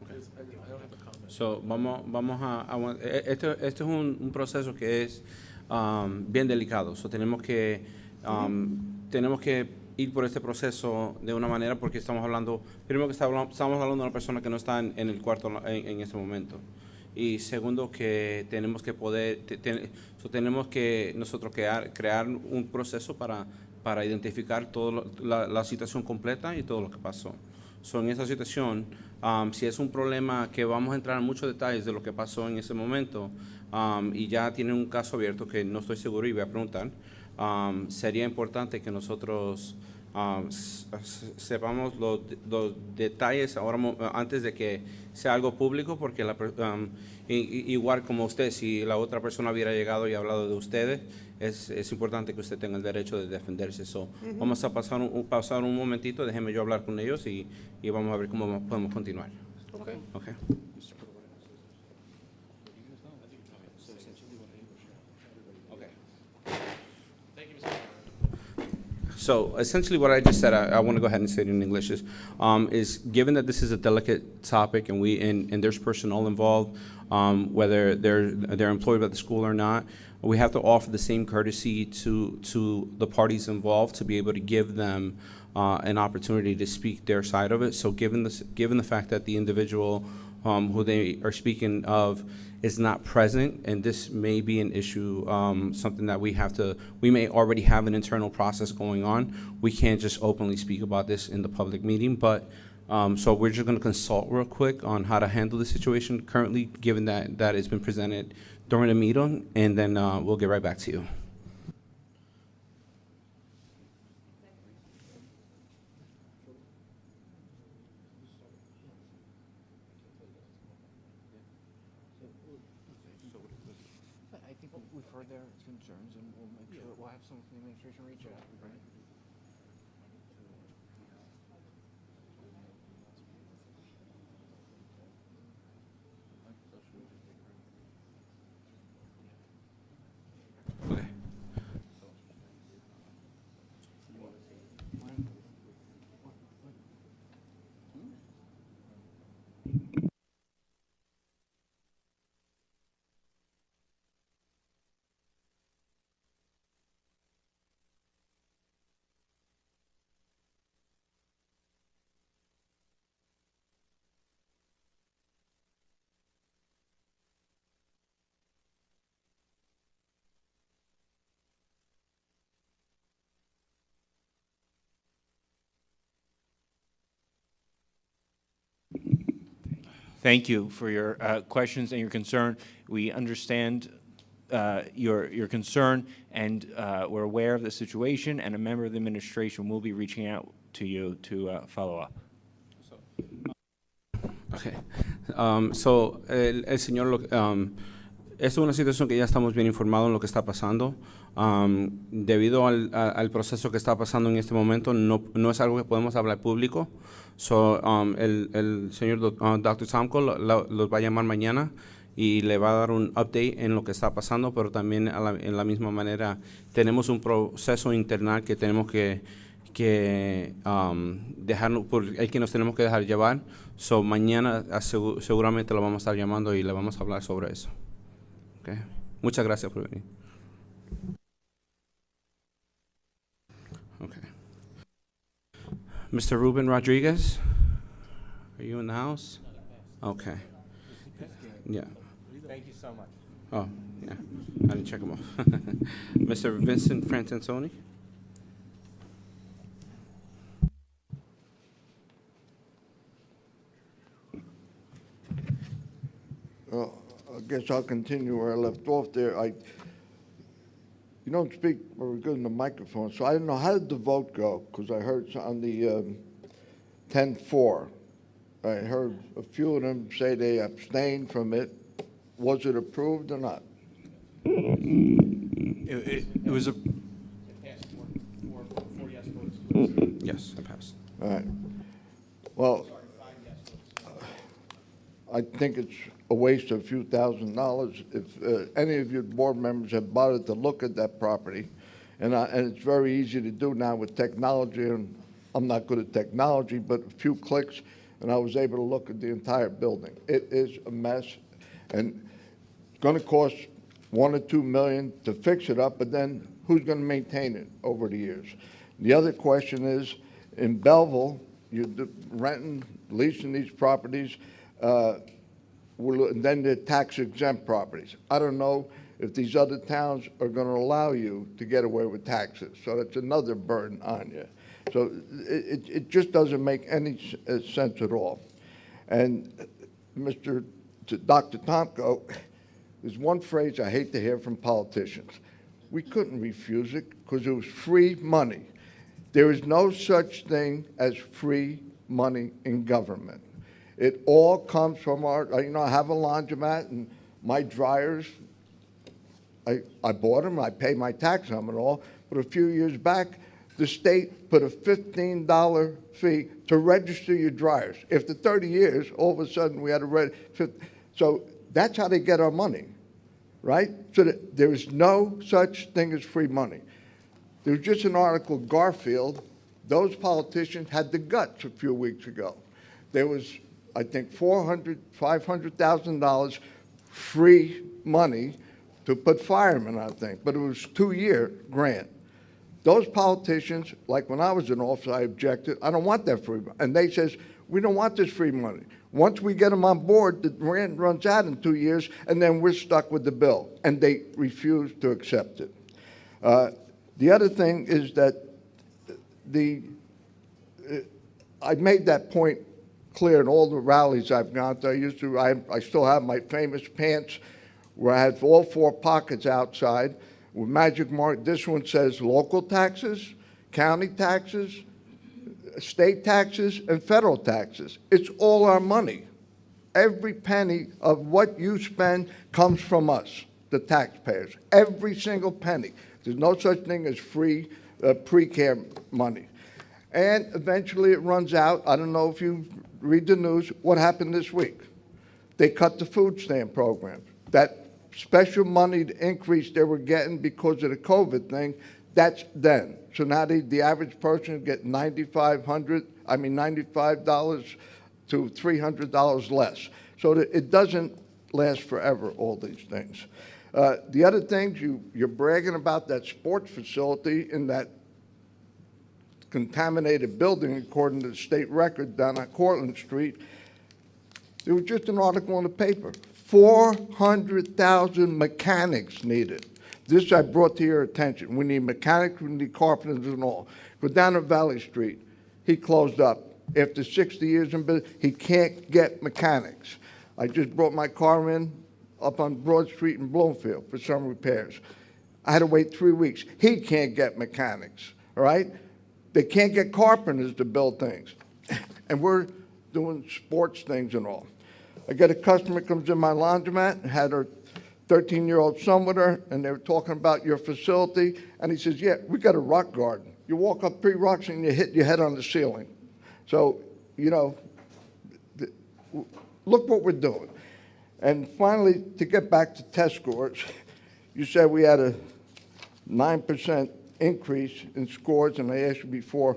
I don't have a comment. So, vamos a este es un proceso que es bien delicado. So, tenemos que ir por este proceso de una manera porque estamos hablando, primero que estamos hablando de una persona que no está en el cuarto en este momento. Y segundo, que tenemos que tenemos que nosotros crear un proceso para identificar toda la situación completa y todo lo que pasó. So, en esa situación, si es un problema que vamos a entrar en muchos detalles de lo que pasó en ese momento, y ya tienen un caso abierto que no estoy seguro y voy a preguntar, sería importante que nosotros sepamos los detalles ahora antes de que sea algo público, porque igual como usted, si la otra persona hubiera llegado y hablado de ustedes, es importante que usted tenga el derecho de defenderse. So, vamos a pasar un momentito, déjeme yo hablar con ellos y vamos a ver cómo podemos continuar. Okay. Okay. So essentially what I just said, I want to go ahead and say it in English, is given that this is a delicate topic and there's personnel involved, whether they're employed by the school or not, we have to offer the same courtesy to the parties involved to be able to give them an opportunity to speak their side of it. So given the fact that the individual who they are speaking of is not present, and this may be an issue, something that we may already have an internal process going on. We can't just openly speak about this in the public meeting, but so we're just gonna consult real quick on how to handle the situation currently, given that it's been presented during the meeting, and then we'll get right back to you. I think we've heard their concerns, and we'll make sure we'll have someone from the administration reach out, right? Okay. Thank you for your questions and your concern. We understand your concern, and we're aware of the situation, and a member of the administration will be reaching out to you to follow up. Okay. El señor, es una situación que ya estamos bien informados en lo que está pasando. Debido al proceso que está pasando en este momento, no es algo que podemos hablar público. So, el señor Dr. Tomko los va a llamar mañana y le va a dar un update en lo que está pasando, pero también en la misma manera tenemos un proceso internal que tenemos que dejarnos, por el que nos tenemos que dejar llevar. So, mañana seguramente lo vamos a estar llamando y le vamos a hablar sobre eso. Okay. Muchas gracias por venir. Okay. Mr. Ruben Rodriguez, are you in the house? Okay. Yeah. Thank you so much. Oh, yeah. I didn't check him off. Mr. Vincent Francensoni? I guess I'll continue where I left off there. You don't speak very good in the microphone, so I didn't know, how did the vote go? Because I heard on the 10-4, I heard a few of them say they abstained from it. Was it approved or not? It was a... Yes, it passed. All right. Well, I think it's a waste of a few $1,000s. If any of your board members have bothered to look at that property, and it's very easy to do now with technology, and I'm not good at technology, but a few clicks, and I was able to look at the entire building. It is a mess, and it's going to cost $1 or $2 million to fix it up, but then who's going to maintain it over the years? The other question is, in Belleville, you're renting, leasing these properties, and then they're tax-exempt properties. I don't know if these other towns are going to allow you to get away with taxes, so that's another burden on you. So it just doesn't make any sense at all. And Dr. Tomko, there's one phrase I hate to hear from politicians. We couldn't refuse it because it was free money. There is no such thing as free money in government. It all comes from our, I have a laundromat, and my dryers, I bought them, I pay my tax on them and all, but a few years back, the state put a $15 fee to register your dryers. After 30 years, all of a sudden we had to register. So that's how they get our money, right? So there is no such thing as free money. There was just an article, Garfield, those politicians had the guts a few weeks ago. There was, I think, $500,000 free money to put firemen, I think, but it was 2-year grant. Those politicians, like when I was in office, I objected. I don't want that free money. And they says, we don't want this free money. Once we get them on board, the grant runs out in 2 years, and then we're stuck with the bill. And they refused to accept it. The other thing is that I made that point clear in all the rallies I've gone to. I still have my famous pants where I had all 4 pockets outside with magic mark. This one says local taxes, county taxes, state taxes, and federal taxes. It's all our money. Every penny of what you spend comes from us, the taxpayers. Every single penny. There's no such thing as free pre-care money. And eventually it runs out. I don't know if you read the news. What happened this week? They cut the food stamp program. That special money increase they were getting because of the COVID thing, that's then. So now the average person get $95 to $300 less. So that it doesn't last forever, all these things. The other things, you're bragging about that sports facility in that contaminated building, according to the state record down on Cortlandt Street. There was just an article in the paper. 400,000 mechanics needed. This I brought to your attention. We need mechanics, we need carpenters and all. Go down to Valley Street. He closed up. After 60 years in business, he can't get mechanics. I just brought my car in up on Broad Street in Bloomfield for some repairs. I had to wait 3 weeks. He can't get mechanics, all right? They can't get carpenters to build things. And we're doing sports things and all. I get a customer comes in my laundromat, had her 13-year-old son with her, and they were talking about your facility, and he says, yeah, we got a rock garden. You walk up 3 rocks and you hit your head on the ceiling. So, you know, look what we're doing. And finally, to get back to test scores, you said we had a 9% increase in scores, and I asked you before,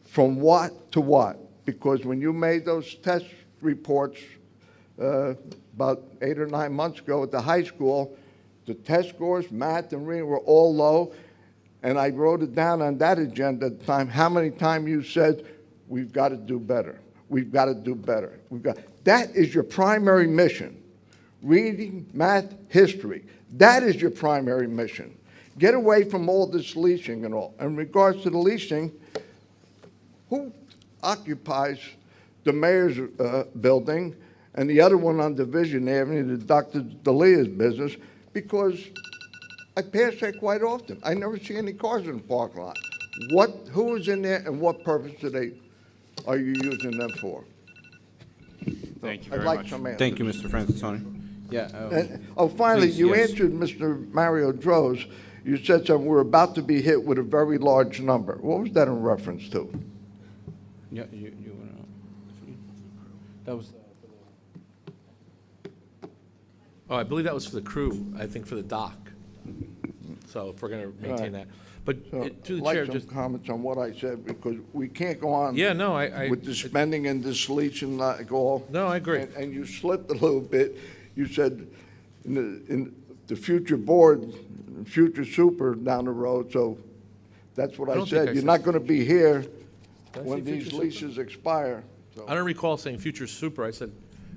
from what to what? Because when you made those test reports about 8 or 9 months ago at the high school, the test scores, math and reading were all low, and I wrote it down on that agenda at the time, how many times you said, we've got to do better. We've got to do better. That is your primary mission. Reading, math, history. That is your primary mission. Get away from all this leasing and all. In regards to the leasing, who occupies the mayor's building and the other one on Division Avenue, the Dr. Dalia's business? Because I pass there quite often. I never see any cars in the parking lot. Who is in there and what purpose are you using them for? Thank you I'd very like much. some answers. Thank you, Mr. Francesconi. Yeah. Finally, please, you yes. answered Mr. Mario Droz. You said something, we're about to be hit with a very large number. What was that in reference to? Yeah, you want to, that was. Oh, I believe that was for the crew, I think for the dock. So if we're going to maintain that. But So, to the I'd chair, like just, some comments on what I said, because we can't go on. Yeah, no, I- with the spending and this leasing like all. No, I agree. And you slipped a little bit. You said in the future board, future super down the road, so that's what I I don't think I said. You're said not going to be here Did I say when these future super? leases expire. I don't recall saying future super, I said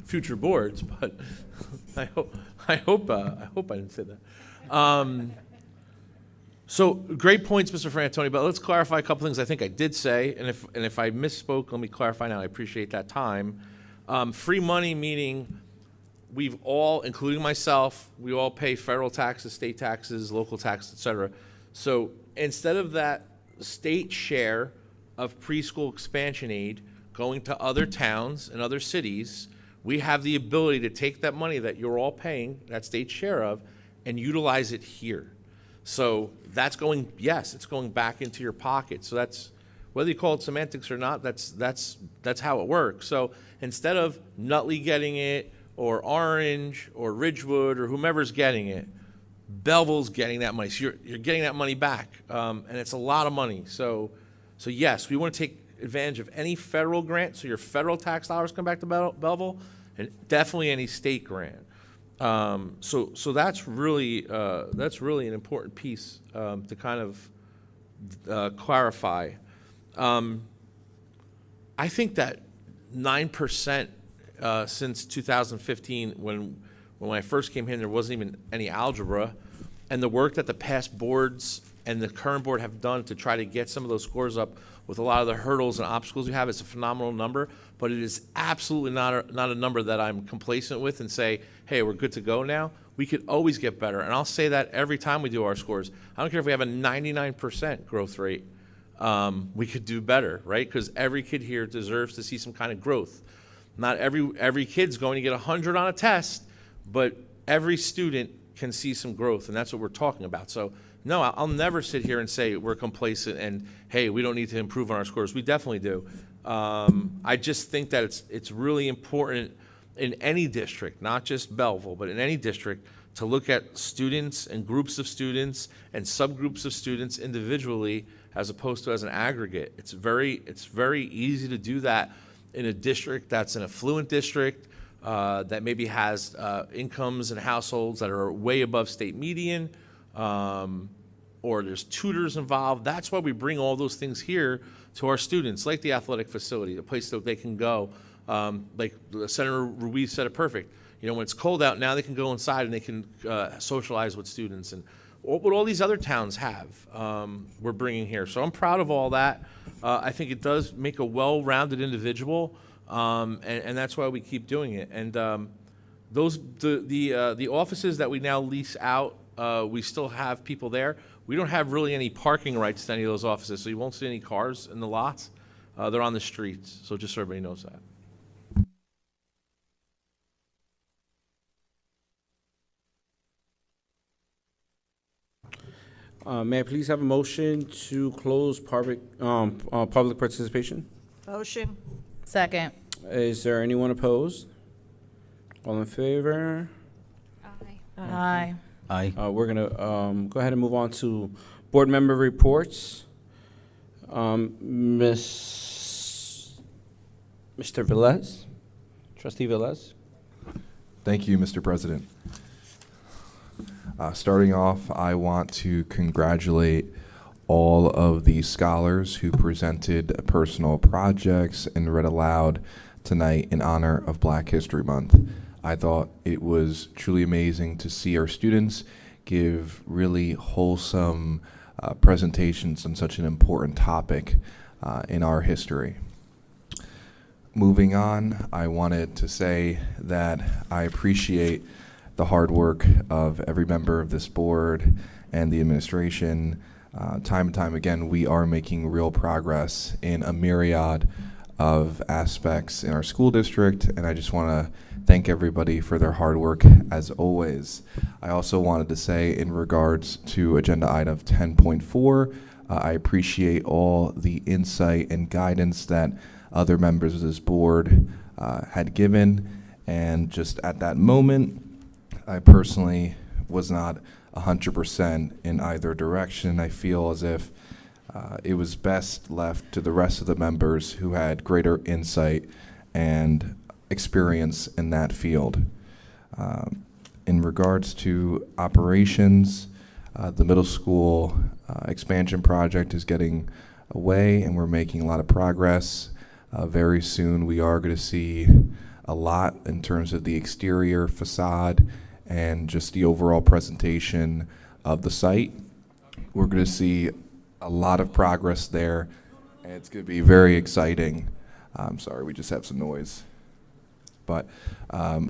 future boards, but I hope I didn't say that. So great points, Mr. Frantoni, but let's clarify a couple things I think I did say, and if I misspoke, let me clarify now. I appreciate that time. Free money meaning we've all, including myself, we all pay federal taxes, state taxes, local taxes, et cetera. So instead of that state share of preschool expansion aid going to other towns and other cities, we have the ability to take that money that you're all paying, that state share of, and utilize it here. So that's going, yes, it's going back into your pocket. So that's, whether you call it semantics or not, that's how it works. So instead of Nutley getting it, or Orange, or Ridgewood, or whomever's getting it, Belleville's getting that money. So you're getting that money back, and it's a lot of money. So yes, we want to take advantage of any federal grant, so your federal tax dollars come back to Belleville, and definitely any state grant. So that's really an important piece to kind of clarify. I think that 9% since 2015, when I first came here, there wasn't even any algebra, and the work that the past boards and the current board have done to try to get some of those scores up with a lot of the hurdles and obstacles we have, it's a phenomenal number, but it is absolutely not a number that I'm complacent with and say, hey, we're good to go now. We could always get better, and I'll say that every time we do our scores. I don't care if we have a 99% growth rate. We could do better, right? Because every kid here deserves to see some kind of growth. Not every kid's going to get 100 on a test, but every student can see some growth, and that's what we're talking about. So no, I'll never sit here and say we're complacent and, hey, we don't need to improve on our scores. We definitely do. I just think that it's really important in any district, not just Belleville, but in any district, to look at students and groups of students and subgroups of students individually as opposed to as an aggregate. It's very easy to do that in a district that's an affluent district, that maybe has incomes and households that are way above state median, or there's tutors involved. That's why we bring all those things here to our students, like the athletic facility, a place that they can go. Like Senator Ruiz said it perfect. You know, when it's cold out, now they can go inside and they can socialize with students, and what all these other towns have, we're bringing here. So I'm proud of all that. I think it does make a well-rounded individual, and that's why we keep doing it. And the offices that we now lease out, we still have people there. We don't have really any parking rights to any of those offices, so you won't see any cars in the lots. They're on the streets, so just so everybody knows that. May I please have a motion to close public participation? Motion. Second. Is there anyone opposed? All in favor? Aye. Aye. We're gonna go ahead and move on to board member reports. Mr. Velez, Trustee Velez. Thank you, Mr. President. Starting off, I want to congratulate all of the scholars who presented personal projects and read aloud tonight in honor of Black History Month. I thought it was truly amazing to see our students give really wholesome presentations on such an important topic in our history. Moving on, I wanted to say that I appreciate the hard work of every member of this board and the administration. Time and time again, we are making real progress in a myriad of aspects in our school district, and I just want to thank everybody for their hard work as always. I also wanted to say, in regards to agenda item 10.4, I appreciate all the insight and guidance that other members of this board had given, and just at that moment, I personally was not 100% in either direction. I feel as if it was best left to the rest of the members who had greater insight and experience in that field. In regards to operations, the middle school expansion project is getting away, and we're making a lot of progress. Very soon we are going to see a lot in terms of the exterior facade and just the overall presentation of the site. We're going to see a lot of progress there, and it's going to be very exciting. I'm sorry, we just have some noise. But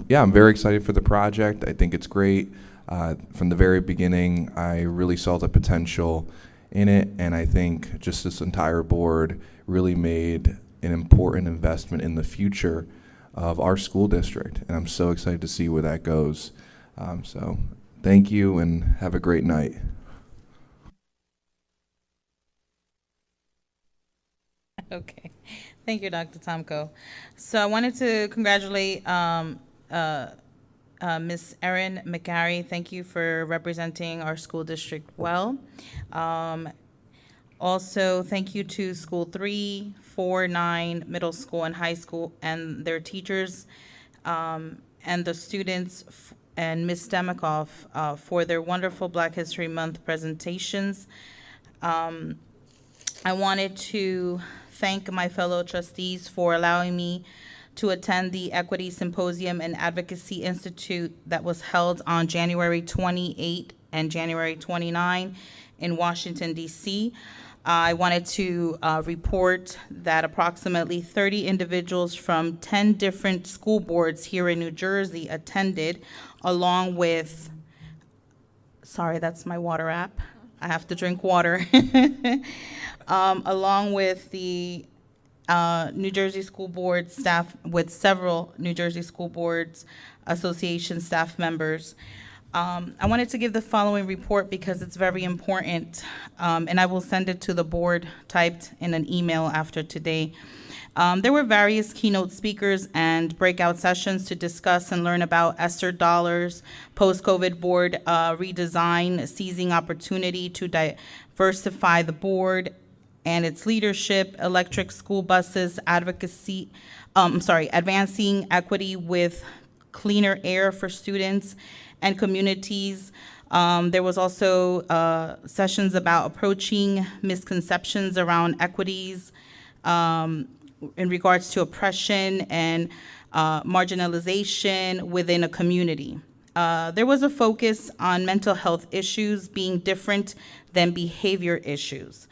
yeah, I'm very excited for the project. I think it's great. From the very beginning, I really saw the potential in it, and I think just this entire board really made an important investment in the future of our school district, and I'm so excited to see where that goes. So thank you and have a great night. Okay. Thank you, Dr. Tomko. So I wanted to congratulate Ms. Erin McGarry, thank you for representing our school district well. Also, thank you to School 3, 4, 9, middle school and high school, and their teachers, and the students, and Ms. Demikoff for their wonderful Black History Month presentations. I wanted to thank my fellow trustees for allowing me to attend the Equity Symposium and Advocacy Institute that was held on January 28 and January 29 in Washington, D.C. I wanted to report that approximately 30 individuals from 10 different school boards here in New Jersey attended, along with, sorry, that's my water app. I have to drink water. Along with the New Jersey School Board staff, with several New Jersey School Boards Association staff members. I wanted to give the following report because it's very important, and I will send it to the board typed in an email after today. There were various keynote speakers and breakout sessions to discuss and learn about Esther Dollar's post-COVID board redesign, seizing opportunity to diversify the board and its leadership, electric school buses, advancing equity with cleaner air for students and communities. There was also sessions about approaching misconceptions around equities in regards to oppression and marginalization within a community. There was a focus on mental health issues being different than behavior issues.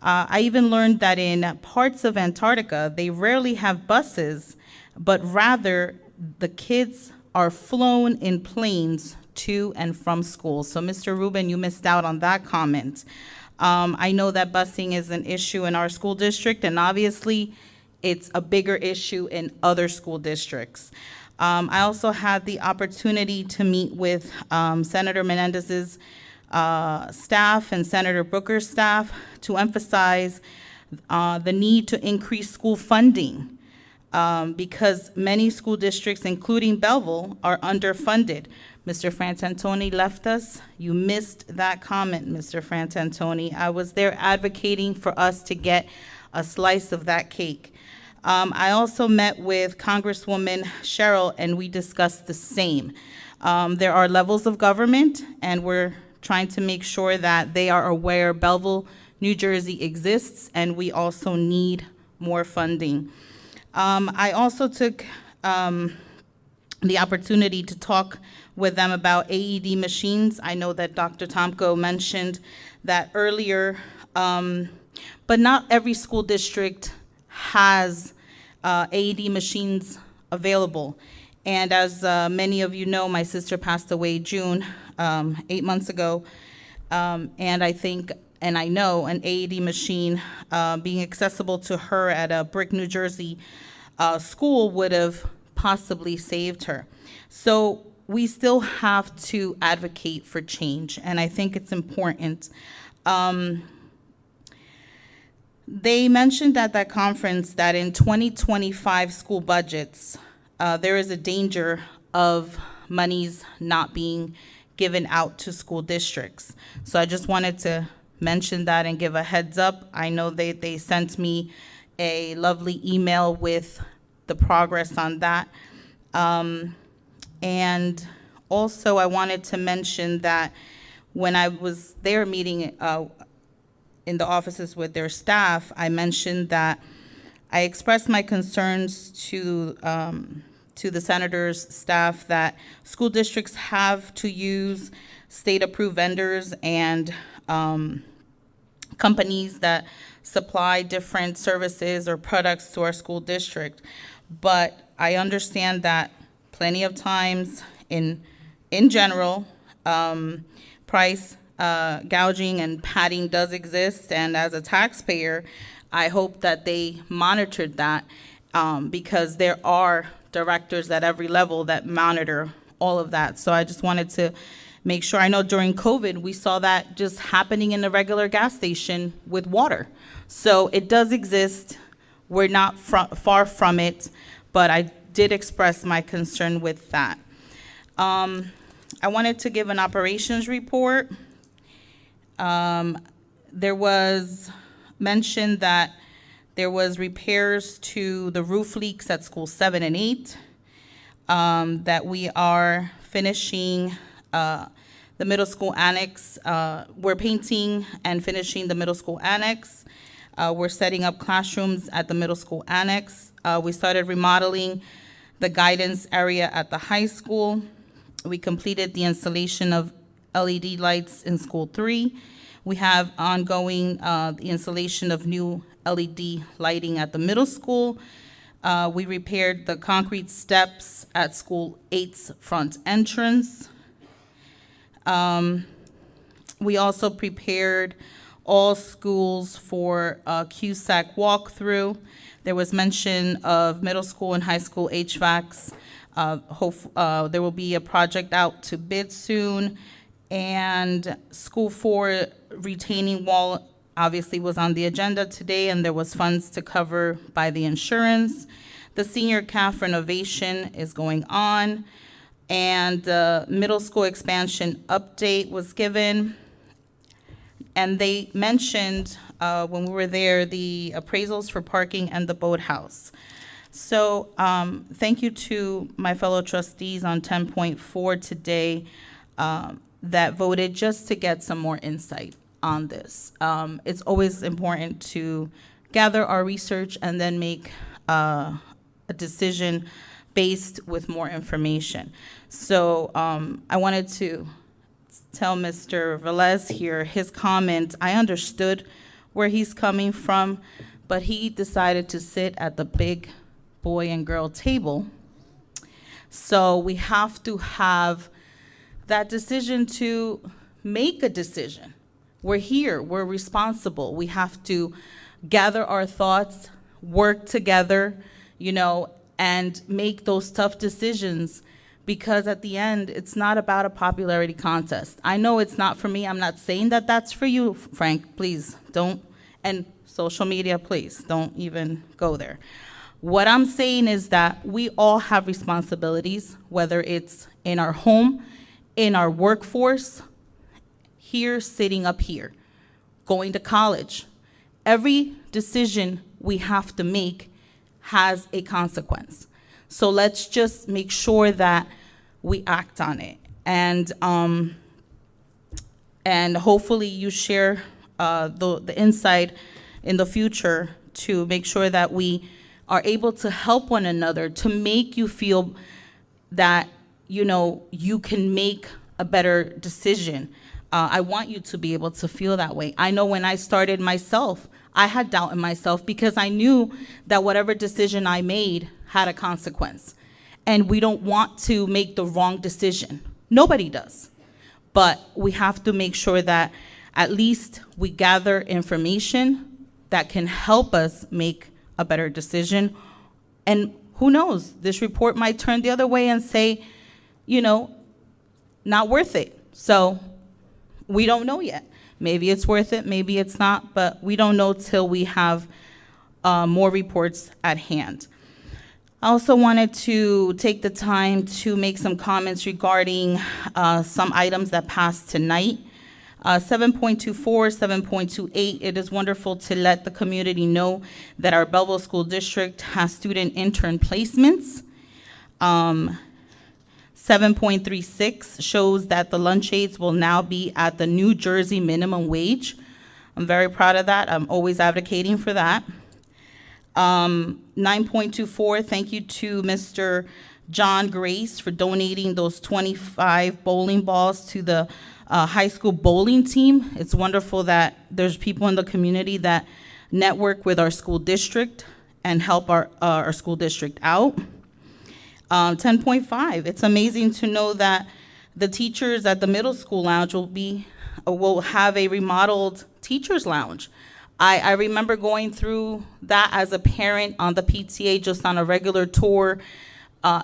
I even learned that in parts of Antarctica, they rarely have buses, but rather the kids are flown in planes to and from school. So Mr. Rubin, you missed out on that comment. I know that busing is an issue in our school district, and obviously it's a bigger issue in other school districts. I also had the opportunity to meet with Senator Menendez's staff and Senator Booker's staff to emphasize the need to increase school funding because many school districts, including Belleville, are underfunded. Mr. Frantantoni left us. You missed that comment, Mr. Frantantoni. I was there advocating for us to get a slice of that cake. I also met with Congresswoman Cheryl, and we discussed the same. There are levels of government, and we're trying to make sure that they are aware Belleville, New Jersey exists, and we also need more funding. I also took the opportunity to talk with them about AED machines. I know that Dr. Tomko mentioned that earlier, but not every school district has AED machines available. And as many of you know, my sister passed away June, 8 months ago, and I think, and I know, an AED machine being accessible to her at a Brick, New Jersey school would have possibly saved her. So we still have to advocate for change, and I think it's important. They mentioned at that conference that in 2025 school budgets, there is a danger of monies not being given out to school districts. So I just wanted to mention that and give a heads up. I know they sent me a lovely email with the progress on that. And also I wanted to mention that when I was there meeting in the offices with their staff, I mentioned that I expressed my concerns to the senator's staff that school districts have to use state-approved vendors and companies that supply different services or products to our school district. But I understand that plenty of times in general, price gouging and padding does exist, and as a taxpayer, I hope that they monitored that because there are directors at every level that monitor all of that. So I just wanted to make sure. I know during COVID, we saw that just happening in the regular gas station with water. So it does exist. We're not far from it, but I did express my concern with that. I wanted to give an operations report. There was mentioned that there was repairs to the roof leaks at school 7 and 8, that we are finishing the middle school annex. We're painting and finishing the middle school annex. We're setting up classrooms at the middle school annex. We started remodeling the guidance area at the high school. We completed the installation of LED lights in school 3. We have ongoing the installation of new LED lighting at the middle school. We repaired the concrete steps at school 8's front entrance. We also prepared all schools for a CUSAC walkthrough. There was mention of middle school and high school HVACs. There will be a project out to bid soon. And school 4 retaining wall obviously was on the agenda today, and there was funds to cover by the insurance. The senior CAF renovation is going on, and the middle school expansion update was given. And they mentioned, when we were there, the appraisals for parking and the boathouse. So thank you to my fellow trustees on 10.4 today that voted just to get some more insight on this. It's always important to gather our research and then make a decision based with more information. So I wanted to tell Mr. Velez here, his comment, I understood where he's coming from, but he decided to sit at the big boy and girl table. So we have to have that decision to make a decision. We're here, we're responsible. We have to gather our thoughts, work together, and make those tough decisions, because at the end, it's not about a popularity contest. I know it's not for me. I'm not saying that that's for you, Frank. Please don't. And social media, please don't even go there. What I'm saying is that we all have responsibilities, whether it's in our home, in our workforce, here, sitting up here, going to college. Every decision we have to make has a consequence. So let's just make sure that we act on it. And hopefully you share the insight in the future to make sure that we are able to help one another, to make you feel that, you can make a better decision. I want you to be able to feel that way. I know when I started myself, I had doubt in myself because I knew that whatever decision I made had a consequence. And we don't want to make the wrong decision. Nobody does. But we have to make sure that at least we gather information that can help us make a better decision. And who knows, this report might turn the other way and say, not worth it. So we don't know yet. Maybe it's worth it, maybe it's not, but we don't know till we have more reports at hand. I also wanted to take the time to make some comments regarding some items that passed tonight. 7.24, 7.28, it is wonderful to let the community know that our Belleville School District has student intern placements. 7.36 shows that the lunch aides will now be at the New Jersey minimum wage. I'm very proud of that. I'm always advocating for that. 9.24, thank you to Mr. John Grace for donating those 25 bowling balls to the high school bowling team. It's wonderful that there's people in the community that network with our school district and help our school district out. 10.5, it's amazing to know that the teachers at the middle school lounge will have a remodeled teacher's lounge. I remember going through that as a parent on the PTA, just on a regular tour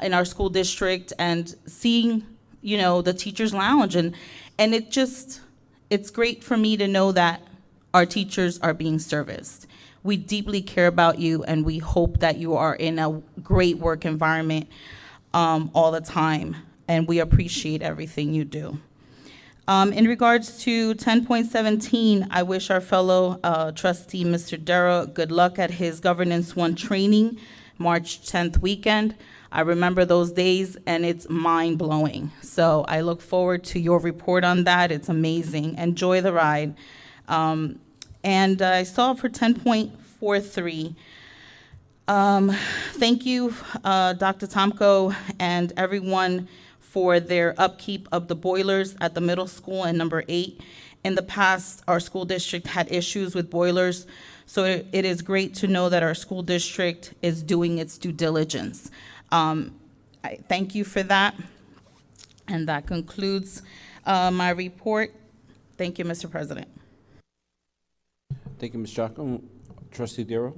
in our school district, and seeing, the teacher's lounge. And it's great for me to know that our teachers are being serviced. We deeply care about you, and we hope that you are in a great work environment all the time. and we appreciate everything you do. In regards to 10.17, I wish our fellow trustee, Mr. Dura, good luck at his Governance 1 training, March 10th weekend. I remember those days, and it's mind-blowing. So I look forward to your report on that. It's amazing. Enjoy the ride. And I saw for 10.43, thank you, Dr. Tomko and everyone for their upkeep of the boilers at the middle school and number 8. In the past, our school district had issues with boilers, so it is great to know that our school district is doing its due diligence. I thank you for that, and that concludes my report. Thank you, Mr. President. Thank you, Ms. Giacomo. Trustee Duro?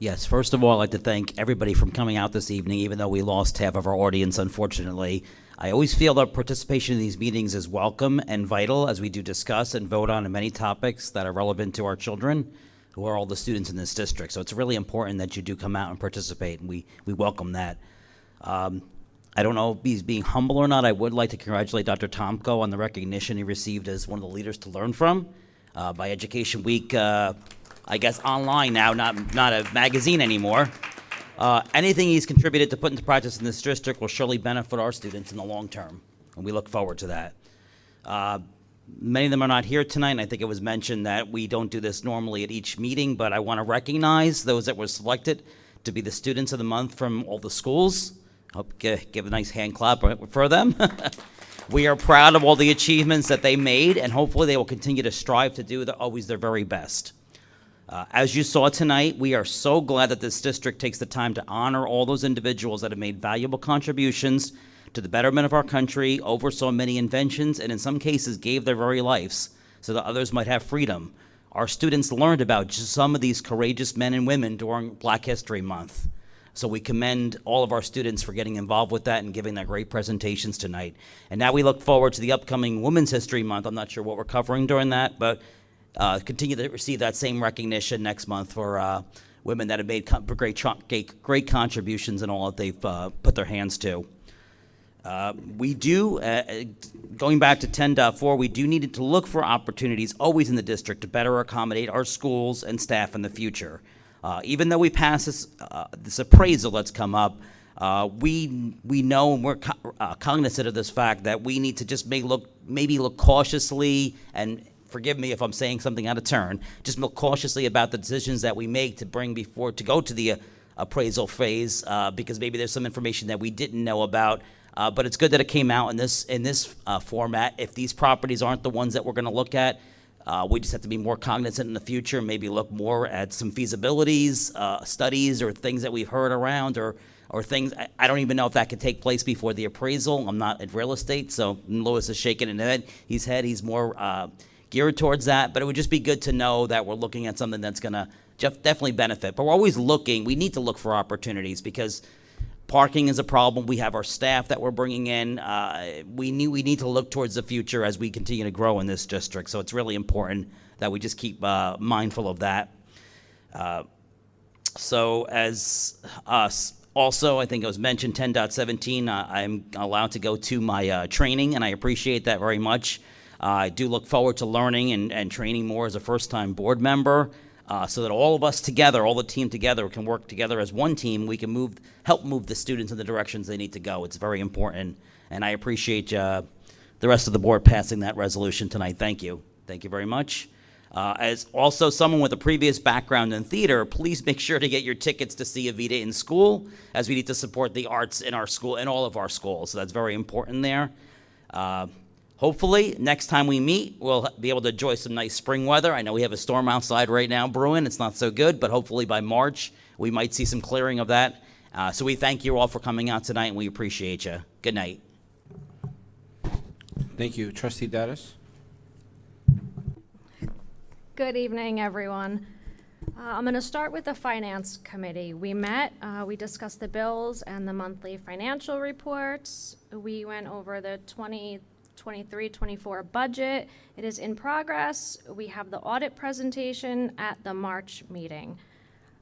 Yes, first of all, I'd like to thank everybody for coming out this evening, even though we lost half of our audience, unfortunately. I always feel that participation in these meetings is welcome and vital as we do discuss and vote on many topics that are relevant to our children, who are all the students in this district. So it's really important that you do come out and participate, and we welcome that. I don't know if he's being humble or not. I would like to congratulate Dr. Tomko on the recognition he received as one of the leaders to learn from by Education Week, I guess online now, not a magazine anymore. Anything he's contributed to put into practice in this district will surely benefit our students in the long term, and we look forward to that. Many of them are not here tonight, and I think it was mentioned that we don't do this normally at each meeting, but I want to recognize those that were selected to be the Students of the Month from all the schools. Hope give a nice hand clap for them. We are proud of all the achievements that they made, and hopefully they will continue to strive to do always their very best. As you saw tonight, we are so glad that this district takes the time to honor all those individuals that have made valuable contributions to the betterment of our country, oversaw many inventions, and in some cases gave their very lives so that others might have freedom. Our students learned about just some of these courageous men and women during Black History Month. So we commend all of our students for getting involved with that and giving their great presentations tonight. And now we look forward to the upcoming Women's History Month. I'm not sure what we're covering during that, but continue to receive that same recognition next month for women that have made great contributions in all that they've put their hands to. We do, going back to 10.4, we do need to look for opportunities always in the district to better accommodate our schools and staff in the future. Even though we pass this appraisal that's come up, we know and we're cognizant of this fact that we need to just maybe look cautiously, and forgive me if I'm saying something out of turn, just look cautiously about the decisions that we make to go to the appraisal phase, because maybe there's some information that we didn't know about. But it's good that it came out in this format. If these properties aren't the ones that we're going to look at, we just have to be more cognizant in the future, maybe look more at some feasibilities, studies, or things that we've heard around, or things. I don't even know if that could take place before the appraisal. I'm not in real estate, so Louis is shaking his head. He's more geared towards that, but it would just be good to know that we're looking at something that's going to definitely benefit. But we're always looking. We need to look for opportunities because parking is a problem. We have our staff that we're bringing in. We need to look towards the future as we continue to grow in this district. So it's really important that we just keep mindful of that. So as also, I think it was mentioned 10.17, I'm allowed to go to my training, and I appreciate that very much. I do look forward to learning and training more as a first-time board member, so that all of us together, all the team together, can work together as one team. We can help move the students in the directions they need to go. It's very important, and I appreciate the rest of the board passing that resolution tonight. Thank you. Thank you very much. As also someone with a previous background in theater, please make sure to get your tickets to see Evita in school, as we need to support the arts in our school, in all of our schools. So that's very important there. Hopefully, next time we meet, we'll be able to enjoy some nice spring weather. I know we have a storm outside right now brewing. It's not so good, but hopefully by March, we might see some clearing of that. So we thank you all for coming out tonight, and we appreciate you. Good night. Thank you. Trustee Dattis? Good evening, everyone. I'm going to start with the Finance Committee. We met, we discussed the bills and the monthly financial reports. We went over the 23-24 budget. It is in progress. We have the audit presentation at the March meeting.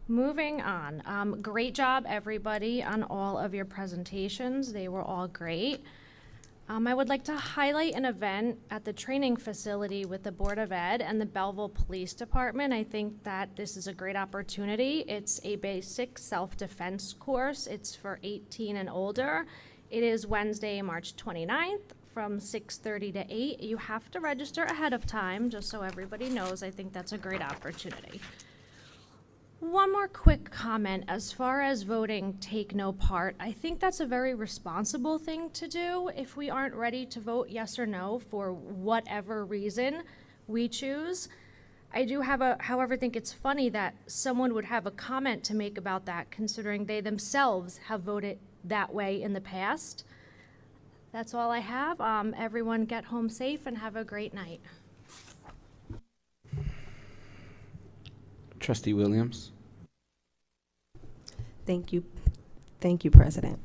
Moving on. Great job, everybody, on all of your presentations. They were all great. I would like to highlight an event at the training facility with the Board of Ed and the Belleville Police Department. I think that this is a great opportunity. It's a basic self-defense course. It's for 18 and older. It is Wednesday, March 29th from 6:30 to 8. You have to register ahead of time, just so everybody knows. I think that's a great opportunity. One more quick comment. As far as voting take no part, I think that's a very responsible thing to do if we aren't ready to vote yes or no for whatever reason we choose. I do however, think it's funny that someone would have a comment to make about that, considering they themselves have voted that way in the past. That's all I have. Everyone get home safe and have a great night. Trustee Williams. Thank you. Thank you, President.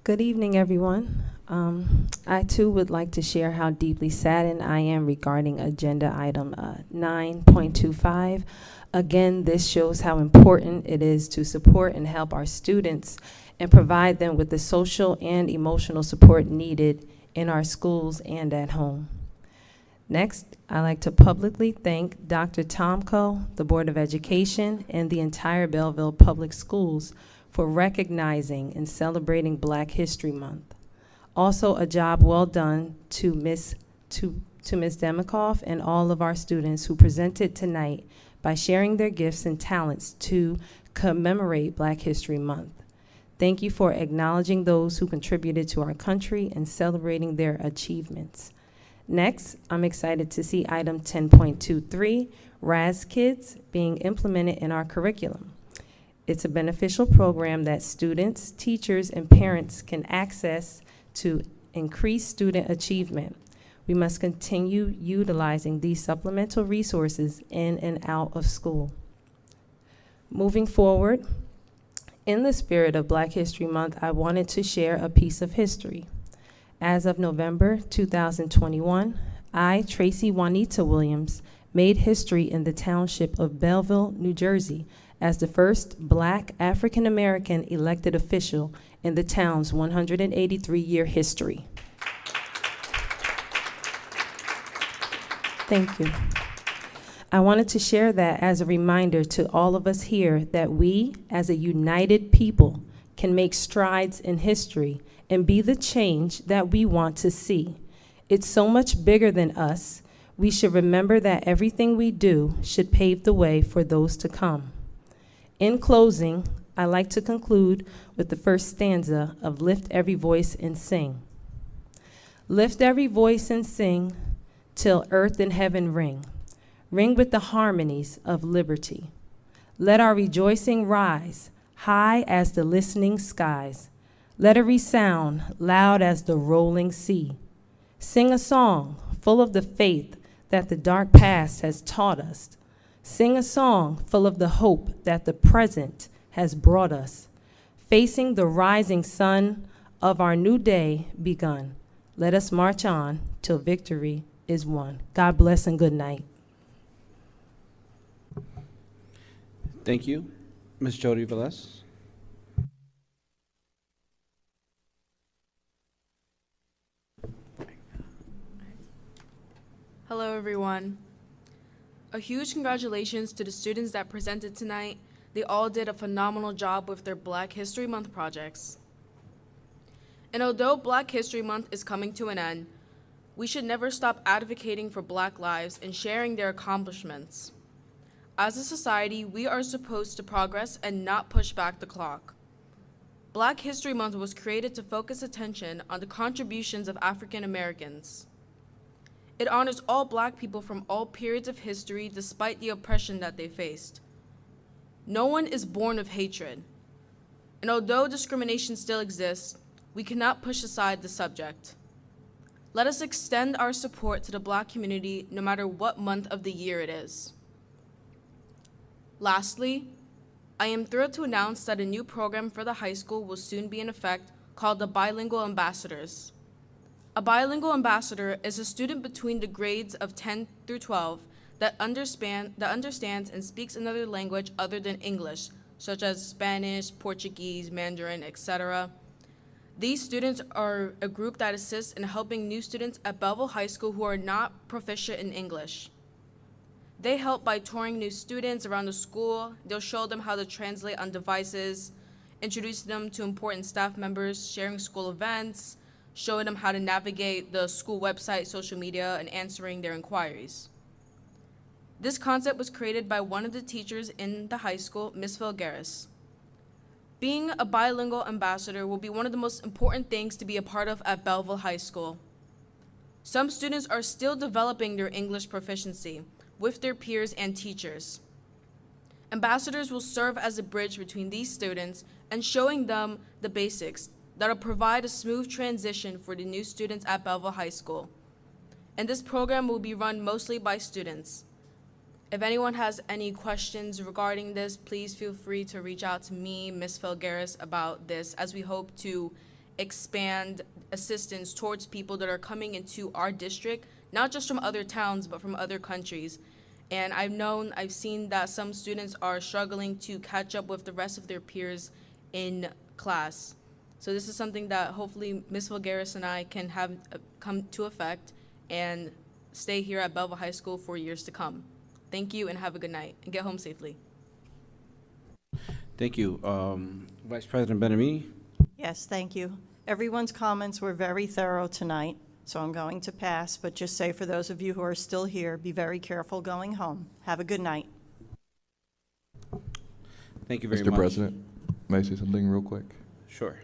Good evening, everyone. I too would like to share how deeply saddened I am regarding agenda item 9.25. Again, this shows how important it is to support and help our students and provide them with the social and emotional support needed in our schools and at home. Next, I'd like to publicly thank Dr. Tomko, the Board of Education, and the entire Belleville Public Schools for recognizing and celebrating Black History Month. Also, a job well done to Ms. Demikoff and all of our students who presented tonight by sharing their gifts and talents to commemorate Black History Month. Thank you for acknowledging those who contributed to our country and celebrating their achievements. Next, I'm excited to see item 10.23, RAS Kids, being implemented in our curriculum. It's a beneficial program that students, teachers, and parents can access to increase student achievement. We must continue utilizing these supplemental resources in and out of school. Moving forward, in the spirit of Black History Month, I wanted to share a piece of history. As of November 2021, I, Tracy Juanita Williams, made history in the township of Belleville, New Jersey, as the first Black African-American elected official in the town's 183-year history. Thank you. I wanted to share that as a reminder to all of us here that we, as a united people, can make strides in history and be the change that we want to see. It's so much bigger than us. We should remember that everything we do should pave the way for those to come. In closing, I like to conclude with the first stanza of Lift Every Voice and Sing. Lift every voice and sing till earth and heaven ring. Ring with the harmonies of liberty. Let our rejoicing rise high as the listening skies. Let it resound loud as the rolling sea. Sing a song full of the faith that the dark past has taught us. Sing a song full of the hope that the present has brought us. Facing the rising sun of our new day begun. Let us march on till victory is won. God bless and good night. Thank you. Ms. Jody Velez. Hello, everyone. A huge congratulations to the students that presented tonight. They all did a phenomenal job with their Black History Month projects. And although Black History Month is coming to an end, we should never stop advocating for Black lives and sharing their accomplishments. As a society, we are supposed to progress and not push back the clock. Black History Month was created to focus attention on the contributions of African Americans. It honors all Black people from all periods of history despite the oppression that they faced. No one is born of hatred. And although discrimination still exists, we cannot push aside the subject. Let us extend our support to the Black community no matter what month of the year it is. Lastly, I am thrilled to announce that a new program for the high school will soon be in effect called the Bilingual Ambassadors. A bilingual ambassador is a student between the grades of 10 through 12 that understands and speaks another language other than English, such as Spanish, Portuguese, Mandarin, etc. These students are a group that assists in helping new students at Belleville High School who are not proficient in English. They help by touring new students around the school. They'll show them how to translate on devices, introduce them to important staff members, sharing school events, showing them how to navigate the school website, social media, and answering their inquiries. This concept was created by one of the teachers in the high school, Ms. Filgaris. Being a bilingual ambassador will be one of the most important things to be a part of at Belleville High School. Some students are still developing their English proficiency with their peers and teachers. Ambassadors will serve as a bridge between these students and showing them the basics that'll provide a smooth transition for the new students at Belleville High School. And this program will be run mostly by students. If anyone has any questions regarding this, please feel free to reach out to me, Ms. Filgaris, about this, as we hope to expand assistance towards people that are coming into our district, not just from other towns, but from other countries. And I've seen that some students are struggling to catch up with the rest of their peers in class. So this is something that hopefully Ms. Filgaris and I can have come to effect and stay here at Belleville High School for years to come. Thank you and have a good night and get home safely. Thank you. Vice President Benamitty? Yes, thank you. Everyone's comments were very thorough tonight, so I'm going to pass, but just say for those of you who are still here, be very careful going home. Have a good night. Thank you very much. Mr. President, may I say something real quick? Sure.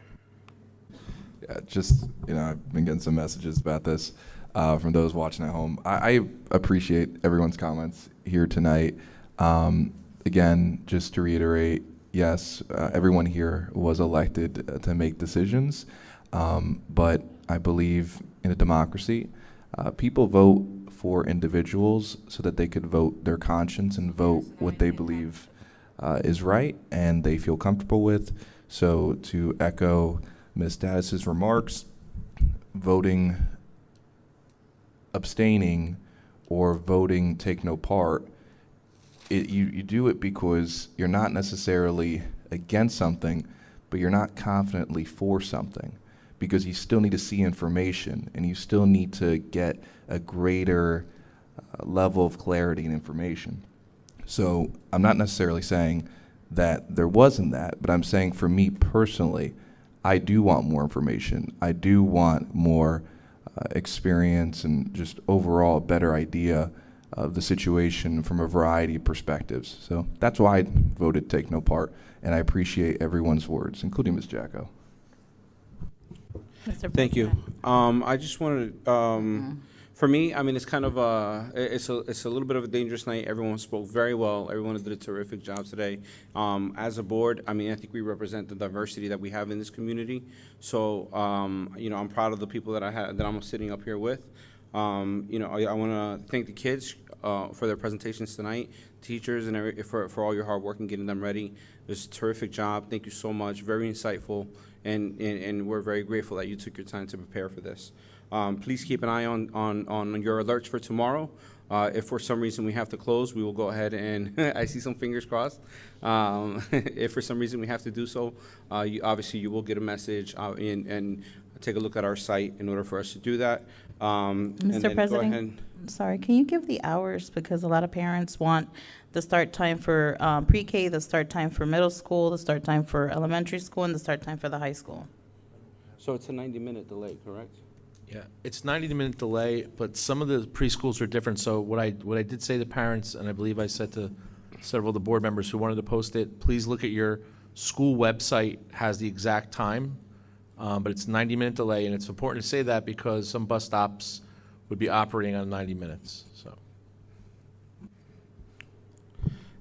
Yeah, just, I've been getting some messages about this from those watching at home. I appreciate everyone's comments here tonight. Again, just to reiterate, yes, everyone here was elected to make decisions, but I believe in a democracy. People vote for individuals so that they could vote their conscience and vote what they believe is right and they feel comfortable with. So to echo Ms. Dattis's remarks, voting abstaining or voting take no part, you do it because you're not necessarily against something, but you're not confidently for something, because you still need to see information and you still need to get a greater level of clarity and information. So I'm not necessarily saying that there wasn't that, but I'm saying for me personally, I do want more information. I do want more experience and just overall a better idea of the situation from a variety of perspectives. So that's why I voted take no part, and I appreciate everyone's words, including Ms. Jacko. Thank you. I just wanted, for me, I mean, it's kind of it's a little bit of a dangerous night. Everyone spoke very well. Everyone did a terrific job today. As a board, I mean, I think we represent the diversity that we have in this community. So, I'm proud of the people that I'm sitting up here with. I want to thank the kids for their presentations tonight, teachers, and for all your hard work in getting them ready. It was a terrific job. Thank you so much. Very insightful, and we're very grateful that you took your time to prepare for this. Please keep an eye on your alerts for tomorrow. If for some reason we have to close, we will go ahead and I see some fingers crossed. If for some reason we have to do so, obviously you will get a message and take a look at our site in order for us to do that. Mr. President, sorry, can you give the hours? Because a lot of parents want the start time for pre-K, the start time for middle school, the start time for elementary school, and the start time for the high school. So it's a 90-minute delay, correct? Yeah, it's 90-minute delay, but some of the preschools are different. So what I did say to parents, and I believe I said to several of the board members who wanted to post it, please look at your school website, has the exact time, but it's 90-minute delay, and it's important to say that because some bus stops would be operating on 90 minutes. So.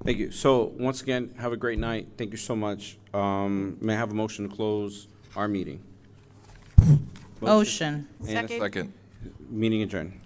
Thank you. So once again, have a great night. Thank you so much. May I have a motion to close our meeting? Motion. And a second. Meeting adjourned.